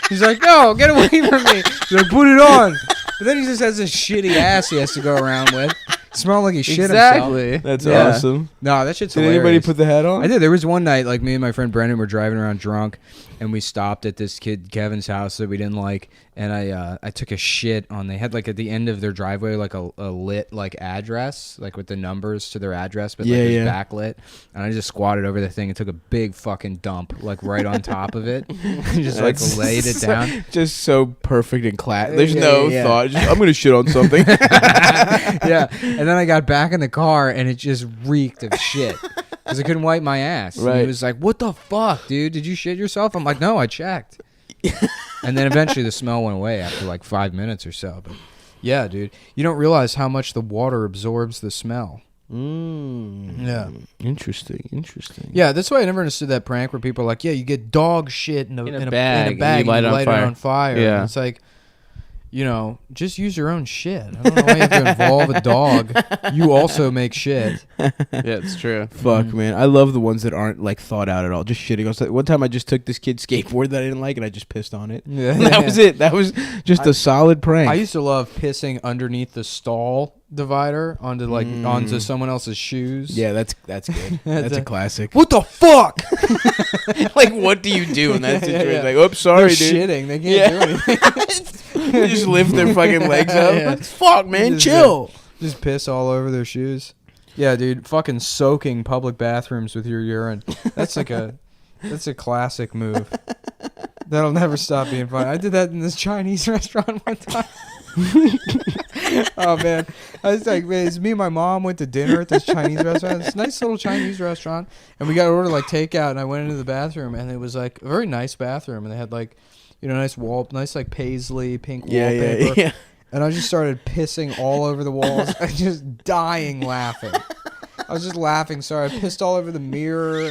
He's like, "No, get away from me!" He's like, "Put it on." But then he just has this shitty ass he has to go around with. Smell like he shit himself. That's awesome. No, that shit's Did hilarious. anybody put the hat on? I did. There was one night, like me and my friend Brendan were driving around drunk, and we stopped at this kid Kevin's house that we didn't like, and I took a shit on. They had like at the end of their driveway like a lit like address, like with the numbers to their address, but like it was backlit, and I just squatted over the thing and took a big fucking dump like right on top of it, and just like laid it down. Just so perfect and class. There's no thought. Just, I'm gonna shit on something. Yeah, and then I got back in the car and it just reeked of shit because I couldn't wipe my ass. Right. And he was like, "What the fuck, dude? Did you shit yourself?" I'm like, "No, I checked." And then eventually the smell went away after like 5 minutes or so. But yeah, dude, you don't realize how much the water absorbs the smell. Yeah. Interesting. Yeah, that's why I never understood that prank where people are like, "Yeah, you get dog shit in a bag, and you light it on fire." Yeah. And it's like, you know, just use your own shit. I don't know why you have to involve a dog. You also make shit. Yeah, it's true. Fuck, man. I love the ones that aren't like thought out at all. Just shitting. I was like, one time I just took this kid's skateboard that I didn't like and I just pissed on it. Yeah. That was it. That was just a solid prank. I used to love pissing underneath the stall divider onto someone else's shoes. Yeah, that's good. That's a classic. What the fuck? Like, what do you do in that situation? Yeah. Like, oops, sorry, They're dude. shitting. They can't do anything. They just lift their fucking legs up. Yeah. Fuck, man, Just, chill. Just piss all over their shoes. Yeah, dude, fucking soaking public bathrooms with your urine. That's a classic move. That'll never stop being fun. I did that in this Chinese restaurant one time. Oh man, I was like, man, it's me and my mom went to dinner at this Chinese restaurant. This nice little Chinese restaurant, and we got to order like takeout. And I went into the bathroom, and it was like a very nice bathroom, and they had like, you know, nice like paisley pink wallpaper. Yeah. And I just started pissing all over the walls. I was just dying laughing. I was just laughing. Sorry, I pissed all over the mirror.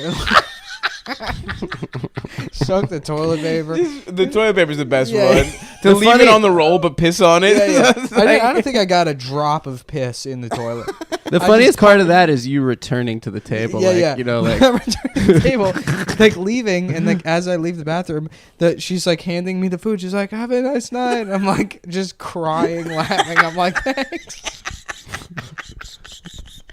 Soaked the toilet paper. The toilet paper's the best Yeah. one. To leave it on the roll but piss on it. Yeah. I don't think I got a drop of piss in the toilet. The funniest part of that is you returning to the table. You know, like returning to the table, like leaving, and like as I leave the bathroom, that she's like handing me the food. She's like, "Have a nice night." I'm like just crying, laughing. I'm like, "Thanks."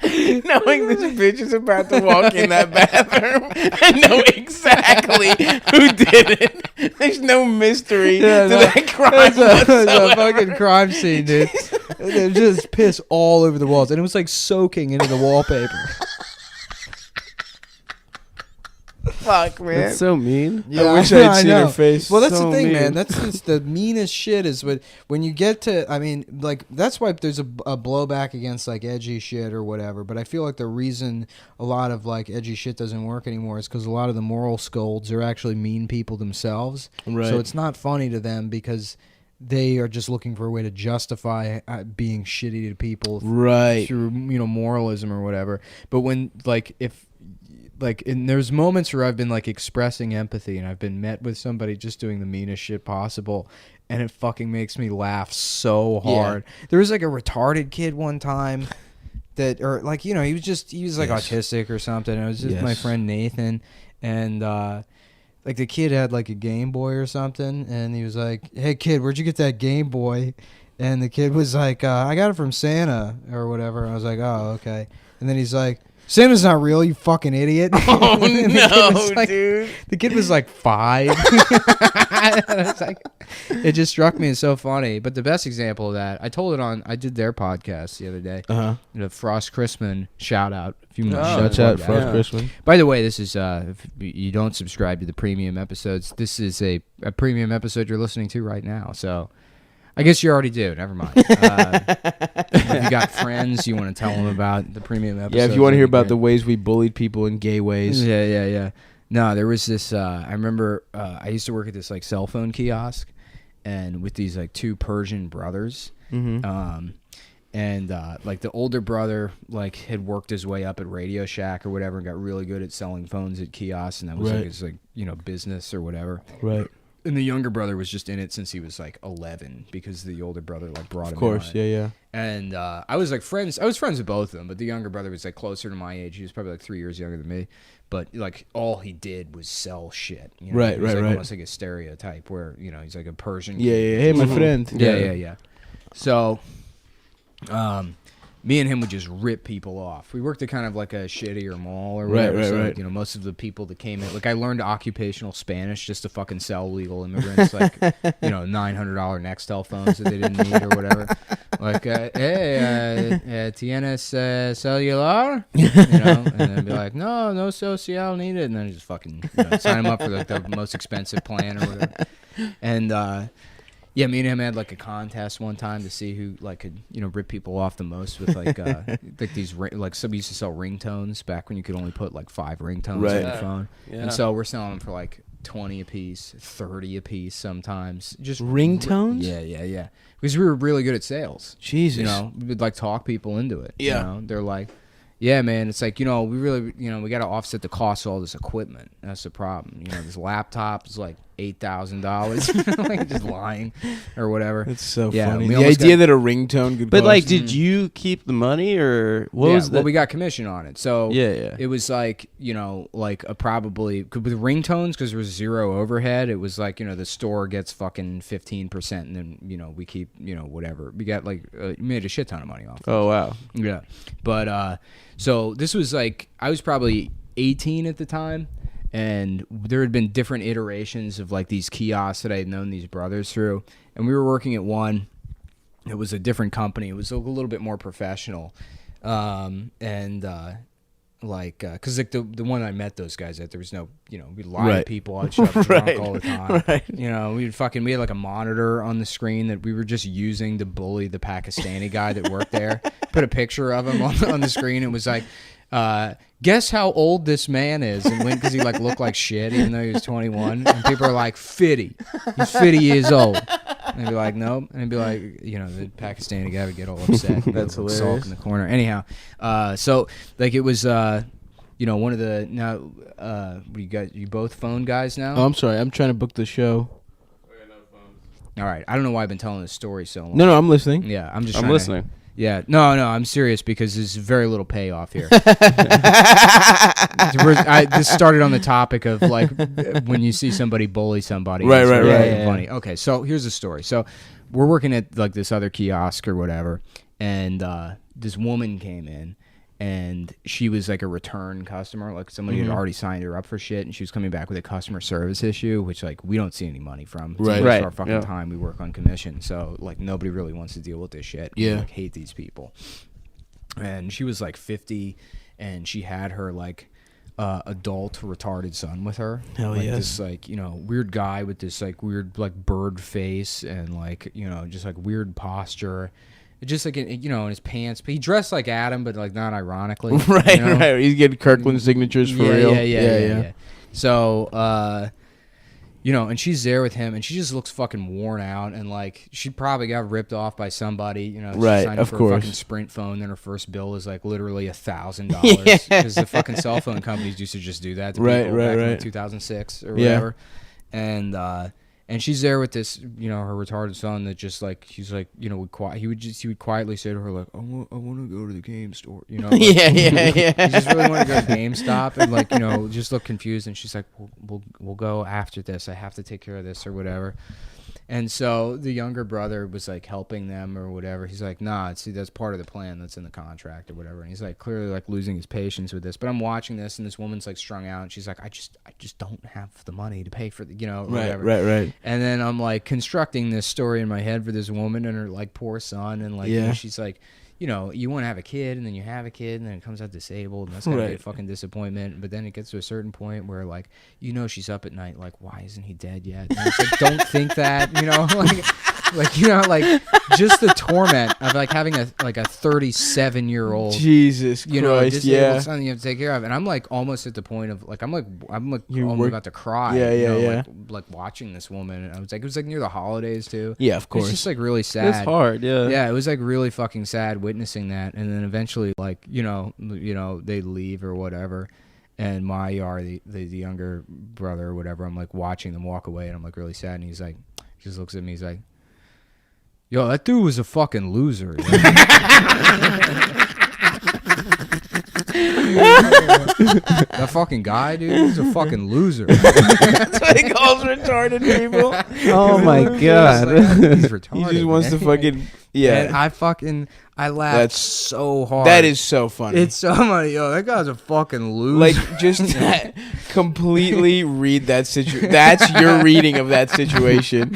Knowing this bitch is about to walk in that bathroom and know exactly who did it. There's no mystery to that crime It's whatsoever. a fucking crime scene, dude. There's just piss all over the walls, and it was like soaking into the wallpaper. Fuck, man. that's so mean. I wish I had seen know. her face. Well, that's So the thing, mean. man. That's just the meanest shit is when you get to, I mean, like, that's why there's a blowback against, like, edgy shit or whatever. But I feel like the reason a lot of, like, edgy shit doesn't work anymore is because a lot of the moral scolds are actually mean people themselves. Right. So it's not funny to them because they are just looking for a way to justify being shitty to people Right. through, you know, moralism or whatever. But when, like, and there's moments where I've been like expressing empathy and I've been met with somebody just doing the meanest shit possible, and it fucking makes me laugh so hard. There was like a retarded kid one time that, or like, you know, he was like autistic or something. It was just my friend Nathan, and like the kid had like a Game Boy or something, and he was like, "Hey kid, where'd you get that Game Boy?" And the kid was like, "I got it from Santa or whatever." I was like, "Oh, okay." And then he's like, "Santa's not real, you fucking idiot." Oh no, dude! The kid was like 5. It's like, it just struck me as so funny. But the best example of that, I did their podcast the other day. The Frost Chrisman shout out. Shout out Frost Chrisman. By the way, this is if you don't subscribe to the premium episodes, this is a premium episode you're listening to right now. So I guess you already do. Never mind. If you got friends you want to tell them about the premium episode. Yeah, if you want to hear about the ways we bullied people in gay ways. Yeah. No, there was this. I remember I used to work at this like cell phone kiosk, and with these like 2 Persian brothers. And like the older brother like had worked his way up at Radio Shack or whatever and got really good at selling phones at kiosks, and that was like his like, you know, business or whatever. Right. And the younger brother was just in it since he was like 11 because the older brother like brought him. Of course, yeah. And I was friends with both of them, but the younger brother was like closer to my age. He was probably like 3 years younger than me, but like all he did was sell shit. You know? Right. Almost like a stereotype where, you know, he's like a Persian. Yeah. Hey, my friend. Yeah. So, me and him would just rip people off. We worked at kind of like a shittier mall or whatever. Right. You know, most of the people that came in, like I learned occupational Spanish just to fucking sell legal immigrants, like, you know, $900 Nextel phones that they didn't need or whatever. Like, hey, tienes celular? You know, and then be like, no social needed, and then just fucking sign them up for like the most expensive plan or whatever. And yeah, me and him had like a contest one time to see who like could, you know, rip people off the most with like like these like somebody used to sell ringtones back when you could only put like 5 ringtones in your phone. Yeah. And so we're selling them for like 20 a piece, 30 a piece sometimes. Just ringtones? Yeah. Because we were really good at sales. Jesus. You know, we'd like talk people into it. Yeah. You know? They're like, yeah, man, it's like, you know, we really, you know, we got to offset the cost of all this equipment. That's the problem. You know, this laptop is like $8,000, like just lying or whatever. It's so funny. The almost idea that a ringtone could But cost. like, did you keep the money or what was well, we got commission on it. So yeah. It was like, you know, like a probably with ringtones, because there was 0 overhead. It was like, you know, the store gets fucking 15%, and then, you know, we keep, you know, whatever. We got like made a shit ton of money off. Oh wow. Yeah, but so this was like I was probably 18 at the time. And there had been different iterations of like these kiosks that I had known these brothers through. And we were working at one. It was a different company. It was a little bit more professional. Like, because like the one I met those guys at, there was no, you know, we'd lie to people. I'd show up drunk all the time. Right. You know, we had like a monitor on the screen that we were just using to bully the Pakistani guy that worked there. Put a picture of him on the screen. It was like, guess how old this man is, and when, because he like looked like shit even though he was 21, and people are like 50, he's 50 years old, and they'd be like nope, and he'd be like, you know, the Pakistani guy would get all upset. That's hilarious. Sulk in the corner. Anyhow, so like it was you know, one of the now you both phone guys now. Oh, I'm sorry, I'm trying to book the show. All right, I don't know why I've been telling this story so long. No, I'm listening. Yeah, I'm listening. Yeah, no, I'm serious because there's very little payoff here. This started on the topic of like when you see somebody bully somebody. Right. Funny. Okay, so here's the story. So we're working at like this other kiosk or whatever, and this woman came in, and she was like a return customer, like somebody had already signed her up for shit, and she was coming back with a customer service issue, which like we don't see any money from. It's Right. most of our fucking time we work on commission, so like nobody really wants to deal with this shit. Yeah. We, like, hate these people. And she was like 50, and she had her like adult retarded son with her. Hell like yes. This like, you know, weird guy with this like weird like bird face and like, you know, just like weird posture. Just like, you know, in his pants. But he dressed like Adam, but like not ironically. Right, you know? right. He's getting Kirkland signatures for real. Yeah. So, you know, and she's there with him, and she just looks fucking worn out, and like she probably got ripped off by somebody. You know, she Right, signed of for course. a fucking Sprint phone, then her first bill is like literally $1,000 because the fucking cell phone companies used to just do that to Right, people right, back in right. like 2006 or Yeah. whatever. And And she's there with this, you know, her retarded son that just like, he's like, you know, he would quietly say to her like, I want to go to the game store, you know. Like, yeah. He just really wanted to go to GameStop and like, you know, just look confused. And she's like, we'll go after this. I have to take care of this or whatever. And so the younger brother was like helping them or whatever. He's like, nah, see, that's part of the plan that's in the contract or whatever. And he's like clearly like losing his patience with this. But I'm watching this and this woman's like strung out and she's like, I just don't have the money to pay for the, you know, whatever. Right. And then I'm like constructing this story in my head for this woman and her like poor son. And like, you know, she's like, you know, you want to have a kid and then you have a kid and then it comes out disabled and that's going to be a fucking disappointment. But then it gets to a certain point where like, you know, she's up at night like, why isn't he dead yet? And it's like, don't think that, you know, like, you know, like just the torment of like having a 37-year-old, Jesus you know, Christ, disabled son you have to take care of. And I'm like almost at the point of like, I'm almost about to cry. Like watching this woman. And I was like, it was like near the holidays too. Yeah, of course. It's just like really sad. It's hard, yeah. Yeah, it was like really fucking sad witnessing that, and then eventually, like you know, they leave or whatever, and my the younger brother or whatever, I'm like watching them walk away, and I'm like really sad, and he's like, he just looks at me, he's like, yo, that dude was a fucking loser. That fucking guy, dude, he's a fucking loser. That's what he calls retarded people. Oh my god, he's retarded. He just wants to fucking And I laughed so hard. That is so funny. It's so funny, yo. That guy's a fucking loser. Like just completely read that situation. That's your reading of that situation.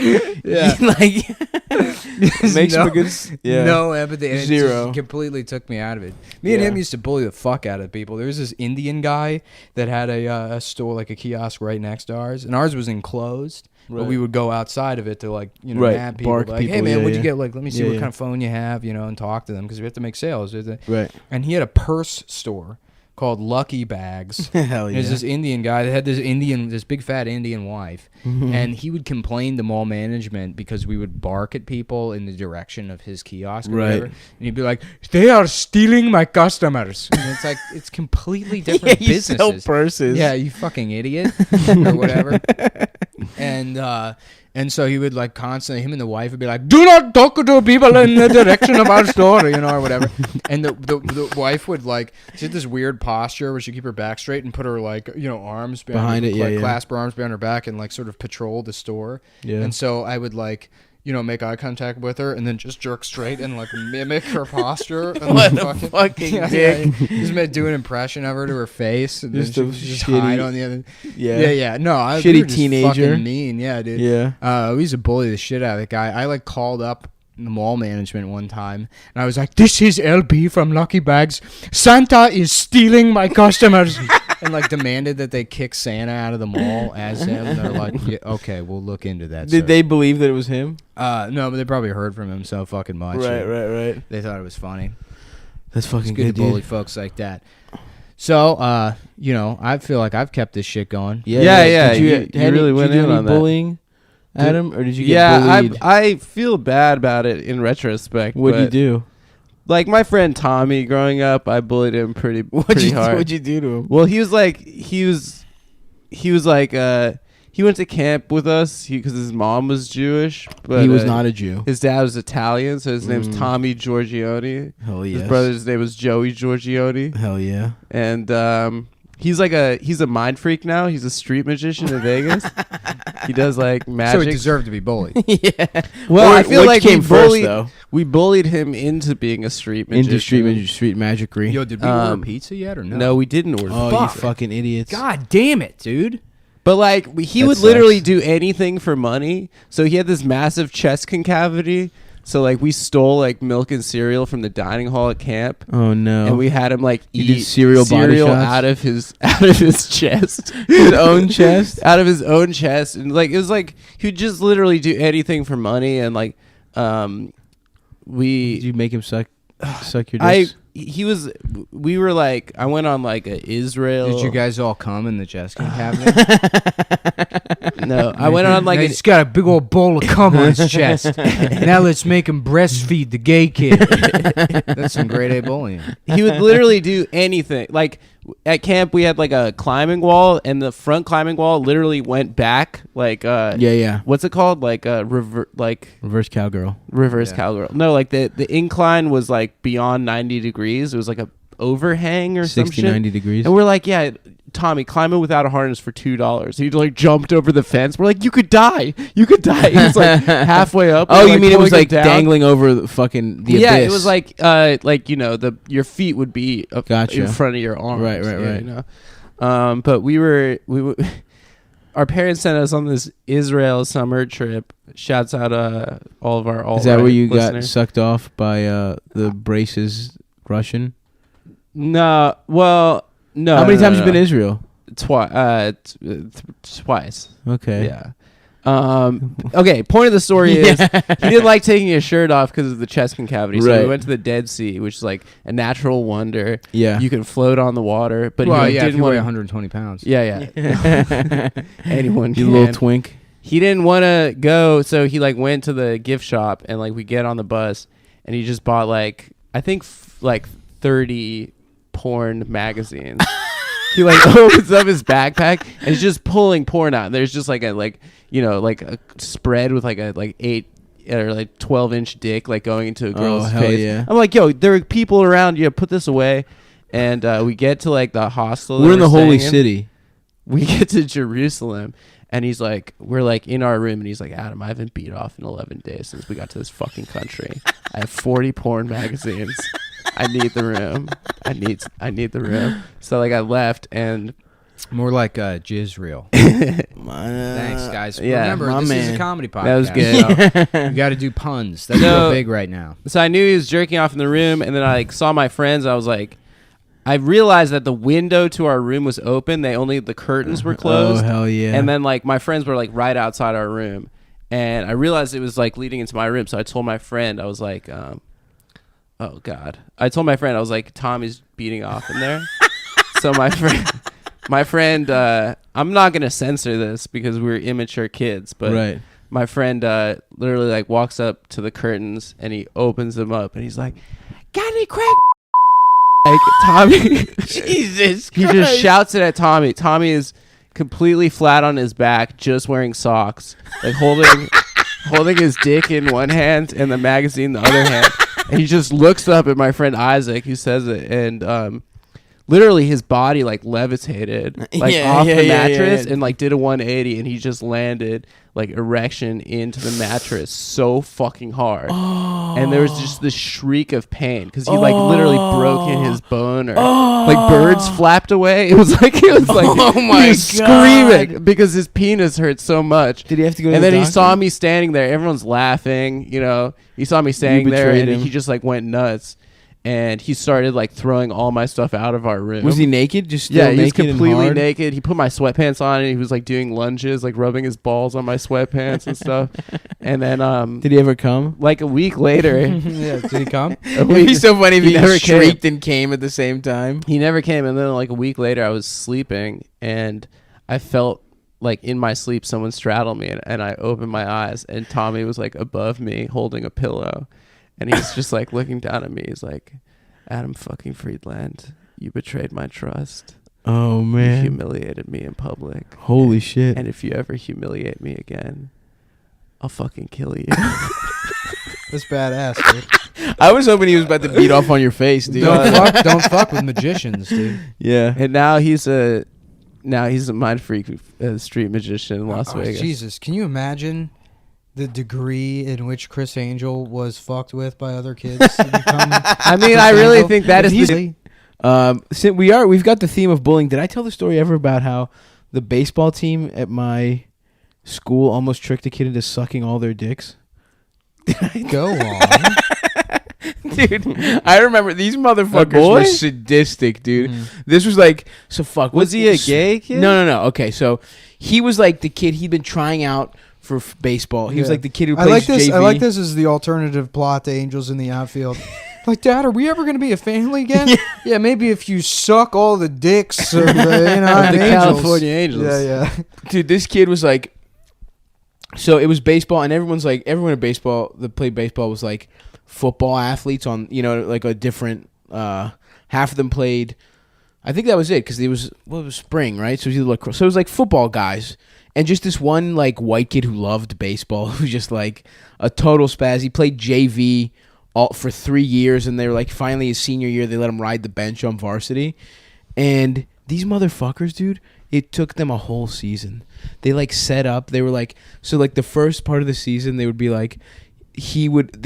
Yeah, like makes him a good. No empathy. And Zero. It just completely took me out of it. Me and him used to bully the fuck out of people. There was this Indian guy that had a store, like a kiosk right next to ours, and ours was enclosed. Right. But we would go outside of it to like, you know, nab people. Bark like, people, hey man, what'd you get? Like, let me see what kind of phone you have, you know, and talk to them because we have to make sales. Right. And he had a purse store called Lucky Bags. Hell yeah. There's this Indian guy that had this big fat Indian wife, and he would complain to mall management because we would bark at people in the direction of his kiosk or whatever. And he'd be like, they are stealing my customers. And it's like, it's completely different businesses. You sell purses. Yeah, you fucking idiot or whatever. And so he would like constantly, him and the wife would be like, do not talk to people in the direction of our store, you know, or whatever. And the wife would like, she had this weird posture where she'd keep her back straight and put her like, you know, arms behind it, like clasp her arms behind her back and like sort of patrol the store. Yeah. And so I would like, you know, make eye contact with her and then just jerk straight and like mimic her posture. And what a fucking dick. Just do an impression of her to her face and just then just hide on the other. Yeah. No, shitty teenager. Fucking mean, yeah, dude. Yeah. We used to bully the shit out of that guy. I like called up the mall management one time and I was like, this is LB from Lucky Bags. Santa is stealing my customers. And like demanded that they kick Santa out of the mall as him. And they're like, yeah, okay, we'll look into that. Did they believe that it was him? No, but they probably heard from him so fucking much. Right. They thought it was funny. That's fucking it's good to bully folks like that. So, you know, I feel like I've kept this shit going. Yeah. You really went in on that. Bullying, Adam, or did you get bullied? I feel bad about it in retrospect. What'd you do? Like my friend Tommy, growing up, I bullied him pretty hard. What'd you do to him? Well, he went to camp with us because his mom was Jewish, but he was not a Jew. His dad was Italian, so his name's Tommy Giorgione. Hell yeah. His brother's name was Joey Giorgione. Hell yeah. And he's a mind freak now. He's a street magician in Vegas. He does like magic. So he deserved to be bullied. Yeah. Well, I feel like we bullied him into being a street magician. Into street magicry. Yo, did we order pizza yet or no? No, we didn't order pizza. Oh, you fucking idiots. God damn it, dude. But like he would literally do anything for money. So he had this massive chest concavity. So like we stole like milk and cereal from the dining hall at camp. Oh no! And we had him like eat cereal out of his chest, his own chest, out of his own chest, and like it was like he'd just literally do anything for money. And like did you make him suck your dick? We were like, I went on like a Israel. Did you guys all come in the chest cabinet? No, I went on like he's got a big old bowl of cum on his chest. Now let's make him breastfeed the gay kid. That's some grade A bullying. He would literally do anything. Like at camp we had like a climbing wall, and the front climbing wall literally went back like what's it called, like reverse cowgirl. Cowgirl. No, like the incline was like beyond 90 degrees. It was like a overhang or 60, some shit. 90 degrees. And we're like, yeah, Tommy, climb it without a harness for $2. He like jumped over the fence. We're like, you could die. He's like halfway up. Oh, you like, mean it was like down. dangling over the fucking the yeah, abyss. it was like you know, your feet would be in front of your arms. Right. You know? But we were our parents sent us on this Israel summer trip. Shouts out all of our Is that where you listeners. got sucked off by the braces Russian? No, well, no. How many times you been to Israel? Twice. Okay. Yeah. Okay. Point of the story is he didn't like taking his shirt off because of the chest concavity. So Right. we went to the Dead Sea, which is like a natural wonder. Yeah. You can float on the water, but Well, he yeah, if didn't you weigh want. 120 pounds. Yeah. Anyone You can. little twink. He didn't want to go, so he like went to the gift shop, and like we get on the bus, and he just bought like I think like 30 porn magazines. He like opens up his backpack and he's just pulling porn out. And there's just like a like a spread with like a 8 or like 12-inch dick like going into a girl's hell face. yeah. I'm like, yo, there are people around. You put this away. And we get to like the hostel. We're in the staying holy in. city. We get to Jerusalem. And he's like, we're like in our room, and he's like, Adam, I haven't beat off in 11 days since we got to this fucking country. I have 40 porn magazines. I need the room. I need the room. So like I left, and More like Jizreel. Thanks, guys. Yeah, Remember, this is a comedy podcast. That was good. So you got to do puns. That's No. real big right now. So I knew he was jerking off in the room, and then I like saw my friends. I was like, I realized that the window to our room was open. The curtains were closed. Oh hell yeah! And then like my friends were like right outside our room, and I realized it was like leading into my room. So I told my friend, I was like, oh god. I told my friend, I was like, Tommy's beating off in there. So my friend, I'm not gonna censor this because we're immature kids, but right. my friend literally like walks up to the curtains and he opens them up and he's like, got any crack? Like Tommy, Jesus he just shouts it at Tommy. Tommy is completely flat on his back, just wearing socks, like holding his dick in one hand and the magazine in the other hand. And he just looks up at my friend Isaac, who says it, and literally his body like levitated like off the mattress and like did a 180, and he just landed like erection into the mattress so fucking hard. And there was just this shriek of pain because he like literally broke in his boner. Like birds flapped away. It was like Oh my he was God. screaming because his penis hurt so much. Did he have to go to And the then he doctor? saw me standing there. Everyone's laughing, you know. He saw me standing there, betrayed and him. he just like went nuts. And he started like throwing all my stuff out of our room. Was he naked? Just still Yeah, he was naked and completely hard? naked. He put my sweatpants on, and he was like doing lunges, like rubbing his balls on my sweatpants and stuff. And then Did he ever come? like a week later, Yeah, did he come? a It'd week- be so funny if he he never shrieked and came at the same time. he never came. And then like a week later, I was sleeping, and I felt like in my sleep someone straddled me, and I opened my eyes, and Tommy was like above me holding a pillow, and he's just like looking down at me. He's like, Adam fucking Friedland, you betrayed my trust. Oh You man! humiliated me in public. Holy shit! And if you ever humiliate me again, I'll fucking kill you. That's badass, dude. I was hoping he was about to beat off on your face, dude. Don't fuck with magicians, dude. Yeah. And now he's a mind freak street magician in Las Oh, Vegas. Jesus, can you imagine the degree in which Chris Angel was fucked with by other kids? To become I mean, Chris I really Angel? think that is He's- Since we've got the theme of bullying. Did I tell the story ever about how the baseball team at my school almost tricked a kid into sucking all their dicks? Go on. Dude, I remember these motherfuckers boy? were sadistic, dude. This was like, so fuck. Was he a gay kid? No. Okay, so he was like the kid. He'd been trying out for baseball. He was Yeah. like the kid who I plays like this. JV. I like this as the alternative plot to Angels in the Outfield. Like, Dad, are we ever going to be a family again? Yeah, maybe if you suck all the dicks of the, Of the Angels. California Angels. Yeah. Dude, this kid was like, so it was baseball, and everyone at baseball that played baseball was like football athletes on, like a different, half of them played I think that was it because it was spring, right? So it was either lacrosse. So it was like football guys, and just this one like white kid who loved baseball, who was just like a total spaz. He played JV for 3 years, and they were like finally his senior year they let him ride the bench on varsity, and these motherfuckers, dude. It took them a whole season. They like set up. They were like so like the first part of the season they would be like. He would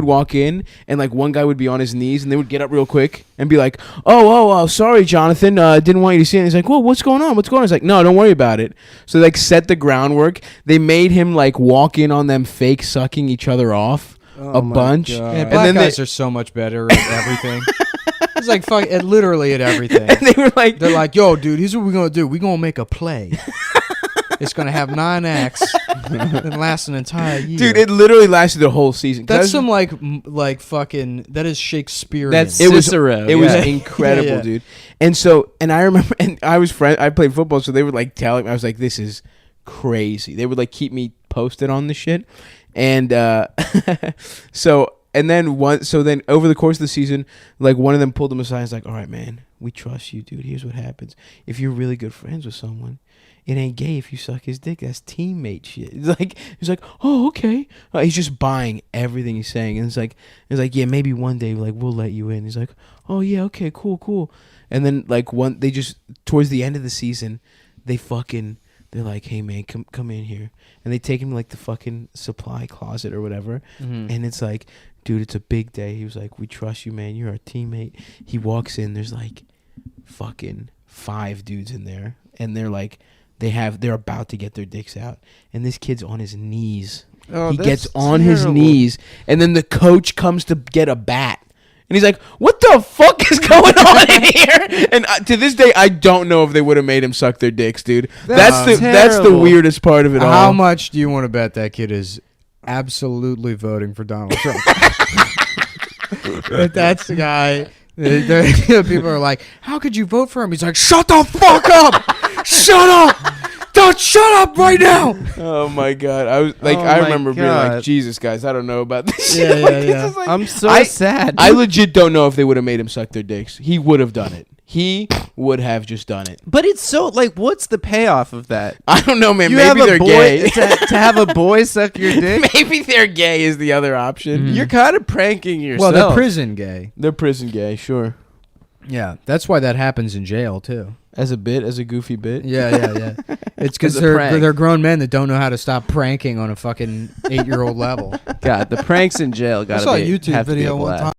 walk in and like one guy would be on his knees and they would get up real quick and be like, oh, sorry, Jonathan, didn't want you to see it. And he's like, whoa, what's going on? He's like, no, don't worry about it. So they like set the groundwork. They made him like walk in on them fake sucking each other off a bunch. Yeah, and black then guys are so much better at everything. It's like fuck, literally at everything. And they were like, they're like, yo, dude, here's what we're gonna do. We're gonna make a play. It's gonna have 9 acts and last an entire year. Dude, it literally lasted the whole season. That's some like fucking. That is Shakespearean. It was incredible, dude. And so, and I remember, and I played football, so they would like telling me, I was like, this is crazy. They would like keep me posted on the shit, and so then over the course of the season, like one of them pulled him aside. And was like, all right, man, we trust you, dude. Here's what happens if you're really good friends with someone. It ain't gay if you suck his dick. That's teammate shit. He's like, oh, okay. He's just buying everything he's saying, and it's like, yeah, maybe one day, like, we'll let you in. He's like, oh yeah, okay, cool. And then like they just towards the end of the season, they're like, hey man, come in here, and they take him to like the fucking supply closet or whatever, and it's like, dude, it's a big day. He was like, we trust you, man. You're our teammate. He walks in. There's like, fucking 5 dudes in there, and they're like. They're about to get their dicks out, and this kid's on his knees. He gets on his knees, and then the coach comes to get a bat, and he's like, "What the fuck is going on in here?" And to this day, I don't know if they would have made him suck their dicks, dude. That's the weirdest part of it all. How much do you want to bet that kid is absolutely voting for Donald Trump? That's the guy. People are like, "How could you vote for him?" He's like, "Shut the fuck up! Shut up! Don't shut up right now!" Oh my god! I remember being like, "Jesus, guys, I don't know about this." Yeah. I'm so sad. I legit don't know if they would have made him suck their dicks. He would have done it. He would have just done it. But it's so like, what's the payoff of that? I don't know, man. Maybe they're gay. to have a boy suck your dick. Maybe they're gay is the other option. You're kind of pranking yourself. Well, they're prison gay. They're prison gay, sure. Yeah, that's why that happens in jail too. As a goofy bit. Yeah. It's because they're grown men that don't know how to stop pranking on a fucking 8-year-old level. God, the pranks in jail got to be. I saw a YouTube video one time.